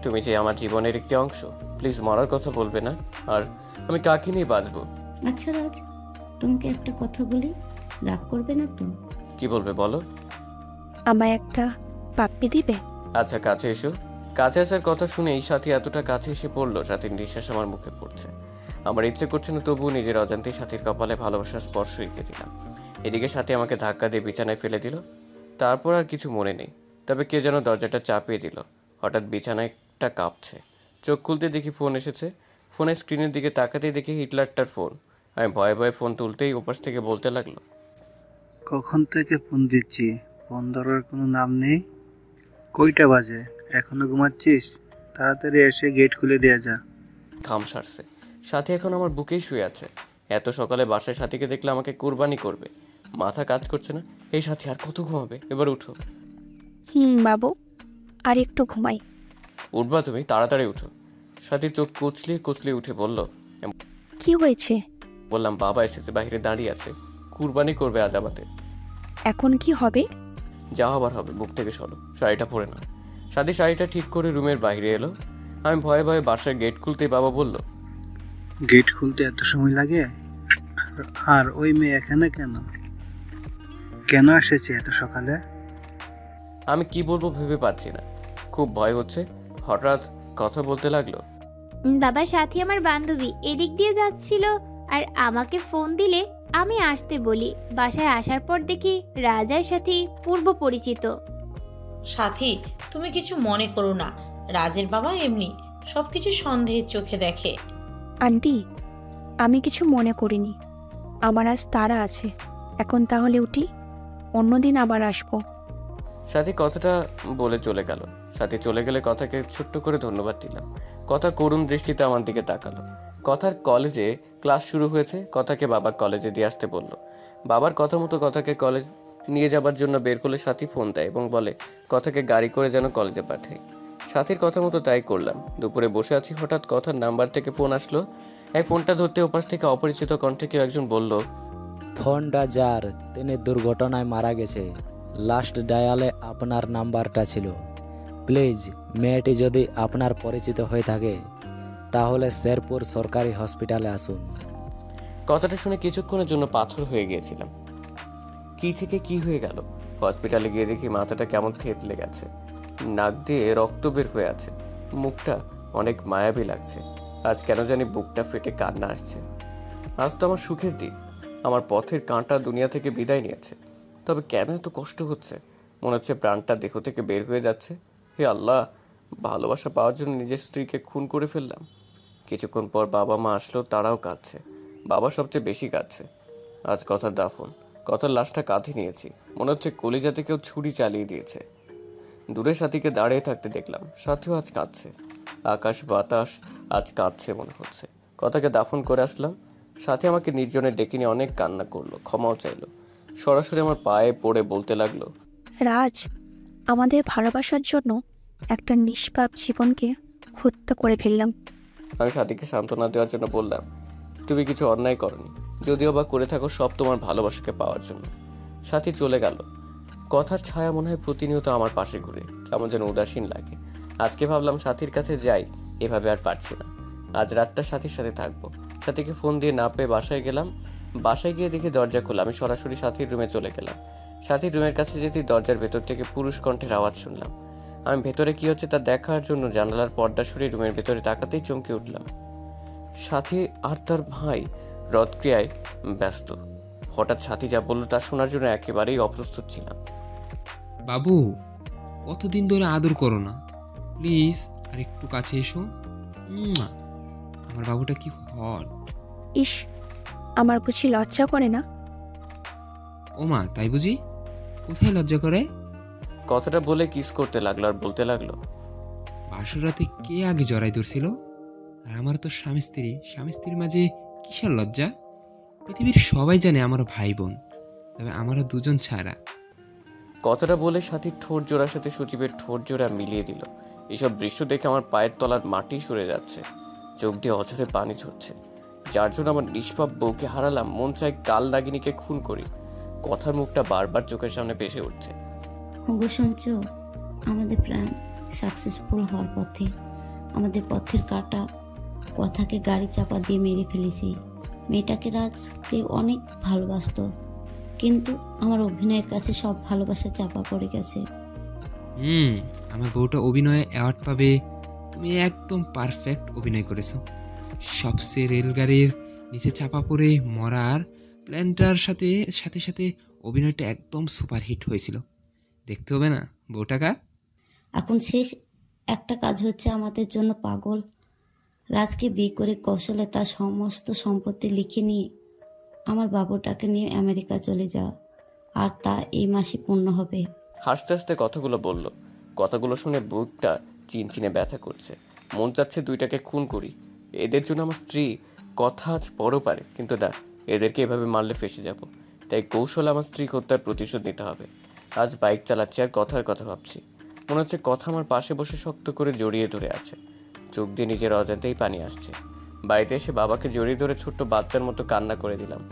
তুমি যে আমার জীবনের একটি অংশ। প্লিজ মরার কথা বলবে না। আর আমি কাকে নিয়ে বাঁচবো? আচ্ছা রাজ, তোমাকে একটা কথা বলি, রাগ করবে না তো? কি বলবে বলো। আমায় একটা পাপ্পি দিবে? আচ্ছা কাছে এসো। কাছে আসার কথা শুনেই সাথী এতটা কাছে এসে পড়লো, সাথীর নিঃশ্বাস আমার মুখে পড়ছে। আমার ইচ্ছে করছে না, তবুও নিজের অজান্তে সাথীর কপালে ভালোবাসার স্পর্শ এঁকে দিলাম। এদিকে সাথী আমাকে ধাক্কা দিয়ে বিছানায় ফেলে দিল। তারপর আর কিছু মনে নেই, তবে কে যেন দরজাটা চাপিয়ে দিল। হঠাৎ বিছানাটা কাঁপছে। চোখ খুলতে দেখি ফোন এসেছে। ফোনের স্ক্রিনের দিকে তাকাতেই দেখি হিটলারটার ফোন। আমি ভয়ে ভয়ে ফোন তুলতেই ওপাশ থেকে বলতে লাগলো, কখন থেকে ফোন দিচ্ছি, ফোন ধরার কোনো নাম নেই। কয়টা বাজে? এখনো ঘুমাচ্ছিস? তাড়াতাড়ি এসে গেট খুলে দেয়া যা। ঘাম সারছে। সাথী এখন আমার বুকেই শুয়ে আছে। এত সকালে বাসায় সাথীকে দেখলে আমাকে কুরবানি করবে। মাথা কাজ করছে না। এই সাথী আর কত ঘুমাবে? এবার উঠো। বাবু, আর একটু ঘুমাই। উঠবা তুমি, তাড়াতাড়ি উঠো। সাথী চোখ কুচলিয়ে কুচলিয়ে উঠে বলল। কি হয়েছে? বললাম বাবা এসেছে, বাইরে দাঁড়িয়ে আছে, কুরবানি করবে আজ আমাদের। এখন কি হবে? যা হবার হবে, বুক থেকে সরো, শাড়িটা পরে না। সাথী শাড়িটা ঠিক করে রুমের বাইরে এলো। আমি ভয়ে ভয়ে বাসায় গেট খুলতেই বাবা বলল, গেট খুলতে এত সময় লাগে? আর ওই মেয়ে এখানে কেন? কেন এসেছে এত সকালে? আমি কি বলবো ভেবে পাচ্ছি না, খুব ভয় হচ্ছে। হঠাৎ কথা বলতে লাগলো। বাবার সাথী আমার বান্ধবী এদিক দিয়ে যাচ্ছিল আর আমাকে ফোন দিলে আমি আসতে বলি। বাসায় আসার পর দেখি রাজার সাথে পূর্ব পরিচিত। সাথী, তুমি কিছু মনে করো না, রাজের বাবা এমনি সব কিছু সন্দেহের চোখে দেখে। আন্টি, আমি কিছু মনে করিনি। আমার আজ তাড়া আছে, এখন তাহলে উঠি, অন্যদিন আবার আসবো। সাথী কথাটা বলে চলে গেল। সাথী চলে গেলে কথাকে ছোট্ট করে ধন্যবাদ দিলাম। কথা করুণ দৃষ্টিতে আমার দিকে তাকালো। কথার কলেজে ক্লাস শুরু হয়েছে, কথাকে বাবা কলেজে দিয়ে আসতে বলল। বাবার কথা মতো কথাকে কলেজ নিয়ে যাবার জন্য বের করলে সাথী ফোন দেয় এবং বলে কথাকে গাড়ি করে যেন কলেজে পাঠাই। সাথীর কথা মতো তাই করলাম। দুপুরে বসে আছি, হঠাৎ কথার নাম্বার থেকে ফোন আসলো। এই ফোনটা ধরতে ওপাশ থেকে অপরিচিত কণ্ঠে কেউ একজন বলল, ফোনটা যার, তিনি দুর্ঘটনায় মারা গেছে। লাস্ট ডায়ালে আপনার নাম্বারটা ছিল। প্লিজ, মেয়েটি যদি আপনার পরিচিত হয়ে থাকে তাহলে শেরপুর সরকারি হসপিটালে আসুন। কথাটা শুনে কিছুক্ষণের জন্য পাথর হয়ে গিয়েছিলাম। কি থেকে কি হয়ে গেল? হসপিটালে গিয়ে দেখি মাথাটা কেমন থেতলে গেছে, নাক দিয়ে রক্ত বের হয়ে আছে, মুখটা অনেক মায়াবী লাগছে। আজ কেন জানি বুকটা ফেটে কান্না আসছে। আজ তো আমার সুখের দিন, আমার পথের কাঁটা দুনিয়া থেকে বিদায় নিয়েছে। তবে কেন এত কষ্ট হচ্ছে? মনে হচ্ছে প্রাণটা দেহ থেকে বের হয়ে যাচ্ছে। হে আল্লাহ, ভালোবাসা পাওয়ার জন্য নিজের স্ত্রীকে খুন করে ফেললাম। কিছুক্ষণ পর বাবা মা আসলো, তারাও কাঁদছে। বাবা সবচেয়ে বেশি কাঁদছে। আজ কথার দাফন, কথার লাশটা কাঁধে নিয়েছি। মনে হচ্ছে কলিজাতে কেউ ছুরি চালিয়ে দিয়েছে। দূরে সাথীকে দাঁড়িয়ে থাকতে দেখলাম, সাথীও আজ কাঁদছে। আকাশ বাতাস আজ কাঁদছে মনে হচ্ছে। কথাকে দাফন করে আসলাম। সাথী আমাকে নির্জনে ডেকে নিয়ে অনেক কান্না করলো, ক্ষমাও চাইলো। সরাসরি আমার পায়ে পড়ে বলতে লাগলো, রাজ, আমাদের ভালোবাসার জন্য একটা নিষ্পাপ জীবনকে হত্যা করে ফেললাম। আমি সাথীকে সান্ত্বনা দেওয়ার জন্য বললাম, তুমি কিছু অন্যায় করনি, যদিও বা করে থাকো সব তোমার ভালোবাসাকে পাওয়ার জন্য। সাথী চলে গেল। কথার ছায়া মনে হয় প্রতিনিয়ত আমার পাশে ঘুরে, কেমন যেন উদাসীন লাগে। আজকে ভাবলাম সাথীর কাছে যাই, এভাবে আর পারছি না। আজ রাতটা সাথীর সাথে থাকবো। সাথীকে ফোন দিয়ে না পেয়ে বাসায় গেলাম। বাসায় গিয়ে দেখি দরজা খোলা। আমি সরাসরি সাথীর রুমে চলে গেলাম। সাথীর রুমের কাছে যেতেই দরজার ভেতর থেকে পুরুষ কণ্ঠের আওয়াজ শুনলাম। আমি ভেতরে কি হচ্ছে তা দেখার জন্য জানালার পর্দা সরিয়ে রুমের ভেতরে তাকাতেই চমকে উঠলাম। সাথী আর তার ভাই রদক্রিয়ায় ব্যস্ত। হঠাৎ সাথী যা বললো তা শোনার জন্য একেবারেই অপ্রস্তুত ছিলাম। বাবু, কতদিন ধরে আদর করো না, প্লিজ আর একটু কাছে এসো। আমার বাবুটা কি হট। ইস, আমার বুঝি লজ্জা করে না? ও মা, তাই বুঝি? কোথায় লজ্জা করে? কথাটা বলে কিস করতে লাগলো আর বলতে লাগলো, বাসর রাতে কে আগে জড়াই ধরছিল? আর আমার তো স্বামী স্ত্রীর মাঝে কিসের লজ্জা? পৃথিবীর সবাই জানে আমার ভাই বোন, তবে আমরা দুজন ছাড়া। কথাটা বলে সাথীর ঠোঁট জোড়ার সাথে সচিবের ঠোঁট জোড়া মিলিয়ে দিল। এসব দৃশ্য দেখে আমার পায়ের তলার মাটি সরে যাচ্ছে, চোখ দিয়ে অঝরে পানি ঝরছে। যার জন্য আমার নিষ্পাপ বউকে হারালাম, মন চাই কাল নাগিনীকে খুন করি। কথার মুখটা বারবার চোখের সামনে ভেসে উঠছে। ওগো সঞ্চু, আমাদের প্ল্যান সাকসেসফুল হওয়ার পথে। আমাদের পথের কাটা কথাকে গাড়ি চাপা দিয়ে মেরে ফেলেছি। মেয়েটাকে রাজকে অনেক ভালোবাসত, কিন্তু আমার অভিনয়ের কাছে সব ভালোবাসা চাপা পড়ে গেছে। আমার বউটা অভিনয়ে অ্যাওয়ার্ড পাবে। তুমি একদম পারফেক্ট অভিনয় করেছো। সবচেয়ে রেলগাড়ির নিচে চাপা পড়ে মরার প্ল্যানটার সাথে সাথে সাথে অভিনয়টা একদম সুপারহিট হয়েছিল। দেখতে হবে না বউটা কার? এখন শেষ একটা কাজ হচ্ছে আমাদের জন্য পাগল রাজকে বিয়ে করে কৌশলে তার সমস্ত সম্পত্তি লিখে নিয়ে আমার বাবুটাকে নিয়ে আমেরিকা চলে যাওয়া, আর তা এই মাসে পূর্ণ হবে। হাসতে হাসতে কথাগুলো বলল। কথাগুলো শুনে বুকটা চিনচিনে ব্যথা করছে। মন চাচ্ছে দুইটাকে খুন করি। এদের জন্য আমার স্ত্রী কথা আজ বড় পারে, কিন্তু না, এদেরকে এভাবে মারলে ফেসে যাব। তাই কৌশলে আমার স্ত্রী হত্যার প্রতিশোধ নিতে হবে। আজ বাইক চালাচ্ছি আর কথার কথা ভাবছি। মনে হচ্ছে কথা আমার পাশে বসে শক্ত করে জড়িয়ে ধরে আছে। চোখ দিয়ে নিজের অজান্তেই পানি আসছে। বাড়িতে এসে বাবাকে জড়িয়ে ধরে ছোট্ট বাচ্চার মতো কান্না করে দিলাম।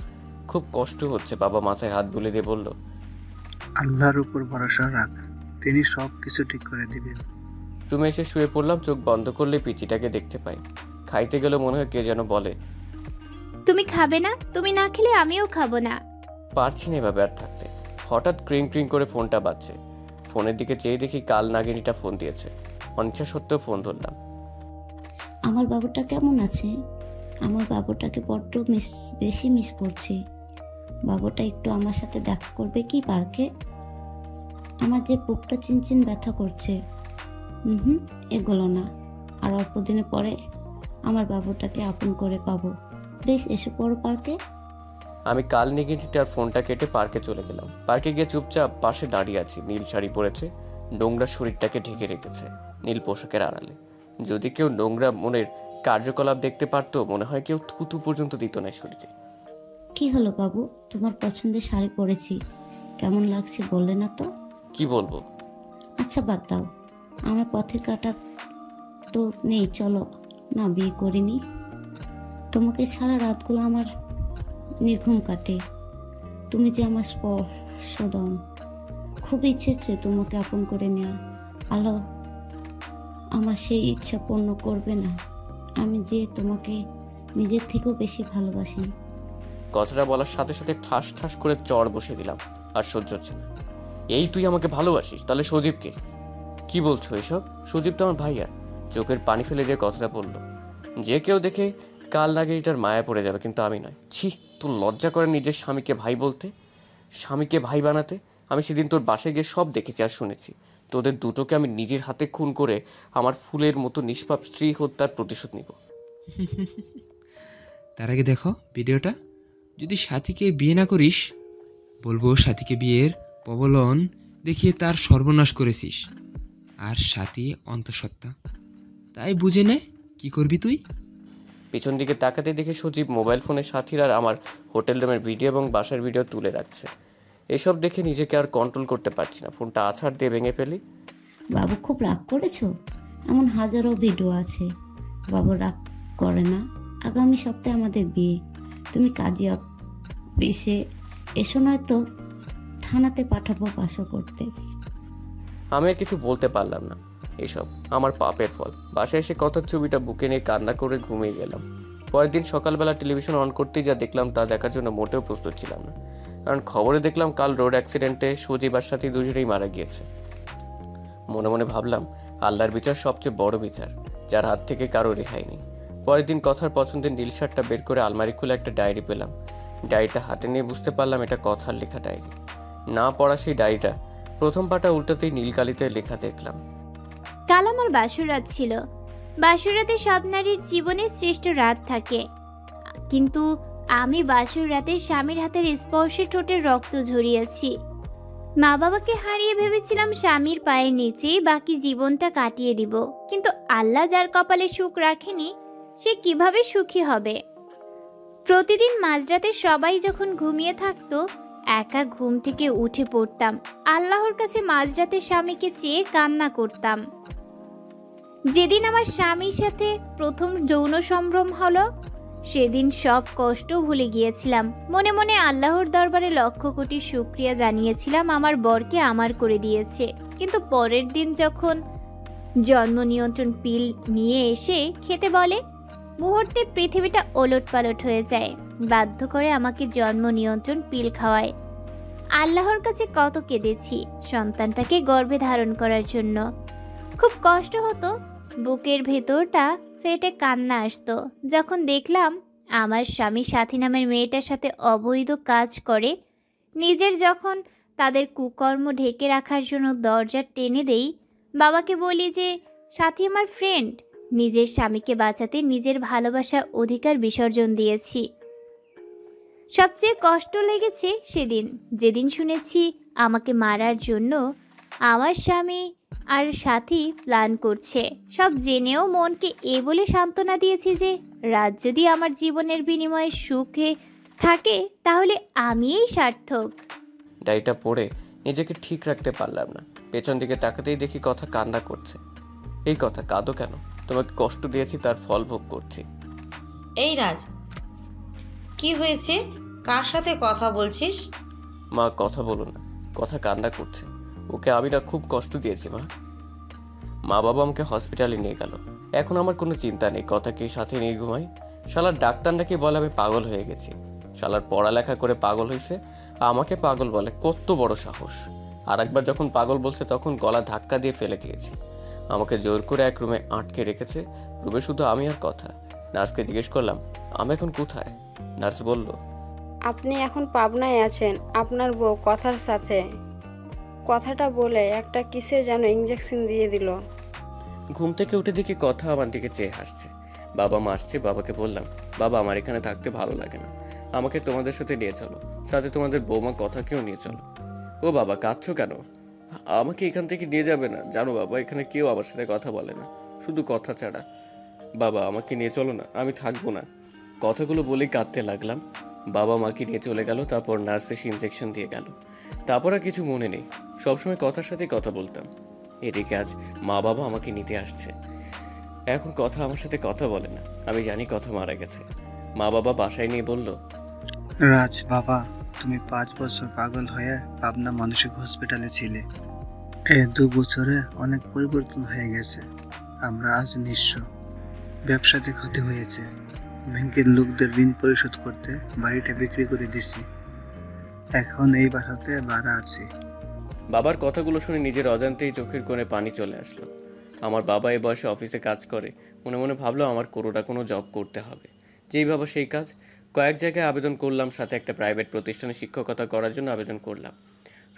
খুব কষ্ট হচ্ছে। বাবা মাথায় হাত বুলিয়ে দিয়ে বলল, আল্লাহর উপর ভরসা রাখ, তিনি সব কিছু ঠিক করে দিবেন। রুমে এসে শুয়ে পড়লাম। চোখ বন্ধ করলে পিচিটাকে দেখতে পাই। খাইতে গেলে মনে হয় কে যেন বলে, তুমি খাবে না? তুমি না খেলে আমিও খাবো না। পারছি না এভাবে আর থাকতে। হঠাৎ ক্রিং ক্রিং করে ফোনটা বাজছে। ফোনের দিকে চেয়ে দেখি কাল নাগিনীটা ফোন দিয়েছে। অনিচ্ছা সত্ত্বেও ফোন ধরলাম। আমার বাবুটা কেমন আছে? আমার বাবুটাকে বড্ড বেশি মিস করছি। বাবুটা একটু আমার সাথে দেখা করবে কি পার্কে? আমার যে বুকটা চিনচিন ব্যথা করছে। এগুলো না, আর অল্প দিনে পরে আমার বাবুটাকে আপন করে পাবো। প্লিজ এসে পড়ো পার্কে। আমি কাল নাগিনীটার ফোনটা কেটে পার্কে চলে গেলাম। পার্কে গিয়ে চুপচাপ পাশে দাঁড়িয়ে আছি। নীল শাড়ি পরেছে, নোংরা শরীরটাকে ঢেকে রেখেছে নীল পোশাকের আড়ালে। যদি কেউ নোংরা মনের কার্যকলাপ দেখতে পারতো, মনে হয় কেউ থুতু পর্যন্ত দিত না শরীরে। কি হলো বাবু, তোমার পছন্দের শাড়ি পরেছি, কেমন লাগছে বললে না তো? কি বলবো? আচ্ছা বাদ দাও, আমার পথের কাটা তো নেই, চলো না, বিয়ে করিনি। তোমাকে ছাড়া রাতগুলো আমার নির্ঘুম কাটে। তুমি যে আমার স্পর্শদম। খুব ইচ্ছে তোমাকে আপন করে নেওয়া। আলো আমার সেই ইচ্ছা পূর্ণ করবে না? আমি যে তোমাকে নিজের থেকেও বেশি ভালোবাসি। কথাটা বলার সাথে সাথে ঠাস ঠাস করে চড় বসে দিলাম। আর সহ্য হচ্ছে না। এই তুই আমাকে ভালোবাসিস? তাহলে সজীবকে কি বলছো এসব? সজীব তো আমার ভাইয়া। চোখের পানি ফেলে দিয়ে কথাটা বলল। যে কেউ দেখে কাল নাগিনীটার মায়া পড়ে যাবে, কিন্তু আমি নয়। ছি, তোর লজ্জা করে নিজের স্বামীকে ভাই বলতে, স্বামীকে ভাই বানাতে? আমি সেদিন তোর বাসায় গিয়ে সব দেখেছি আর শুনেছি। তোদের দুটোকে আমি নিজের হাতে খুন করে আমার ফুলের মতো নিষ্পাপ স্ত্রী হত্যার প্রতিশোধ নিব। তার আগে দেখো ভিডিওটা। যদি সাথীকে বিয়ে না করিস, বলবো সাথীকে বিয়ের প্রবলন দেখিয়ে তার সর্বনাশ করেছিস। আর সাথী অন্তঃসত্ত্বা, তাই বুঝে নে কি করবি তুই। পিছন দিকে তাকাতে দেখে সজীব মোবাইল ফোনে সাথীর আর আমার হোটেল রুমের ভিডিও এবং বাসার ভিডিও তুলে রাখছে। এসব দেখে নিজেকে আর কন্ট্রোল করতে পারছি না। ফোনটা আছাড় দিয়ে ভেঙে ফেলি। বাবু খুব রাগ করেছো? এমন হাজারো ভিডিও আছে। বাবু রাগ করে না। আগামী সপ্তাহে আমাদের বিয়ে। তুমি কাজী অফিসে এসো, নয়তো থানাতে পাঠাবো বাসা করতে। আমি আর কিছু বলতে পারলাম না। এসব আমার পাপের ফল। বাসায় এসে কথার ছবিটা বুকে নিয়ে কান্না করে ঘুমিয়ে গেলাম। পরের দিন সকালবেলা টেলিভিশন অন করতেই যা দেখলাম তা দেখার জন্য মোটেও প্রস্তুত ছিলাম না। কারণ খবরে দেখলাম কাল রোড অ্যাক্সিডেন্টে সজীব আর সাথী দুজনেই মারা গিয়েছে। মনে মনে ভাবলাম, আল্লাহর বিচার সবচেয়ে বড় বিচার, যার হাত থেকে কারো রেহাই নেই। পরের দিন কথার পছন্দের নীল শার্টটা বের করে আলমারি খুলে একটা ডায়েরি পেলাম। ডায়েরিটা হাতে নিয়ে বুঝতে পারলাম এটা কথার লেখা ডায়েরি। না পড়া সেই ডায়েরিটা প্রথম পাতা উল্টাতেই নীলকালিতে লেখা দেখলাম, কাল আমার বাসর রাত ছিল। বাসর রাতে সব নারীর জীবনে শ্রেষ্ঠ রাত থাকে, কিন্তু আমি বাসর রাতে স্বামীর হাতের স্পর্শে ঠোঁটের রক্ত ঝরিয়েছি। মা বাবাকে হারিয়ে ভেবেছিলাম স্বামীর পায়ের নিচেই বাকি জীবনটা কাটিয়ে দিব, কিন্তু আল্লাহ যার কপালে সুখ রাখেনি সে কিভাবে সুখী হবে। প্রতিদিন মাঝরাতে সবাই যখন ঘুমিয়ে থাকতো, একা ঘুম থেকে উঠে পড়তাম, আল্লাহর কাছে মাঝরাতে স্বামীকে চেয়ে কান্না করতাম। যেদিন আমার স্বামীর সাথে প্রথম যৌন সম্ভ্রম হলো, সেদিন সব কষ্ট ভুলে গিয়েছিলাম। মনে মনে আল্লাহর দরবারে লক্ষ কোটি শুকরিয়া জানিয়েছিলাম আমার বরকে আমার করে দিয়েছে। কিন্তু পরের দিন যখন জন্ম নিয়ন্ত্রণ পিল নিয়ে এসে খেতে বলে, মুহূর্তে পৃথিবীটা ওলটপালট হয়ে যায়। বাধ্য করে আমাকে জন্ম নিয়ন্ত্রণ পিল খাওয়ায়। আল্লাহর কাছে কত কেঁদেছি সন্তানটাকে গর্ভে ধারণ করার জন্য। খুব কষ্ট হতো, বুকের ভেতরটা ফেটে কান্না আসতো যখন দেখলাম আমার স্বামী সাথী নামের মেয়েটার সাথে অবৈধ কাজ করে। নিজের যখন তাদের কুকর্ম ঢেকে রাখার জন্য দরজা টেনে দেই, বাবাকে বলি যে সাথী আমার ফ্রেন্ড। নিজের স্বামীকে বাঁচাতে নিজের ভালোবাসার অধিকার বিসর্জন দিয়েছি। সবচেয়ে কষ্ট লেগেছে সেদিন, যেদিন শুনেছি আমাকে মারার জন্য আমার স্বামী আর সাথী প্ল্যান করছে। সব জেনেও মনকে এ বলে সান্ত্বনা দিয়েছি যে রাত যদি আমার জীবনের বিনিময়ে সুখে থাকে তাহলে আমিই সার্থক। ডায়েরিটা পড়ে নিজেকে ঠিক রাখতে পারলাম না। পেছন দিকে তাকাতেই দেখি কথা কান্না করছে। এই কথা, কাঁদো কেন? তোমাকে কষ্ট দিয়েছি, তার ফল ভোগ করছি। এই রাজ, কি হয়েছে? কার সাথে কথা বলছিস? মা কথা বলো না, কথা কান্না করছে। ওকে আমি না খুব কষ্ট দিয়েছি মা। মা বাবা আমাকে হসপিটালে নিয়ে গেল। এখন আমার কোনো চিন্তা নেই, কথাকে সাথে নিয়ে ঘুমাই। শালার ডাক্তার নাকি বলে আমি পাগল হয়ে গেছি। শালার পড়ালেখা করে পাগল হয়েছে, আমাকে পাগল বলে? কত বড় সাহস! আর একবার যখন পাগল বলছে তখন গলা ধাক্কা দিয়ে ফেলে দিয়েছি। আমাকে জোর করে এক রুমে আটকে রেখেছে। রুমে শুধু আমি আর কথা। নার্সকে জিজ্ঞেস করলাম আমি এখন কোথায়। নার্স বলল, আপনি এখন পাবনায় আছেন আপনার বউ কথার সাথে। কথাটা বলে একটা কিসে যেন ইঞ্জেকশন দিয়ে দিল। ঘুম থেকে উঠে দেখি কথা আমার দিকে চেয়ে হাসছে। বাবা মা আসছে। বাবাকে বললাম, বাবা আমার এখানে থাকতে ভালো লাগে না, আমাকে তোমাদের সাথে নিয়ে চলো, সাথে তোমাদের বৌমা কথাকেও নিয়ে চলো। ও বাবা, কাঁদছো কেন? আমাকে এখান থেকে নিয়ে যাবে না? জানো বাবা, এখানে কেউ আমার সাথে কথা বলে না, শুধু কথা ছাড়া। বাবা আমাকে নিয়ে চলো না, আমি থাকবো না। কথাগুলো বলেই কাঁদতে লাগলাম। বাবা মাকে নিয়ে চলে গেল। তারপর নার্স এসে ইনজেকশন দিয়ে গেল। তারপর আর কিছু মনে নেই, সবসময় কথার সাথেই কথা বলতাম। এদিকে আজ মা বাবা আমাকে নিতে আসছে। এখন কথা আমার সাথে কথা বলে না। আমি জানি কথা মারা গেছে। মা বাবা বাসায় নিয়ে বলল, রাজ বাবা, তুমি 5 বছর পাগল হয়ে পাবনা মানসিক হসপিটালে ছিলে। এই 2 বছরে অনেক পরিবর্তন হয়ে গেছে। আমরা আজ নিঃস্ব, ব্যবসাতে ক্ষতি হয়েছে, ব্যাংকের লোকদের ঋণ পরিশোধ করতে বাড়িটা বিক্রি করে দিছি। এখন এই বাসাতে ভাড়া আছি। বাবার কথাগুলো শুনে নিজের অজান্তেই চোখের কোণে পানি চলে আসলো। আমার বাবা এই বয়সে অফিসে কাজ করে। মনে মনে ভাবলো আমার কোনো জব করতে হবে। যেই ভাবা সেই কাজ। কয়েক জায়গায় আবেদন করলাম, সাথে একটা প্রাইভেট প্রতিষ্ঠানে শিক্ষকতা করার জন্য আবেদন করলাম।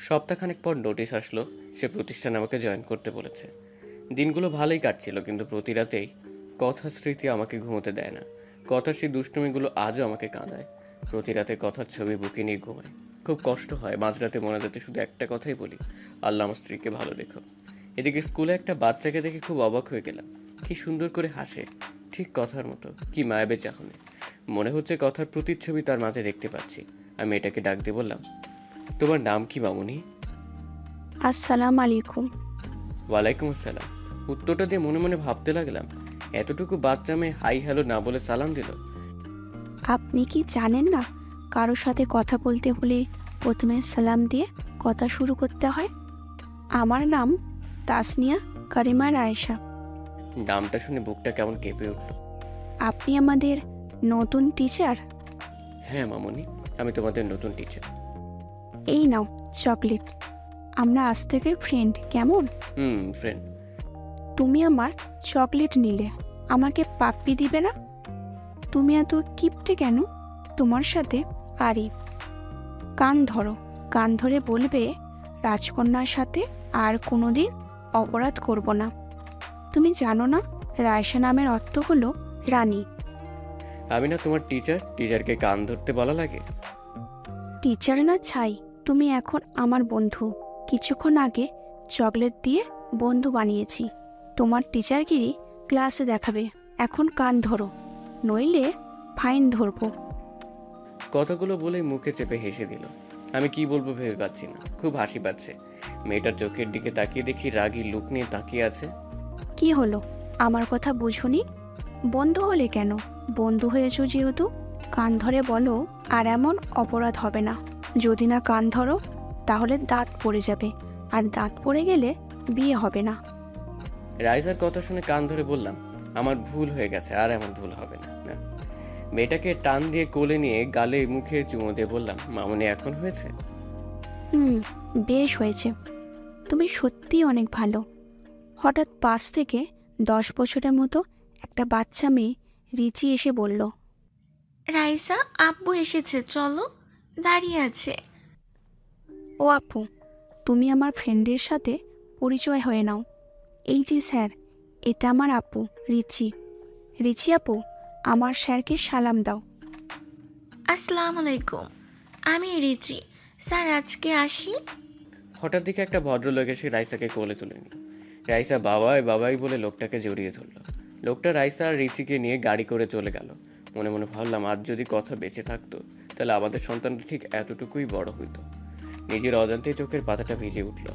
সপ্তাহখানেক পর নোটিশ আসলো, সে প্রতিষ্ঠানে আমাকে জয়েন করতে বলেছে। দিনগুলো ভালোই কাটছিল, কিন্তু প্রতি রাতেই কথার স্মৃতি আমাকে ঘুমোতে দেয় না। কথার সেই দুষ্টুমিগুলো আজও আমাকে কাঁদায়। প্রতি রাতে কথার ছবি বুকে নিয়ে ঘুমায়। খুব কষ্ট হয়। মাঝরাতে মোনাজাতে শুধু একটা কথাই বলি, আল্লাহ আমার স্ত্রীকে ভালো রেখো। এদিকে স্কুলে একটা বাচ্চাকে দেখে খুব অবাক হয়ে গেলাম। কি সুন্দর করে হাসে, ঠিক কথার মতো। কি মায়াবে চাহনি। মনে হচ্ছে কথার প্রতিচ্ছবি তার মাঝে দেখতে পাচ্ছি। আমি এটাকে ডাক দিয়ে বললাম, তোমার নাম কি মামুনি? আসসালামু আলাইকুম। ওয়ালাইকুম আসসালাম। উত্তরটা দিয়ে মনে মনে ভাবতে লাগলাম, এতটুকু বাচ্চা মেয়ে হাই হ্যালো না বলে সালাম দিল। আপনি কি জানেন না, কারোর সাথে কথা বলতে হলে প্রথমে সালাম দিয়ে কথা শুরু করতে হয়? আমার নাম তাসনিয়া কারিমা রায়েশা। নামটা শুনে বুকটা কেমন কেঁপে উঠল। আপনি আমাদের নতুন টিচার? হ্যাঁ মামুনি, আমি তোমাদের নতুন টিচার। এই নাও চকলেট, আমরা আজ থেকে ফ্রেন্ড, কেমন? ফ্রেন্ড। তুমি আমার চকলেট নিলে আমাকে পাপ্পি দিবে না? তুমি এত কিপটে কেন? তোমার সাথে আরিফ। কান ধরো, কান ধরে বলবে রাজকন্যার সাথে আর কোনোদিন অপরাধ করব না। তুমি জানো না রায়শা নামের অর্থ হলো রানী। আমি না তোমার টিচার? টিচারকে কান ধরতে বলা লাগে? টিচার না ছাই, তুমি এখন আমার বন্ধু। কিছুক্ষণ আগে চকলেট দিয়ে বন্ধু বানিয়েছি। তোমার টিচারগিরি ক্লাসে দেখাবে। এখন কান ধরো, নইলে ফাইন ধরবো। কথাগুলো বলে মুখে চেপে হেসে দিল। আমি কি বলবো ভেবে পাচ্ছি না, খুব হাসি পাচ্ছে। মেয়েটার চোখের দিকে তাকিয়ে দেখি রাগী লুক নিয়ে তাকিয়ে আছে। কি হলো, আমার কথা বুঝোনি? বন্ধু হলে কেন? বন্ধু হয়েছ যেহেতু কান ধরে বলো, আর এমন অপরাধ হবে না। যদি না কান ধরো তাহলে দাঁত পড়ে যাবে, আর দাঁত পড়ে গেলে বিয়ে হবে না। রাইসার কথা শুনে কান ধরে বললাম, আমার ভুল হয়ে গেছে, আর এমন ভুল হবে না। না। মেয়েটাকে টান দিয়ে কোলে নিয়ে গালে মুখে চুমো দিয়ে বললাম, মামুনি এখন হয়েছে? বেশ হয়েছে। তুমি সত্যিই অনেক ভালো। হঠাৎ পাশ থেকে 10 বছরের মতো একটা বাচ্চা মেয়ে রিচি এসে বলল, রাইসা আব্বু এসেছে, চলো, দাঁড়িয়ে আছে। ও আপু, তুমি আমার ফ্রেন্ডের সাথে পরিচয় হয়ে নাও। এই যে স্যার, এটা আমার আপু রিচি। রিচি আপু, আমার স্যারকে সালাম দাও। আসসালামু আলাইকুম, আমি রিচি। স্যার আজকে আসি? হঠাৎ দিকে একটা ভদ্রলোক এসে রাইসাকে কোলে তুলে নিল। রাইসা বাবাই বাবাই বলে লোকটাকে জড়িয়ে ধরল। লোকটা রাইসা আর রিচিকে নিয়ে গাড়ি করে চলে গেল। মনে মনে ভাবলাম, আজ যদি কথা বেঁচে থাকতো তাহলে আমাদের সন্তানটা ঠিক এতটুকুই বড় হইতো। নিজের অজান্তেই চোখের পাতাটা ভিজে উঠল।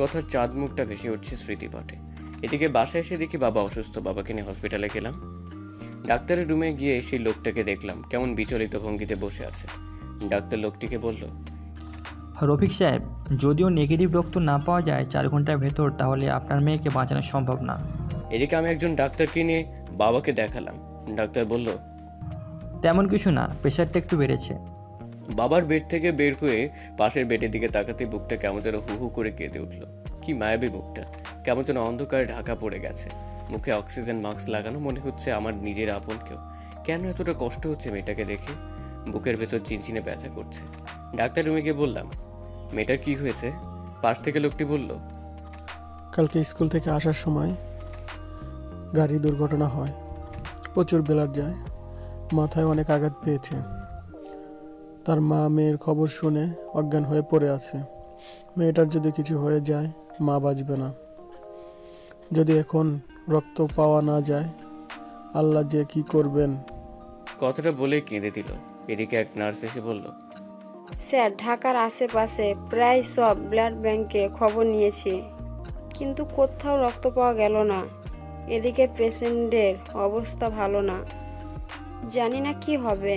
কথার চাঁদ মুখটা ভেসে উঠছে স্মৃতিপটে। এদিকে বাসায় এসে দেখি বাবা অসুস্থ। বাবাকে নিয়ে হসপিটালে গেলাম। ডাক্তারের রুমে গিয়ে সেই লোকটাকে দেখলাম কেমন বিচলিত ভঙ্গিতে বসে আছে। ডাক্তার লোকটিকে বলল, রফিক সাহেব, যদিও নেগেটিভ রক্ত না পাওয়া যায় 4 ঘন্টার ভেতর, তাহলে আপনার মেয়েকে বাঁচানো সম্ভব না। এদিকে আমি একজন ডাক্তারকে নিয়ে বাবাকে দেখালাম। ডাক্তার বলল, তেমন কিছু না, প্রেশারটা একটু বেড়েছে। বাবার বেড থেকে বের হয়ে পাশের বেডের দিকে তাকাতে বুকটা কেমন যেন হু হু করে কেঁদে উঠল। কি মায়াবী মুখটা, কেমন যেন অন্ধকারে ঢাকা পড়ে গেছে। মুখে অক্সিজেন মাস্ক লাগানো, মনে হচ্ছে আমার নিজের আপন কেউ। কেন এতটা কষ্ট হচ্ছে মেয়েটাকে দেখে? বুকের ভেতর চিনচিনে ব্যথা করছে। ডাক্তার রুমে গিয়ে বললাম, মেয়েটার কি হয়েছে? পাশ থেকে লোকটি বলল, কালকে স্কুল থেকে আসার সময় গাড়ি দুর্ঘটনা হয়, প্রচুর ব্লাড যায়, মাথায় অনেক আঘাত পেয়েছে। তার মা মেয়ের খবর শুনে অজ্ঞান হয়ে পড়ে আছে। মেয়েটার যদি কিছু হয়ে যায় মা বাঁচবে না। যদি এখন রক্ত পাওয়া না যায় আল্লাহ যে কি করবেন। কথাটা বলে কেঁদে দিল। এদিকে এক নার্স এসে বলল, স্যার, ঢাকার আশেপাশে প্রায় সব ব্লাড ব্যাংকে খবর নিয়েছি, কিন্তু কোথাও রক্ত পাওয়া গেল না। এদিকে পেশেন্টের অবস্থা ভালো না, জানি না কি হবে।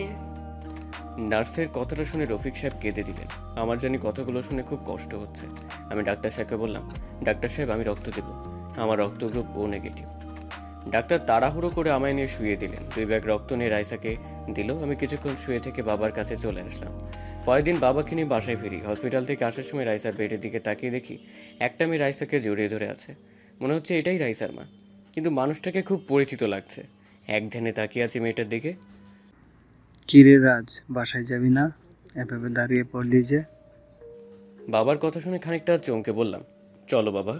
নার্সের কথাটা শুনে রফিক সাহেব কেঁদে দিলেন। আমার জানি কথাগুলো শুনে খুব কষ্ট হচ্ছে। আমি ডাক্তার সাহেবকে বললাম, ডাক্তার সাহেব, আমি রক্ত দেব, আমার রক্ত গ্রুপ ও নেগেটিভ। ডাক্তার তাড়াহুড়ো করে আমায় নিয়ে শুয়ে দিলেন। 2 ব্যাগ রক্ত নিয়ে রাইসাকে দিল। আমি কিছুক্ষণ শুয়ে থেকে বাবার কাছে চলে আসলাম। পরের দিন বাবাকে নিয়ে বাসায় ফিরি। হসপিটাল থেকে আসার সময় রাইসার বেডের দিকে তাকিয়ে দেখি একটা মেয়ে রাইসাকে জড়িয়ে ধরে আছে। মনে হচ্ছে এটাই রাইসার মা, কিন্তু মানুষটাকে খুব পরিচিত লাগছে। এক ধ্যানে তাকিয়ে আছে মেয়েটার দিকে। কিরে রাজ, বাসায় যাবি না? এভাবে দাঁড়িয়ে পড়লি যে? বাবার কথা শুনে খানিকটা চমকে বললাম, চলো বাবা।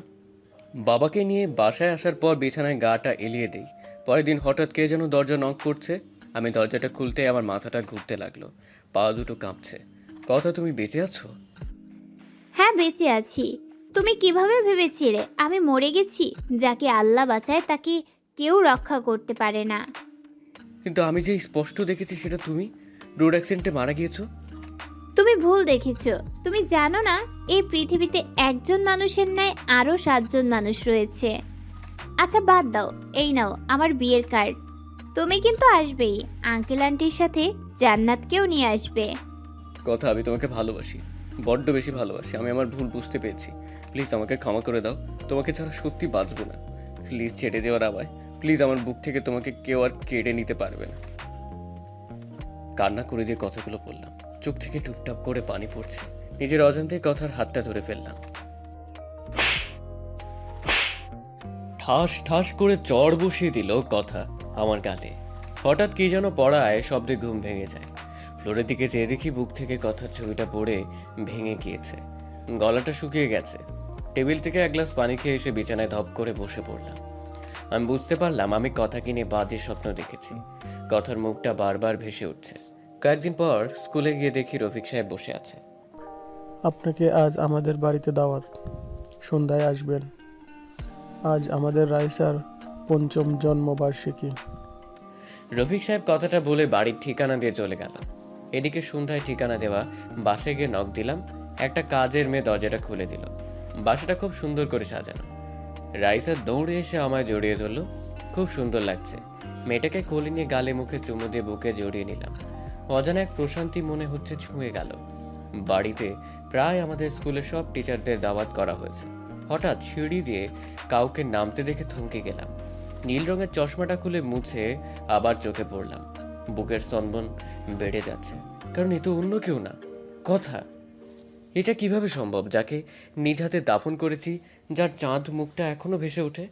বাবাকে নিয়ে বাসায় আসার পর বিছানায় গাটা এলিয়ে দেই। পরের দিন হঠাৎ কে যেন দরজা নক করছে। আমি দরজাটা খুলতে আমার মাথাটা ঘুরতে লাগলো, পা দুটো কাঁপছে। কথা, তুমি বেঁচে আছো? হ্যাঁ, বেঁচে আছি। তুমি কিভাবে ভেবেছিলে আমি মরে গেছি? যাকে আল্লাহ বাঁচায় তাকে কেউ রক্ষা করতে পারে না। কিন্তু আমি যে স্পষ্ট দেখেছি সেটা তুমি রোড অ্যাক্সিডেন্টে মারা গিয়েছো। তুমি ভুল দেখেছো। তুমি জানো না এই পৃথিবীতে একজন মানুষের ন্যায় আরও 7 জন মানুষ রয়েছে। আচ্ছা বাদ দাও, এই নাও আমার বিয়ের কার্ড। তুমি কিন্তু আসবেই, আঙ্কেল আন্টির সাথে জান্নাতকেও নিয়ে আসবে। কথা, আমি তোমাকে ভালোবাসি, বড্ড বেশি ভালোবাসি। আমি আমার ভুল বুঝতে পেরেছি। প্লিজ আমাকে ক্ষমা করে দাও। তোমাকে ছাড়া সত্যি বাঁচবো না। প্লিজ ছেড়ে যেও না আমায়। প্লিজ, আমার বুক থেকে তোমাকে কেউ আর কেড়ে নিতে পারবে না। কান্না করে দিয়ে কথাগুলো বললাম। চোখ থেকে টুপটাপ করে পানি পড়ছে। নিজের অজান্তেই কথার হাতটা ধরে ফেললাম। ঠাস ঠাস করে চড় বসিয়ে দিল কথা আমার গালে। হঠাৎ কি যেন পড়ায় শব্দে ঘুম ভেঙে যায়। ফ্লোরের দিকে চেয়ে দেখি বুক থেকে কথার ছবিটা পড়ে ভেঙে গিয়েছে। গলাটা শুকিয়ে গেছে। টেবিল থেকে এক গ্লাস পানি খেয়ে এসে বিছানায় ধপ করে বসে পড়লাম। আমি বুঝতে পারলাম আমি কথা কিনে বাজে স্বপ্ন দেখেছি। কথার মুখটা বারবার ভেসে উঠছে। কয়েকদিন পর স্কুলে গিয়ে দেখি রফিক সাহেব বসে আছে। আপনাকে আজ আমাদের বাড়িতে দাওয়াত, সন্ধ্যায় আসবেন। আজ আমাদের রাইসার 5ম জন্মবার্ষিকী। রফিক সাহেব কথাটা বলে বাড়ির ঠিকানা দিয়ে চলে গেল। এদিকে সন্ধ্যায় ঠিকানা দেওয়া বাসায় গিয়ে নক দিলাম। একটা কাজের মেয়ে দরজাটা খুলে দিল। বাসাটা খুব সুন্দর করে সাজানো। রাইসা দৌড়ে এসে আমায় জড়িয়ে ধরলো। খুব সুন্দর লাগছে। মেয়েটাকে কোলে নিয়ে গালে মুখে চুমু দিয়ে বুকে জড়িয়ে নিলাম। অজানা এক প্রশান্তি মনে হচ্ছে ছুঁয়ে গেল। বাড়িতে প্রায় আমাদের স্কুলের সব টিচারদের দাওয়াত করা হয়েছে। হঠাৎ সিঁড়ি দিয়ে কাউকে নামতে দেখে থমকে গেলাম। নীল রঙের চশমাটা খুলে মুছে আবার চোখে পড়লাম। বুকের স্তম্ভন বেড়ে যাচ্ছে, কারণ এ তো অন্য কেউ না, কথা। এটা কিভাবে সম্ভব, যাকে নিজ হাতে দাফন করেছি, যার চাঁদ মুখটা এখনো ভেসে ওঠে,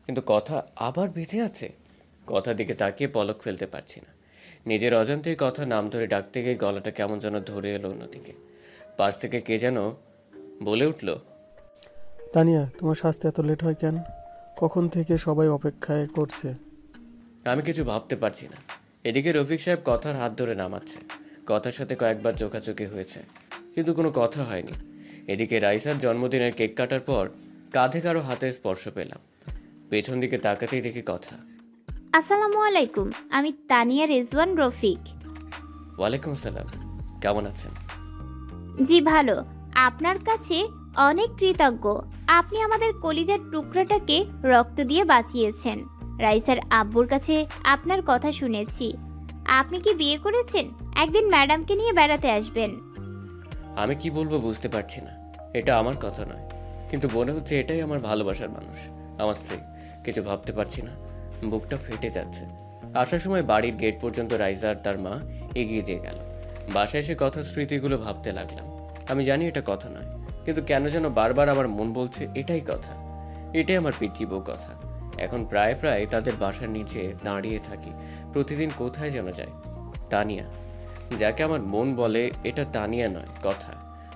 কিন্তু কথা আবার বেঁচে আছে। কথা দিকে তাকিয়ে পলক ফেলতে পারছি না। নিজের অজান্তেই কথা নাম ধরে ডাকতে গিয়ে গলাটা কেমন যেন ধরে এলো অন্যদিকে। পাশ থেকে কে যেন বলে উঠল, তানিয়া, তোমার স্বাস্থ্য এত লেট হয় কেন? কখন থেকে সবাই অপেক্ষায় করছে। আমি কিছু ভাবতে পারছি না। এদিকে রফিক সাহেব কথার হাত ধরে নামাচ্ছে। কথার সাথে কয়েকবার চোখাচোখি হয়েছে, কিন্তু কোনো কথা হয়নি। এদিকে রাইসার জন্মদিনের কেক কাটার পর কাঁধে কারো হাতে স্পর্শ পেলাম। পেছন দিকে তাকাতেই দেখি কথা। আসসালামু আলাইকুম, আমি তানিয়া রেজওয়ান রফিক। ওয়ালাইকুম আসসালাম, কেমন আছেন? জি ভালো। আপনার কাছে অনেক কৃতজ্ঞ। আপনি আমাদের কলিজার টুকরাটাকে রক্ত দিয়ে বাঁচিয়েছেন। রাইসার আব্বুর কাছে আপনার কথা শুনেছি। আপনি কি বিয়ে করেছেন? একদিন ম্যাডামকে নিয়ে বেড়াতে আসবেন। আমি কি বলবো বুঝতে পারছি না। এটা আমার কথা নয়, কিন্তু মনে হচ্ছে এটাই আমার ভালোবাসার মানুষ, আমার স্ত্রী। কিছু ভাবতে পারছি না, বুকটা ফেটে যাচ্ছে। আসার সময় বাড়ির গেট পর্যন্ত রাইজা আর তার মা এগিয়ে দিয়ে গেল। বাসায় এসে কথার স্মৃতিগুলো ভাবতে লাগলাম। আমি জানি এটা কথা নয়, কিন্তু কেন যেন বারবার আমার মন বলছে এটাই কথা, এটাই আমার পিচ্চি বউ কথা। এখন প্রায় প্রায় তাদের বাসার নিচে দাঁড়িয়ে থাকি। প্রতিদিন কোথায় যেন যায়, তানিয়া, যাকে আমার মন বলে এটা তানিয়া নয় কথা।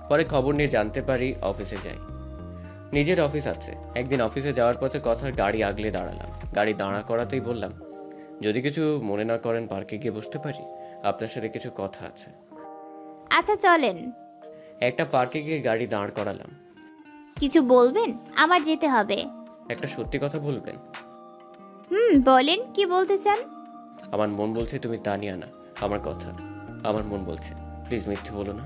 পরে খবর নিয়ে জানতে পারি অফিসে যাই। নিজের অফিস আছে। একদিন অফিসে যাওয়ার পথে কথার গাড়ি আগলে দাঁড়ালাম। গাড়ি দাঁড়া করাতেই বললাম, যদি কিছু মনে না করেন পার্কে গিয়ে বসতে পারি, আপনার সাথে কিছু কথা আছে। আচ্ছা চলেন। একটা পার্কে গিয়ে গাড়ি দাঁড় করালাম। কিছু বলবেন? আমার যেতে হবে। একটা সত্যি কথা বলবেন? বলেন, কি বলতে চান? আমার মন বলছে তুমি তানিয়া না। আমার কথা, আমার মন বলছে, প্লিজ মিথ্যে বলো না।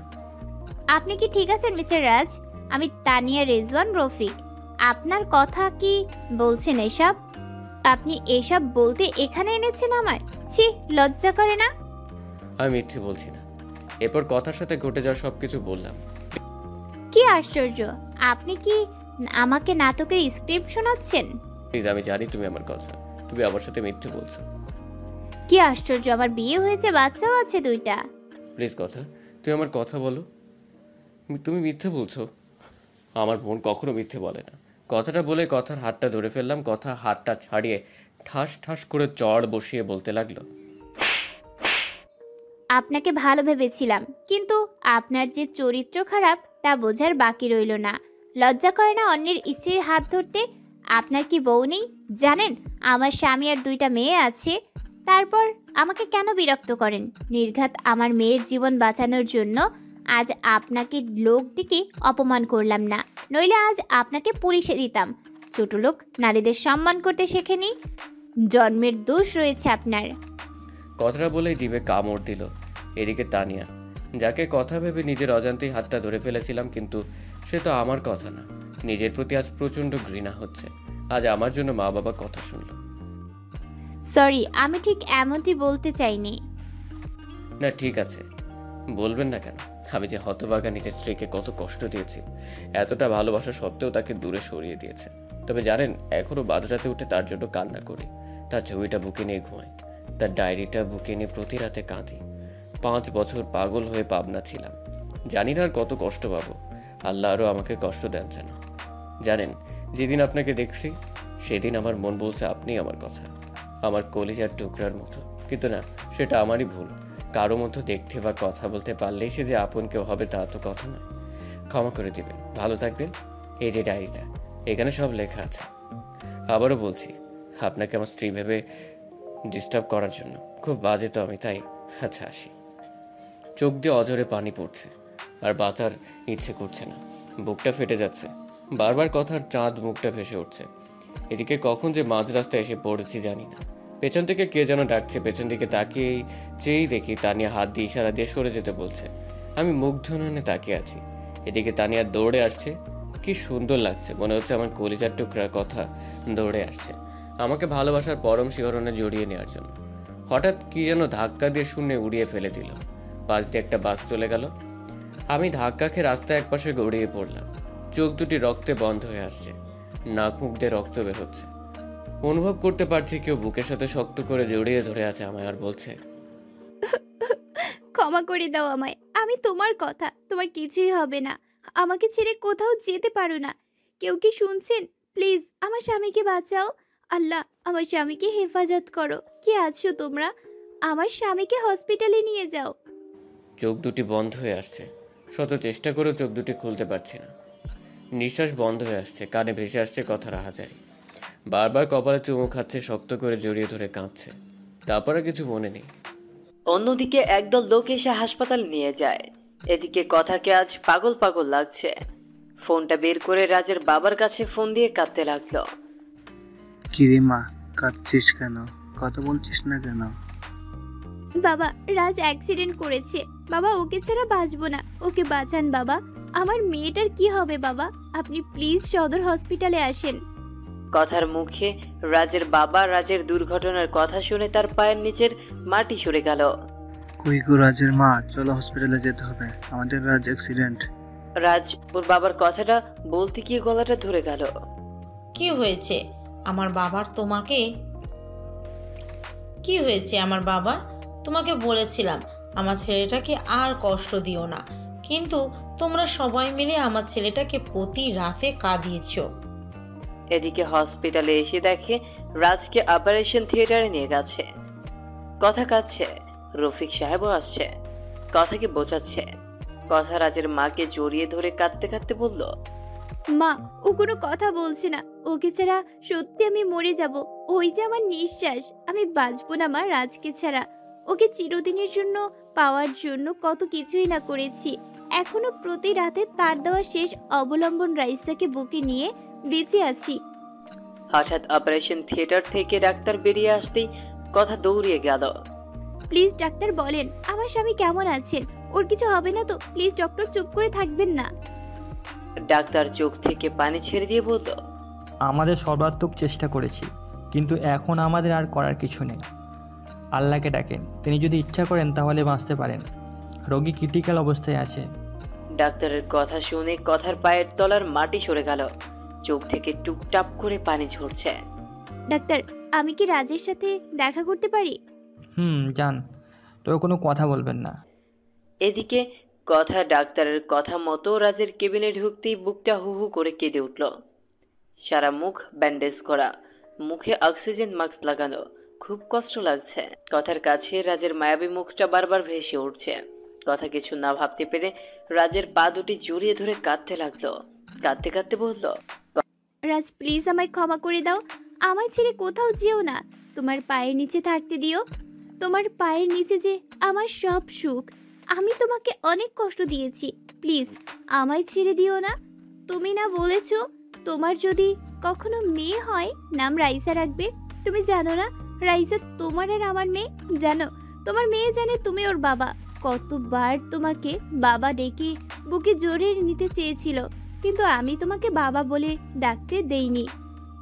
আপনি কি ঠিক আছেন মিস্টার রাজ? আমি তানিয়া রেজওয়ান রফিক। আপনার কথা কি বলছেন এসব? আপনি এসব বলতে এখানে এনেছেন আমার? ছি, লজ্জা করে না? আমি মিথ্যে বলছি না। এরপর কথার সাথে ঘটে যাওয়া সবকিছু বললাম। কি আশ্চর্য, আপনি কি আমাকে নাটকের স্ক্রিপ্ট শোনাচ্ছেন? প্লিজ, আমি জানি তুমি আমার কথা, তুমি আমার সাথে মিথ্যে বলছো। কি আশ্চর্য, আমার বিয়ে হয়েছে, বাচ্চাও আছে 2টা। প্লিজ কথা, তুমি আমার কথা বলো। তুমি মিথ্যে বলছো। আমার বোন কখনো মিথ্যে বলে না। কথাটা বলে কথার হাতটা ধরে ফেললাম। কথা হাতটা ছাড়িয়ে ঠাস ঠাস করে চড় বসিয়ে বলতে লাগলো, আপনাকে ভালো ভেবেছিলাম, কিন্তু আপনার যে চরিত্র খারাপ তা বোঝার বাকি রইল না। লজ্জা করে না অন্যের স্ত্রীর হাত ধরতে? আপনার কি বউ নেই? জানেন আমার স্বামী আর 2টা মেয়ে আছে। তারপর আমাকে কেন বিরক্ত করেন? নির্ঘাত আমার মেয়ের জীবন বাঁচানোর জন্য আজ আপনাকে লোক ডেকে অপমান করলাম না, নইলে আজ আপনাকে পুলিশে দিতাম। ছোট লোক নারীদের সম্মান করতে শেখেনি, জন্মের দোষ রয়েছে আপনার। কথাটা বলে জিভে কামড় দিল। এদিকে তানিয়া, যাকে কথা ভেবে নিজের অজান্তেই হাতটা ধরে ফেলেছিলাম, কিন্তু সে তো আমার কথা না। নিজের প্রতি আজ প্রচণ্ড ঘৃণা হচ্ছে। আজ আমার জন্য মা বাবা কথা শুনলো। সরি, আমি ঠিক এমনটি বলতে চাইনি। না ঠিক আছে, বলবেন না কেন? আমি যে হতভাগা নিজের স্ত্রীকে কত কষ্ট দিয়েছি, এতটা ভালোবাসা সত্ত্বেও তাকে দূরে সরিয়ে দিয়েছে। তবে জানেন, এখনো মাঝরাতে উঠে তার জন্য কান্না করি। তার ছবিটা বুকে নিয়ে ঘুমাই, তার ডায়েরিটা বুকে নিয়ে প্রতি রাতে কাঁদি। 5 বছর পাগল হয়ে পাবনা ছিলাম। জানি না আর কত কষ্ট পাবো। আল্লাহ আরও আমাকে কষ্ট দেন যেন। জানেন, যেদিন আপনাকে দেখছি সেদিন আমার মন বলছে আপনি আমার কথা, আমার কলিজার টুকরার মতো। কিন্তু না, সেটা আমারই ভুল। কারো মতো দেখতে বা কথা বলতে পারলেই সে যে আপন কেউ হবে তা তো কথা নয়। ক্ষমা করে দিবেন, ভালো থাকবেন। এই যে ডায়েরিটা, এখানে সব লেখা আছে। আবারও বলছি, আপনাকে আমার স্ত্রী ভেবে ডিস্টার্ব করার জন্য খুব বাজে তো আমি, তাই। আচ্ছা আসি। চোখ দিয়ে অঝরে পানি পড়ছে, আর বাঁচার ইচ্ছে করছে না। বুকটা ফেটে যাচ্ছে। বারবার কথার চাঁদ মুখটা ভেসে উঠছে। এদিকে কখন যে মাঝ রাস্তায় এসে পড়েছি জানি না। পেছন থেকে কে যেন ডাকছে। পেছন দিকে তাকিয়েই চেয়েই দেখি তানিয়া হাত দিয়ে ইশারা দিয়ে সরে যেতে বলছে। আমি মুগ্ধ নয়নে তাকিয়ে আছি। এদিকে তানিয়া দৌড়ে আসছে। কি সুন্দর লাগছে, মনে হচ্ছে আমার কলিজার টুকরার কথা দৌড়ে আসছে আমাকে ভালোবাসার পরম শিহরণে জড়িয়ে নেওয়ার জন্য। হঠাৎ কি যেন ধাক্কা দিয়ে শূন্যে উড়িয়ে ফেলে দিল। পাশ দিয়ে একটা বাস চলে গেল। আমি ধাক্কা খেয়ে রাস্তায় একপাশে গড়িয়ে পড়লাম। চোখ দুটি রক্তে বন্ধ হয়ে আসছে, নাক মুখ দিয়ে রক্ত বের হচ্ছে। অনুভব করতে পারছি কেউ বুকের সাথে শক্ত করে জড়িয়ে ধরে আছে আমায়, আর বলছে, ক্ষমা করে দাও আমায়, আমি তোমার কথা, তোমার কিছুই হবে না। আমাকে ছেড়ে কোথাও যেতে পারো না। কেউ কি শুনছেন? প্লিজ আমার স্বামীকে বাঁচাও। আল্লাহ, আমার স্বামীকে হেফাজত করো। কে আছো তোমরা? আমার স্বামীকে হসপিটালে নিয়ে যাও। চোখ দুটি বন্ধ হয়ে আসছে। শত চেষ্টা করেও চোখ দুটি খুলতে পারছি না। নিঃশ্বাস বন্ধ হয়ে আসছে, কানে ভেসে আসছে কথার হাজারি। বারবার কপালে চুমু খাচ্ছে, শক্ত করে জড়িয়ে ধরে কাঁদছে। তারপরে কিছু মনে নেই। অন্যদিকে একদল লোক এসে হাসপাতাল নিয়ে যায়। এদিকে কথাকে আজ পাগল পাগল লাগছে। ফোনটা বের করে রাজের বাবার কাছে ফোন দিয়ে কাঁদতে লাগলো। কিরে মা, কাঁদছিস কেন? কথা বলছিস না কেন? বাবা, রাজ অ্যাক্সিডেন্ট করেছে। বাবা, ওকে ছাড়া বাঁচবো না। ওকে বাঁচান বাবা। আমার মেয়েটার কি হবে বাবা? আপনি প্লিজ সদর হসপিটালে আসেন। কথার মুখে রাজের বাবা রাজের দুর্ঘটনার কথা শুনে তার পায়ের নিচের মাটি সরে গেল। কই গো রাজের মা, চলো হসপিটালে যেতে হবে, আমাদের রাজ অ্যাক্সিডেন্ট। রাজ ওর বাবার কথাটা বলতে গিয়ে গলাটা ধরে গেল। কি হয়েছে আমার বাবার? তোমাকে কি হয়েছে আমার বাবার? তোমাকে বলেছিলাম আমার ছেলেটাকে আর কষ্ট দিও না, কিন্তু তোমরা সবাই মিলে আমার ছেলেটাকে প্রতি রাতে কাঁদিয়েছো। এদিকে হসপিটালে এসে দেখে রাজকে অপারেশন থিয়েটারে নিয়ে গেছে। কথা কাঁদছে, রফিক সাহেবও আসছে, কথাকে বোঝাচ্ছে। কথা রাজের মাকে জড়িয়ে ধরে কাঁদতে কাঁদতে বলল, মা, ও কোনো কথা বলছে না। ওকে ছাড়া সত্যি আমি মরে যাব। ওই যে আমার নিঃশ্বাস, আমি বাঁচবো না মা রাজকে ছাড়া। ওকে চিরদিনের জন্য পাওয়ার জন্য কত কিছুই না করেছি। এখনো প্রতি রাতে তার দেওয়া শেষ অবলম্বন রাইসাকে বুকে নিয়ে বেঁচে আছি। হঠাৎ অপারেশন থিয়েটার থেকে ডাক্তার বেরিয়ে আসতেই কথা দৌড়িয়ে গেল। প্লিজ ডাক্তার বলেন আমার স্বামী কেমন আছেন? ওর কিছু হবে না তো? প্লিজ ডক্টর, চুপ করে থাকবেন না। ডাক্তার চোখ থেকে পানি ছেড়ে দিয়ে বলল, আমাদের সর্বাত্মক চেষ্টা করেছি, কিন্তু এখন আমাদের আর করার কিছু নেই। আল্লাহকে ডাকেন, তিনি যদি ইচ্ছা করেন তাহলে বাঁচতে পারেন। রোগী ক্রিটিক্যাল অবস্থায় আছে। ডাক্তারের কথা শুনে কথার পায়ের তলার মাটি সরে গেল, চোখ থেকে টুপটাপ করে পানি ঝরছে। ডাক্তার, আমি কি রাজের সাথে দেখা করতে পারি? যান, তবে কোনো কথা বলবেন না। এদিকে কথা ডাক্তারের কথা মতো রাজের কেবিনে ঢুকতেই বুকটা হু হু করে কেঁদে উঠল। সারা মুখ ব্যান্ডেজ করা, মুখে অক্সিজেন মাস্ক লাগানো, খুব কষ্ট লাগছে। কথার কাছে রাজের মায়াবী মুখটা বারবার ভেসে উঠছে। কথা কিছু না ভাবতে পেরে রাজের পা দুটি জড়িয়ে ধরে কাঁদতে লাগলো। কাঁদতে কাঁদতে বলল, রাজ প্লিজ আমায় ক্ষমা করে দাও। আমায় ছেড়ে কোথাও যেও না। তোমার পায়ের নিচে থাকতে দিও। তোমার পায়ের নিচে যে আমার সব সুখ। আমি তোমাকে অনেক কষ্ট দিয়েছি, প্লিজ আমায় ছেড়ে দিও না। তুমি না বলেছো তোমার যদি কখনো মেয়ে হয় নাম রাইসা রাখবে? তুমি জানো না রাইসা তোমার আর আমার মেয়ে? জানো তোমার মেয়ে জানে তুমি ওর বাবা। কতবার তোমাকে বাবা ডেকে বুকে জড়িয়ে নিতে চেয়েছিল, কিন্তু আমি তোমাকে বাবা বলে ডাকতে দেইনি।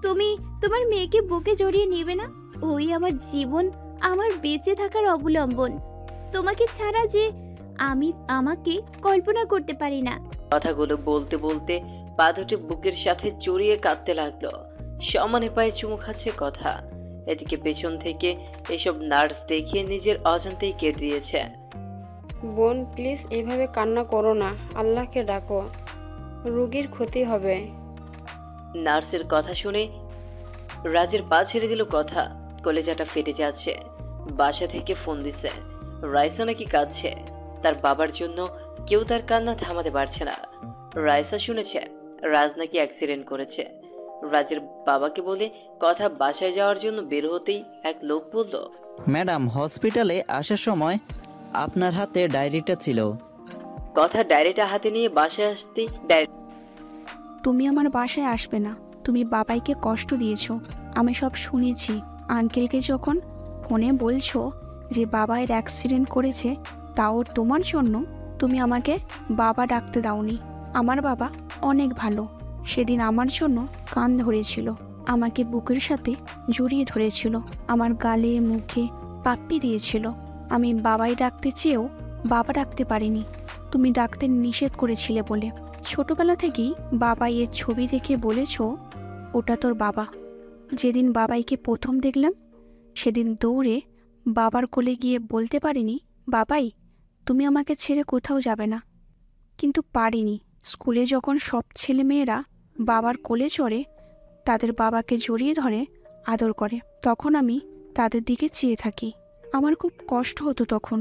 তুমি তোমার মেয়েকে বুকে জড়িয়ে নেবে না? ওই আমার জীবন, আমার বেঁচে থাকার অবলম্বন। তোমাকে ছাড়া যে আমি আমাকে কল্পনা করতে পারি না। কথাগুলো বলতে বলতে পা দুটি বুকের সাথে জড়িয়ে কাঁদতে লাগলো। সমানে পায়ে চুমু খাচ্ছে কথা। এদিকে পেছন থেকে এসব নার্স দেখে নিজের অজান্তেই কেঁদে দিয়েছে। বোন প্লিজ এইভাবে কান্না করো না, আল্লাহকে ডাকো, রোগীর ক্ষতি হবে। নার্সের কথা শুনে রাজের পা ছেড়ে দিল কথা। কলেজাটা ফেটে যাচ্ছে। বাসা থেকে ফোন দিছে, রাইসা নাকি কাঁদছে। তার বাবার জন্য কেউ তার কান্না থামাতে পারছে না। রাইসা শুনেছে রাজ নাকি অ্যাক্সিডেন্ট করেছে। রাজের বাবাকে বলে কথা বাসায় যাওয়ার জন্য বের হতেই এক লোক বলল, ম্যাডাম হসপিটালে আসার সময় আপনার হাতে ডায়েরিটা ছিল। কথা ডায়েরিটা হাতে নিয়ে বাসায় আসতেই তুমি আমার বাসায় আসবে না, তুমি বাবাইকে কষ্ট দিয়েছো, আমি সব শুনেছি। আঙ্কেলকে যখন ফোনে বলছো যে বাবাইয়ের অ্যাক্সিডেন্ট করেছে, তাও তোমার জন্য তুমি আমাকে বাবা ডাকতে দাওনি। আমার বাবা অনেক ভালো, সেদিন আমার জন্য কান ধরেছিল, আমাকে বুকের সাথে জড়িয়ে ধরেছিল, আমার গালে মুখে পাপ্পি দিয়েছিল। আমি বাবাই ডাকতে চেয়েও বাবা ডাকতে পারিনি, তুমি ডাকতে নিষেধ করেছিলে বলে। ছোটবেলা থেকেই বাবাইয়ের ছবি দেখে বলেছ ওটা তোর বাবা। যেদিন বাবাইকে প্রথম দেখলাম সেদিন দৌড়ে বাবার কোলে গিয়ে বলতে পারিনি, বাবাই তুমি আমাকে ছেড়ে কোথাও যাবে না। কিন্তু পারিনি। স্কুলে যখন সব ছেলেমেয়েরা বাবার কোলে চড়ে, তাদের বাবাকে জড়িয়ে ধরে আদর করে, তখন আমি তাদের দিকে চেয়ে থাকি। আমার খুব কষ্ট হতো তখন।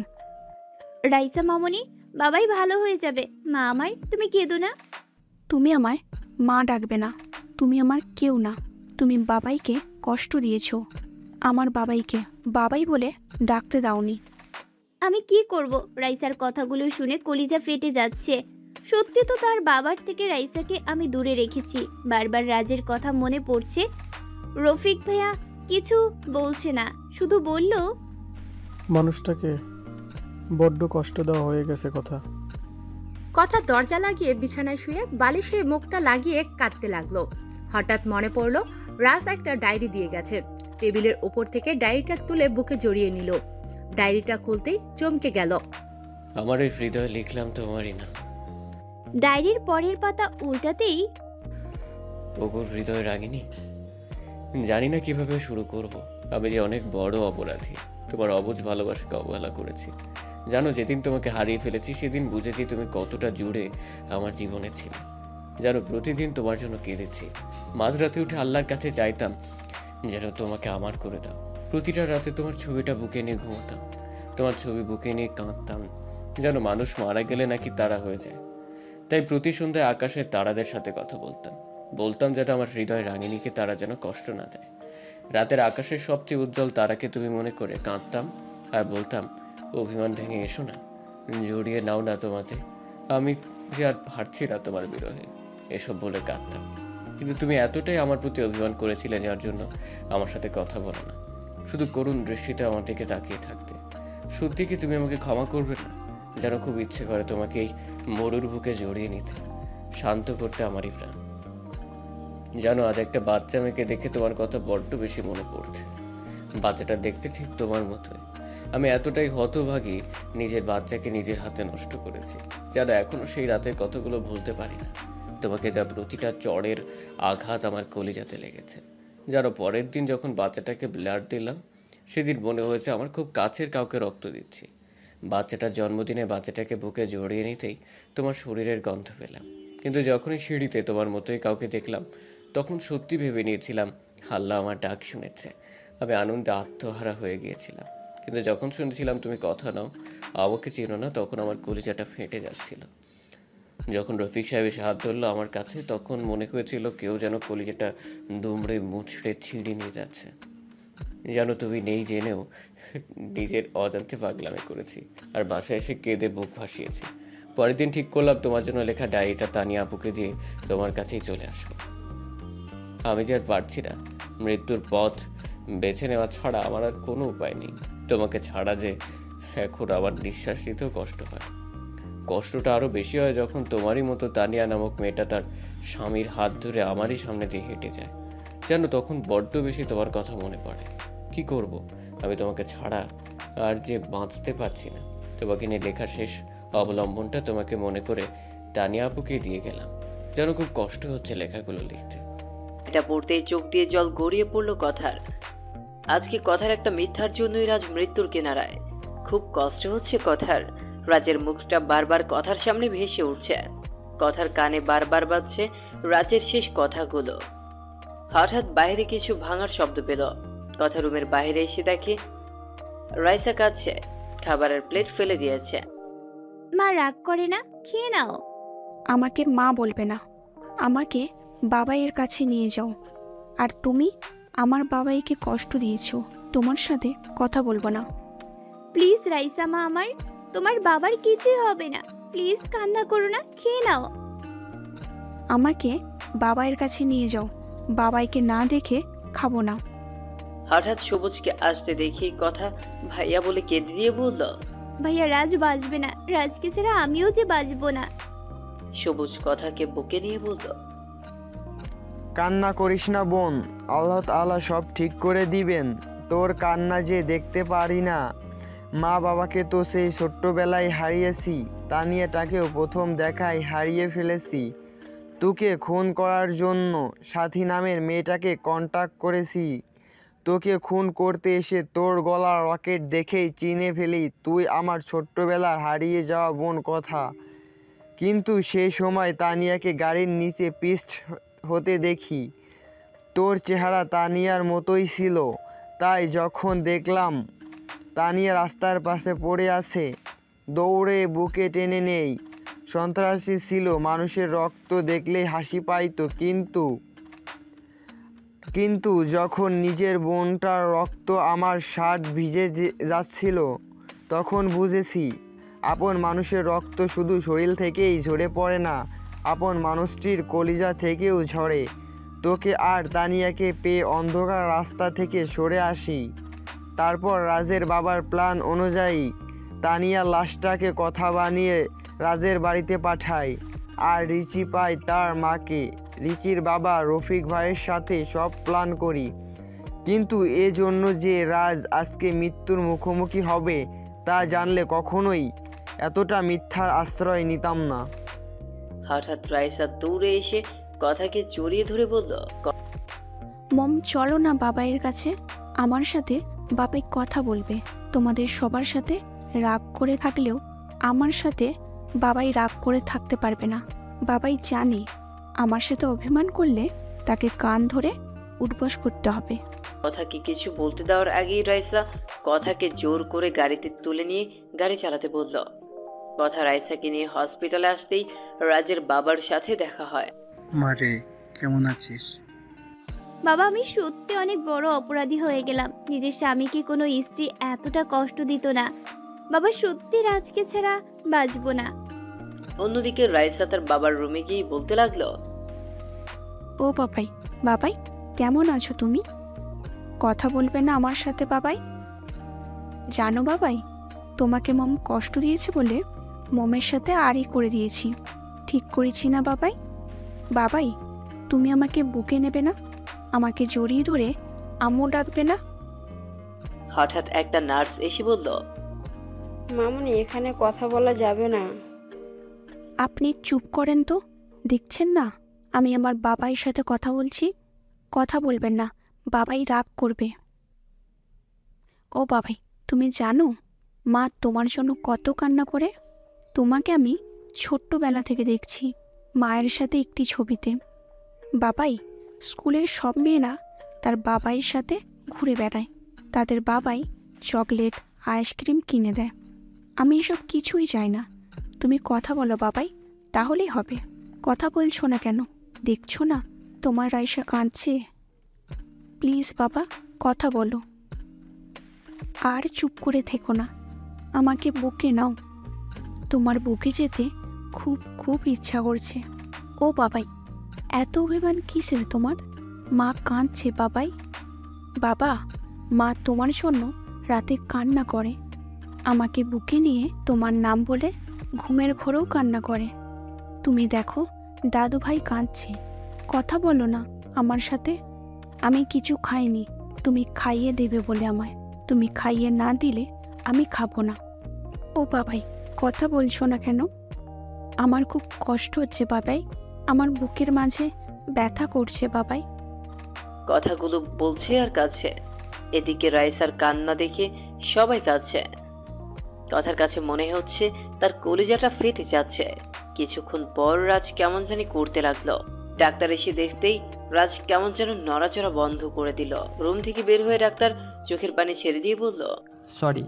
রাইসা মামনি, বাবাই ভালো হয়ে যাবে। মা আমার, তুমি কেঁদো না। তুমি আমায় মা ডাকবে না, তুমি আমার কেউ না। তুমি বাবাইকে কষ্ট দিয়েছো, আমার বাবাইকে বাবাই বলে ডাকতে দাওনি। আমি কি করব? রাইসার কথাগুলো শুনে কলিজা ফেটে যাচ্ছে। সত্যি তো তার বাবার থেকে রাইসাকে আমি দূরে রেখেছি। বারবার রাজের কথা মনে পড়ছে। রফিক ভাইয়া কিছু বলছে না, শুধু বলল, মানুষটাকে বড্ড কষ্ট দেওয়া হয়ে গেছে কথা। কথা দরজা লাগিয়ে বিছানায় শুয়ে বালিশে মুখটা লাগিয়ে কাঁদতে লাগলো। হঠাৎ মনে পড়লো রাজ একটা ডায়েরি দিয়ে গেছে। টেবিলের উপর থেকে ডায়েরিটা তুলে বুকে জড়িয়ে নিল। ডায়েরিটা খুলতেই চমকে গেল। আমার এই হৃদয় লিখলাম তোমারই না। ডায়েরির পরের পাতা উল্টাতেই ওগো হৃদয় রাগিনী, জানি না কিভাবে শুরু করব। আমি যে অনেক বড় অপরাধী, তোমার অবুঝ ভালোবাসাকে অবহেলা করেছি। জানো, যেদিন তোমাকে হারিয়ে ফেলেছি সেদিন বুঝেছি তুমি কতটা জুড়ে আমার জীবনে ছিলে। জানো, প্রতিদিন তোমার জন্য কেঁদেছি। মাঝরাতে উঠে আল্লাহর কাছে চাইতাম যেন তোমাকে আমার করে দাও। প্রতিটা রাতে তোমার ছবিটা বুকে নিয়ে ঘুমোতাম, তোমার ছবি বুকে নিয়ে কাঁদতাম। যেন মানুষ মারা গেলে নাকি তারা হয়ে যায়। তাই প্রতি সন্ধ্যায় আকাশের তারাদের সাথে কথা বলতাম যেন আমার হৃদয় রাঙিনীকে তারা যেন কষ্ট না দেয়। রাতের আকাশের সবচেয়ে উজ্জ্বল তারাকে তুমি মনে করে কাঁদতাম আর বলতাম, অভিমান ভেঙে এসো না, জড়িয়ে নাও না তোমাতে, আমি যে আর পারছি না তোমার বিরহে, এসব বলে কাঁদতাম। কিন্তু তুমি এতটাই আমার প্রতি অভিমান করেছিলে যার জন্য আমার সাথে কথা বলো না, শুধু করুণ দৃষ্টিতে আমার দিকে তাকিয়ে থাকতে। সত্যি কি তুমি আমাকে ক্ষমা করবে না? যেন খুব ইচ্ছে করে তোমাকে এই মরুর বুকে জড়িয়ে নিতে, শান্ত করতে আমারই প্রাণ। জানো, আজ একটা বাচ্চা মেয়েকে দেখে তোমার কথা বড্ড বেশি মনে পড়ছে। বাচ্চাটা দেখতে ঠিক তোমার মতোই। আমি এতটাই হতভাগী, নিজের বাচ্চাকে নিজের হাতে নষ্ট করেছি। যেন এখনো সেই রাতের কথাগুলো ভুলতে পারি না। তোমাকে দেওয়া প্রতিটা চড়ের আঘাত আমার কলিজাতে লেগেছে। যেন পরের দিন যখন বাচ্চাটাকে ব্লাড দিলাম, সেদিন মনে হয়েছে আমার খুব কাছের কাউকে রক্ত দিচ্ছি। বাচ্চাটার জন্মদিনে বাচ্চাটাকে বুকে জড়িয়ে নিতেই তোমার শরীরের গন্ধ পেলাম। কিন্তু যখনই সিঁড়িতে তোমার মতোই কাউকে দেখলাম, তখন সত্যি ভেবে নিয়েছিলাম আল্লাহ আমার ডাক শুনেছে। আমি আনন্দে আত্মহারা হয়ে গিয়েছিলাম। কিন্তু যখন শুনেছিলাম তুমি কথা নাও, আমাকে চিনো না, তখন আমার কলিজাটা ফেটে যাচ্ছিল। যখন রফিক সাহেব এসে হাত ধরলো আমার কাছে, তখন মনে হয়েছিল কেউ যেন কলিজাটা দুমড়ে মুচড়ে ছিঁড়ে নিয়ে যাচ্ছে। জানো, তুমি নেই জেনেও নিজের অজান্তে পাগলামি করেছি আর বাসায় এসে কেঁদে বুক ভাসিয়েছি। পরের দিন ঠিক করলাম তোমার জন্য লেখা ডায়েরিটা তানিয়া আপুকে দিয়ে তোমার কাছেই চলে আসবো। আমি যে আর পারছি না, মৃত্যুর পথ বেছে নেওয়া ছাড়া আমার আর কোনো উপায় নেই। তোমাকে ছাড়া যে এখন আমার নিঃশ্বাস নিতেও কষ্ট হয়। কষ্টটা আরও বেশি হয় যখন তোমারই মতো তানিয়া নামক মেয়েটা তার স্বামীর হাত ধরে আমারই সামনে দিয়ে হেঁটে যায়। যেন তখন বড্ড বেশি তোমার কথা মনে পড়ে। কি করব, আমি তোমাকে ছাড়া আর যে বাঁচতে পারছি না। তোমাকে নিয়ে লেখা শেষ অবলম্বনটা তোমাকে মনে করে তানিয়া আপুকে দিয়ে গেলাম। যেন খুব কষ্ট হচ্ছে লেখাগুলো লিখতে। এটা পড়তেই চোখ দিয়ে জল গড়িয়ে পড়লো কথার। আজকে কথার একটা মিথ্যার জন্যই রাজ মৃত্যুর কিনারায়। খুব কষ্ট হচ্ছে কথার। রাজের মুখটা বারবার কথার সামনে ভেসে উঠছে। কথার কানে বারবার বাজছে রাজের শেষ কথাগুলো। হঠাৎ বাইরে কিছু ভাঙার শব্দ পেল। কথা রুমের বাইরে এসে দেখে রাইসা কাঁদছে, খাবারের প্লেট ফেলে দিয়েছে। মা রাগ করে না, খেয়ে নাও। আমাকে মা বলবে না, আমাকে বাবাইয়ের কাছে নিয়ে যাও। আর তুমি আমার বাবাইকে কষ্ট দিয়েছো, তোমার সাথে কথা বলবো না। প্লিজ রাইসা মা, আমার তোমার বাবার কিছুই হবে না, প্লিজ কান্না করো না, খেয়ে নাও। আমাকে বাবাইয়ের কাছে নিয়ে যাও, বাবাইকে না দেখে খাবো না। হঠাৎ সবুজকে আসতে দেখি কথা ভাইয়া বলে কেঁদে দিয়ে বলল, ভাইয়া রাজ বাঁচবে না, রাজকে ছাড়া আমিও যে বাঁচবো না। সবুজ কথাকে বুকে নিয়ে বলল, কান্না করিস না বোন, আল্লাহ তাআলা সব ঠিক করে দিবেন। তোর কান্না যে দেখতে পারি না। মা বাবাকে তো সেই ছোট্টবেলায় হারিয়েছি, তানিয়াটাকেও প্রথম দেখায় হারিয়ে ফেলেছি। তোকে খুন করার জন্য সাথী নামের মেয়েটাকে কন্টাক্ট করেছি। তোকে খুন করতে এসে তোর গলার রকেট দেখেই চিনে ফেলি তুই আমার ছোট্টবেলার হারিয়ে যাওয়া বোন কথা। কিন্তু সেই সময় তানিয়াকে গাড়ির নিচে পিস্ট হতে দেখি। তোর চেহারা তানিয়ার মতোই ছিল, তাই যখন দেখলাম তানিয়া রাস্তার পাশে পড়ে আছে, দৌড়ে বুকে টেনে নেই। সন্ত্রাসী ছিল, মানুষের রক্ত দেখলেই হাসি পাইতো, কিন্তু যখন নিজের বোনটার রক্ত আমার শার্ট ভিজে যাচ্ছিল, তখন বুঝেছি আপন মানুষের রক্ত শুধু শরীর থেকেই ঝরে পড়ে না, আপন মানুষটির কলিজা থেকেও ঝরে। তোকে আর তানিয়াকে পেয়ে অন্ধকার রাস্তা থেকে সরে আসি। তারপর রাজের বাবার প্ল্যান অনুযায়ী তানিয়ার লাশটাকে কথা বানিয়ে রাজের বাড়িতে পাঠাই, আর রিচি পায় তার মাকে। রিচির বাবা রফিক ভাইয়ের সাথে সব প্ল্যান করি, কিন্তু এজন্য যে রাজ আজকে মৃত্যুর মুখোমুখি হবে তা জানলে কখনোই এতটা মিথ্যার আশ্রয় নিতাম না। হঠাৎ রাইসা দৌড়ে এসে কথাকে জড়িয়ে ধরে বলল, মম চলো না বাবাইয়ের কাছে, আমার সাথে বাবাই কথা বলবে। তোমাদের সবার সাথে রাগ করে থাকলেও আমার সাথে বাবাই রাগ করে থাকতে পারবে না। বাবাই জানে আমার সাথে অভিমান করলে তাকে কান ধরে উঠবস করতে হবে। কথাকে কিছু বলতে দেওয়ার আগেই রাইসা কথাকে জোর করে গাড়িতে তুলে নিয়ে গাড়ি চালাতে বলল। কথা রাইসাকে নিয়ে হসপিটালে আসতেই রাজের বাবার সাথে দেখা হয়। মারে, কেমন আছিস? বাবা, আমি সত্যি অনেক বড় অপরাধী হয়ে গেলাম। নিজের স্বামীকে কোনো স্ত্রী এতটা কষ্ট দিত না। বাবা, সত্যি রাজকে ছাড়া বাঁচবো না। অন্যদিকে রাইসা তার বাবার রুমে গিয়ে বলতে লাগলো, ও বাবাই, বাবাই কেমন আছো তুমি? কথা বলবে না আমার সাথে বাবাই? জানো বাবাই, তোমাকে মম কষ্ট দিয়েছে বলে মমের সাথে আরই করে দিয়েছি। ঠিক করেছি না বাবাই? বাবাই, তুমি আমাকে বুকে নেবে না? আমাকে জড়িয়ে ধরে আম্মু ডাকবে না? হঠাৎ একটা নার্স এসে বলল, মামুনি, এখানে কথা বলা যাবে না। আপনি চুপ করেন তো, দেখছেন না আমি আমার বাবাইয়ের সাথে কথা বলছি? কথা বলবেন না, বাবাই রাগ করবে। ও বাবাই, তুমি জানো মা তোমার জন্য কত কান্না করে? তোমাকে আমি ছোট্টবেলা থেকে দেখছি মায়ের সাথে একটি ছবিতে। বাবাই, স্কুলের সব মেয়েরা তার বাবাইয়ের সাথে ঘুরে বেড়ায়, তাদের বাবাই চকলেট আইসক্রিম কিনে দেয়। আমি এসব কিছুই চাই না। তুমি কথা বলো বাবাই, তাহলেই হবে। কথা বলছো না কেন? দেখছো না তোমার রাইসা কাঁদছে? প্লিজ বাবা, কথা বলো। আর চুপ করে থেকো না, আমাকে বুকে নাও। তোমার বুকে যেতে খুব খুব ইচ্ছা করছে। ও বাবাই, এত অভিমান কিসের তোমার? মা কাঁদছে বাবাই। বাবা, মা তোমার জন্য রাতে কান্না করে, আমাকে বুকে নিয়ে তোমার নাম বলে ঘুমের ঘোরেও কান্না করে। তুমি দেখো দাদু ভাই কাঁদছে, কথা বলো না আমার সাথে। আমি কিছু খাইনি, তুমি খাইয়ে দেবে বলে আমায়। তুমি খাইয়ে না দিলে আমি খাবো না। ও বাবাই, কথা বলছো না কেন? আমার খুব কষ্ট হচ্ছে বাবাই, আমার বুকের মাঝে ব্যথা করছে বাবাই। কথাগুলো বলছে আর কাছে। এদিকে রাইসার কান্না দেখে সবাই কাঁদছে। কথার কাছে মনে হচ্ছে তার কলিজাটা ফেটে যাচ্ছে। কিছুক্ষণ পর রাজ কেমন জানি করতে লাগলো। ডাক্তার এসে দেখতেই রাজ কেমন যেন নড়াচড়া বন্ধ করে দিল। রুম থেকে বের হয়ে ডাক্তার চোখের পানি ছেড়ে দিয়ে বলল, সরি,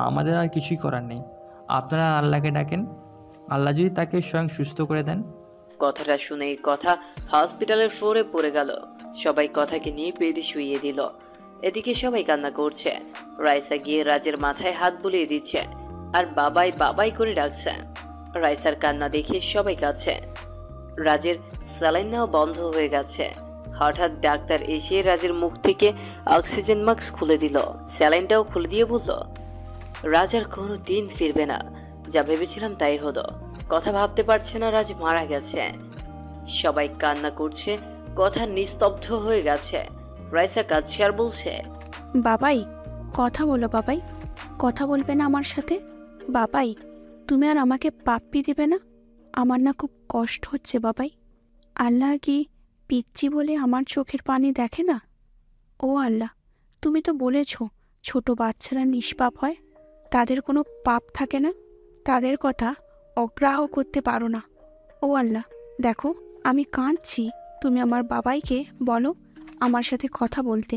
আমাদের আর কিছুই করার নেই। আপনারা আল্লাহকে ডাকেন, আল্লাহ যদি তাকে স্বয়ং সুস্থ করে দেন। কথাটা শুনে কথা হসপিটালের ফ্লোরে পড়ে গেল। সবাই কথাকে নিয়ে বেডে শুইয়ে দিল। এদিকে সবাই কান্না করছে। রাইসা গিয়ে রাজের মাথায় হাত বুলিয়ে দিচ্ছে আর বাবাই বাবাই করে ডাকছে। রাইসার কান্না দেখে সবাই কাঁদছে। রাজের স্যালাইন নেওয়া বন্ধ হয়ে গেছে। হঠাৎ ডাক্তার এসে রাজের মুখ থেকে অক্সিজেন মাস্ক খুলে দিল, স্যালাইনটাও খুলে দিয়ে বলল, রাজ আর কোনো দিন ফিরবে না। যা ভেবেছিলাম তাই হলো। কথা ভাবতে পারছে না রাজ মারা গেছে। সবাই কান্না করছে, কথা নিস্তব্ধ হয়ে গেছে। রাইসা কাঁদছে আর বলছে, বাবাই কথা বলো বাবাই, কথা বলবে না আমার সাথে? বাবাই, তুমি আর আমাকে পাপ্পি দেবে না? আমার না খুব কষ্ট হচ্ছে বাবাই। আল্লাহ কি পিচ্ছি বলে আমার চোখের পানি দেখে না? ও আল্লাহ, তুমি তো বলেছ ছোট বাচ্চারা নিষ্পাপ হয়, তাদের কোনো পাপ থাকে না, তাদের কথা অগ্রাহ্য করতে পারো না। ও আল্লাহ, দেখো আমি কাঁদছি, তুমি আমার বাবাইকে বলো আমার সাথে কথা বলতে।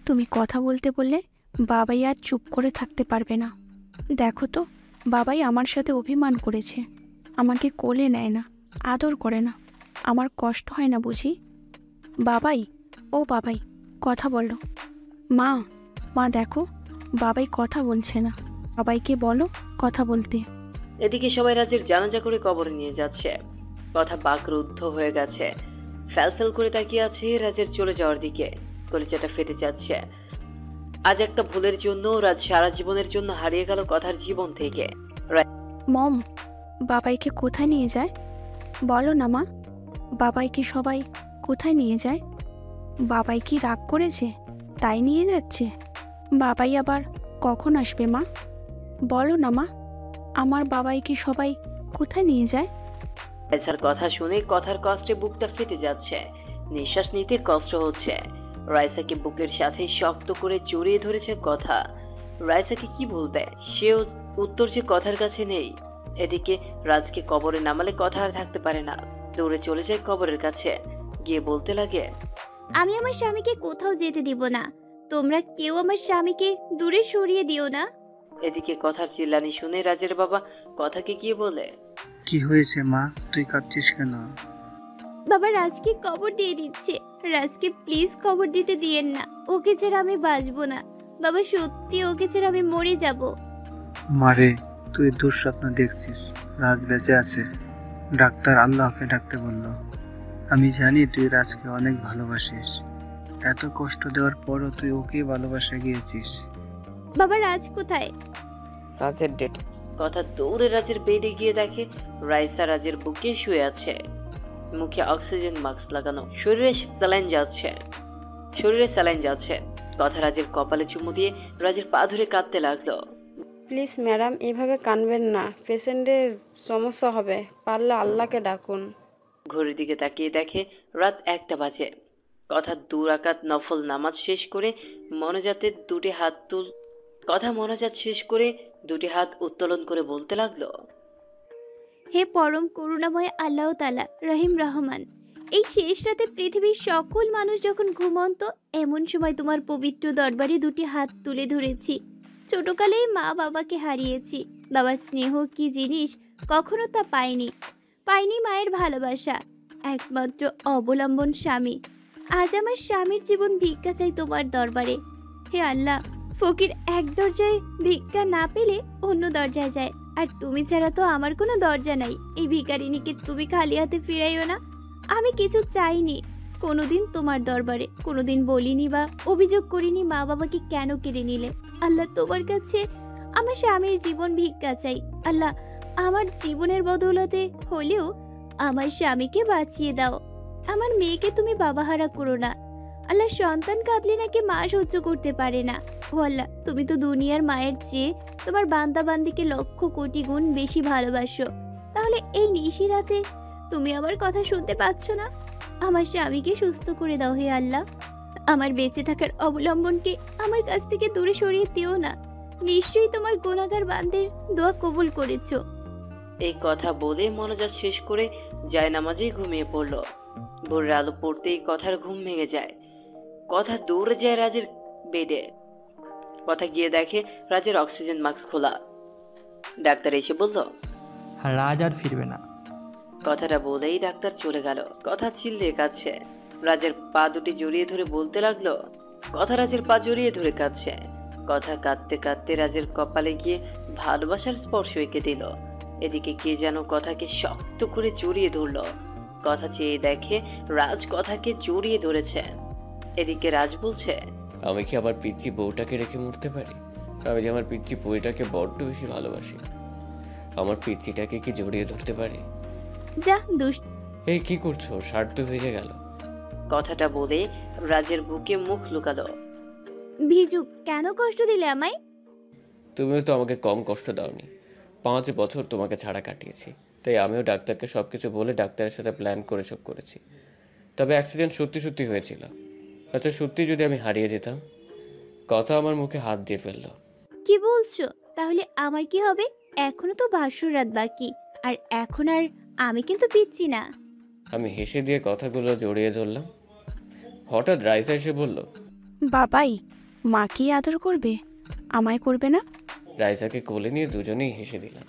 তুমি কথা বলতে বললে বাবাই আর চুপ করে থাকতে পারবে না। দেখো তো, বাবাই আমার সাথে অভিমান করেছে, আমাকে কোলে নেয় না, আদর করে না। আমার কষ্ট হয় না বুঝি? বাবাই, ও বাবাই কথা বলো। মা, মা দেখো বাবাই কথা বলছে না, বাবাইকে বলো কথা বলতে। এদিকে সবাই রাজের জানাজা করে কবরে নিয়ে যাচ্ছে। কথা বাকরুদ্ধ হয়ে গেছে। ফ্যালফেল করে তাকিয়ে আছে রাজের চলে যাওয়ার দিকে। কলিজাটা ফেটে যাচ্ছে। আজ একটা ভুলের জন্য রাজ সারা জীবনের জন্য হারিয়ে গেল কথার জীবন থেকে। মম, বাবাইকে কোথায় নিয়ে যায়? বলো না মা, বাবাইকে সবাই কোথায় নিয়ে যায়? বাবাই কি রাগ করেছে তাই নিয়ে যাচ্ছে? বাবাই আবার কখন আসবে মা? বলো না মা, আমার বাবাইকে সবাই কোথায় নিয়ে যায়? রাইসার কথা শুনে কথার কষ্টে বুকটা ফেটে যাচ্ছে, নিঃশ্বাস নিতে কষ্ট হচ্ছে। রাইসাকে বুকের সাথে শক্ত করে জড়িয়ে ধরেছে কথা। রাইসাকে কি বলবে, সেও উত্তর যে কথার কাছে নেই। এদিকে রাজকে কবরে নামালে কথা আর থাকতে পারে না, দৌড়ে চলে যায় কবরের কাছে, গিয়ে বলতে লাগে, আমি আমার স্বামীকে কোথাও যেতে দিব না, তোমরা কেউ আমার স্বামীকে দূরে সরিয়ে দিও না। এদিকে কথার চিল্লানি শুনে রাজের বাবা কথাকে গিয়ে বলে, কি হয়েছে মা, তুই কাঁদছিস কেন? বাবা রাজকে কবর দিয়ে দিচ্ছে, রাজকে প্লিজ কবর দিতে দিয়েন না, ওকে ছাড়া আমি বাঁচবো না। বাবা সত্যি ওকে ছাড়া আমি মরে যাব। মারে, তুই দুঃস্বপ্ন দেখছিস, রাজ বেঁচে আছে। ডাক্তার আল্লাহকে ডাকতে বলল। আমি জানি তুই রাজকে অনেক ভালোবাসিস, এত কষ্ট দেওয়ার পরও তুই ওকে ভালোবাসা গিয়েছিস। বাবা রাজ কোথায়? রাজের ডেট। কথা দৌড়ে রাজের বেডে গিয়ে দেখে রাইসা রাজের বুকে শুয়ে আছে, মুখে অক্সিজেন মাস্ক লাগানো, শরীরে স্যালাইন যাচ্ছে। কথা রাজের কপালে চুমু দিয়ে রাজের পা ধরে কাঁদতে লাগলো। প্লিজ ম্যাডাম, এভাবে কানবেন না, পেশেন্টের সমস্যা হবে, পারলে আল্লাহকে ডাকুন। ঘড়ির দিকে তাকিয়ে দেখে রাত 1টা বাজে। কথা 2 রাকাত নফল নামাজ শেষ করে মনোজাত দুটি হাত উত্তোলন করে বলতে লাগলো, হে পরম করুণাময় আল্লাহ তাআলা রহিম রহমান, এই শেষ রাতে পৃথিবীর সকল মানুষ যখন ঘুমন্ত, এমন সময় তোমার পবিত্র দরবারে দুটি হাত তুলে ধরেছি। ছোটকালেই মা বাবাকে হারিয়েছি, বাবার স্নেহ কি জিনিস কখনো তা পাইনি মায়ের ভালোবাসা, একমাত্র অবলম্বন স্বামী। আজ আমার স্বামীর জীবন ভিক্ষা চাই তোমার দরবারে। হে আল্লাহ, ফকির এক দরজায় ভিক্ষা না পেলে অন্য দরজায় যায়, আর তুমি ছাড়া তো আমার কোনো দরজা নাই। এই ভিখারিনীকে তুমি খালি হাতে ফিরাইও না। আমি কিছু চাইনি কোনোদিন তোমার দরবারে, কোনোদিন বলিনি বা অভিযোগ করিনি মা বাবাকে কেন কেড়ে নিলে। আল্লাহ, তোমার কাছে আমার স্বামীর জীবন ভিক্ষা চাই। আল্লাহ, আমার জীবনের বদৌলতে হলেও আমার স্বামীকে বাঁচিয়ে দাও। আমার মেয়েকে তুমি বাবাহারা করো না। আল্লাহ, সন্তান কাঁদলে নাকি মা সহ্য করতে পারে না। ও আল্লাহ, তুমি তো দুনিয়ার মায়ের চেয়ে তোমার বান্দা বান্দিকে লক্ষ কোটি গুণ বেশি ভালোবাসো, তাহলে এই নিশিরাতে তুমি আমার কথা শুনতে পাচ্ছ না? আমার স্বামীকে সুস্থ করে দাও হে আল্লাহ। আমার বেঁচে থাকার অবলম্বনকে আমার কাছ থেকে দূরে সরিয়ে দিও না। নিশ্চয়ই তোমার গুনাহগার বান্দের দোয়া কবুল করেছো। এই কথা বলে মনোজাত শেষ করে জায়নামাজে ঘুমিয়ে পড়ল। ভোরের আলো পড়তেই কথার ঘুম ভেঙে যায়। কথা দৌড়ে যায় রাজের বেডে। কথা গিয়ে দেখে রাজের অক্সিজেন মাস্ক খোলা। ডাক্তার এসে বলল, রাজ আর ফিরবে না। কথাটা বলেই ডাক্তার চলে গেল। কথা চিল্লিয়ে কাঁদছে। রাজের পা দুটি জড়িয়ে ধরে বলতে লাগলো, কথা রাজের পা জড়িয়ে ধরে কাঁদছে। কথা কাঁদতে কাঁদতে রাজের কপালে গিয়ে ভালোবাসার স্পর্শ এঁকে দিল। এদিকে কে যেন কথাকে শক্ত করে জড়িয়ে ধরল। কথা চেয়ে দেখে রাজ কথাকে জড়িয়ে ধরেছে। এদিকে রাজ বলছে, আমি কি আমার পিচ্চি বউটাকে রেখে মরতে পারি? আমি যে আমার পিচ্চি বউটাকে বড্ড বেশি ভালোবাসি, আমার পিচ্চিটাকে কি জড়িয়ে ধরতে পারি? যা দুষ্ট। এই কি করছো? শার্ট তো ভিজে গেল। কথাটা বলে রাজের বুকে মুখ লুকালো। ভিজু, কেন কষ্ট দিলে আমায়? তুমিও তো আমাকে কম কষ্ট দাওনি। 5 বছর তোমাকে ছাড়া কাটিয়েছি, তাই আমিও ডাক্তারকে সবকিছু বলে ডাক্তারের সাথে প্ল্যান করে সব করেছি। তবে অ্যাক্সিডেন্ট সত্যি হয়েছিল। আচ্ছা, সত্যি যদি আমি হারিয়ে যেতাম? কথা আমার মুখে হাত দিয়ে ফেললো। কি বলছো? তাহলে আমার কি হবে? এখনো তো বাসর রাত বাকি, আর এখন আর আমি কিন্তু পিচ্ছি না। আমি হেসে দিয়ে কথাগুলো জড়িয়ে ধরলাম। হঠাৎ রাইসা এসে বলল, বাবাই মা কি আদর করবে, আমায় করবে না? রাইসাকে কোলে নিয়ে দুজনেই হেসে দিলাম।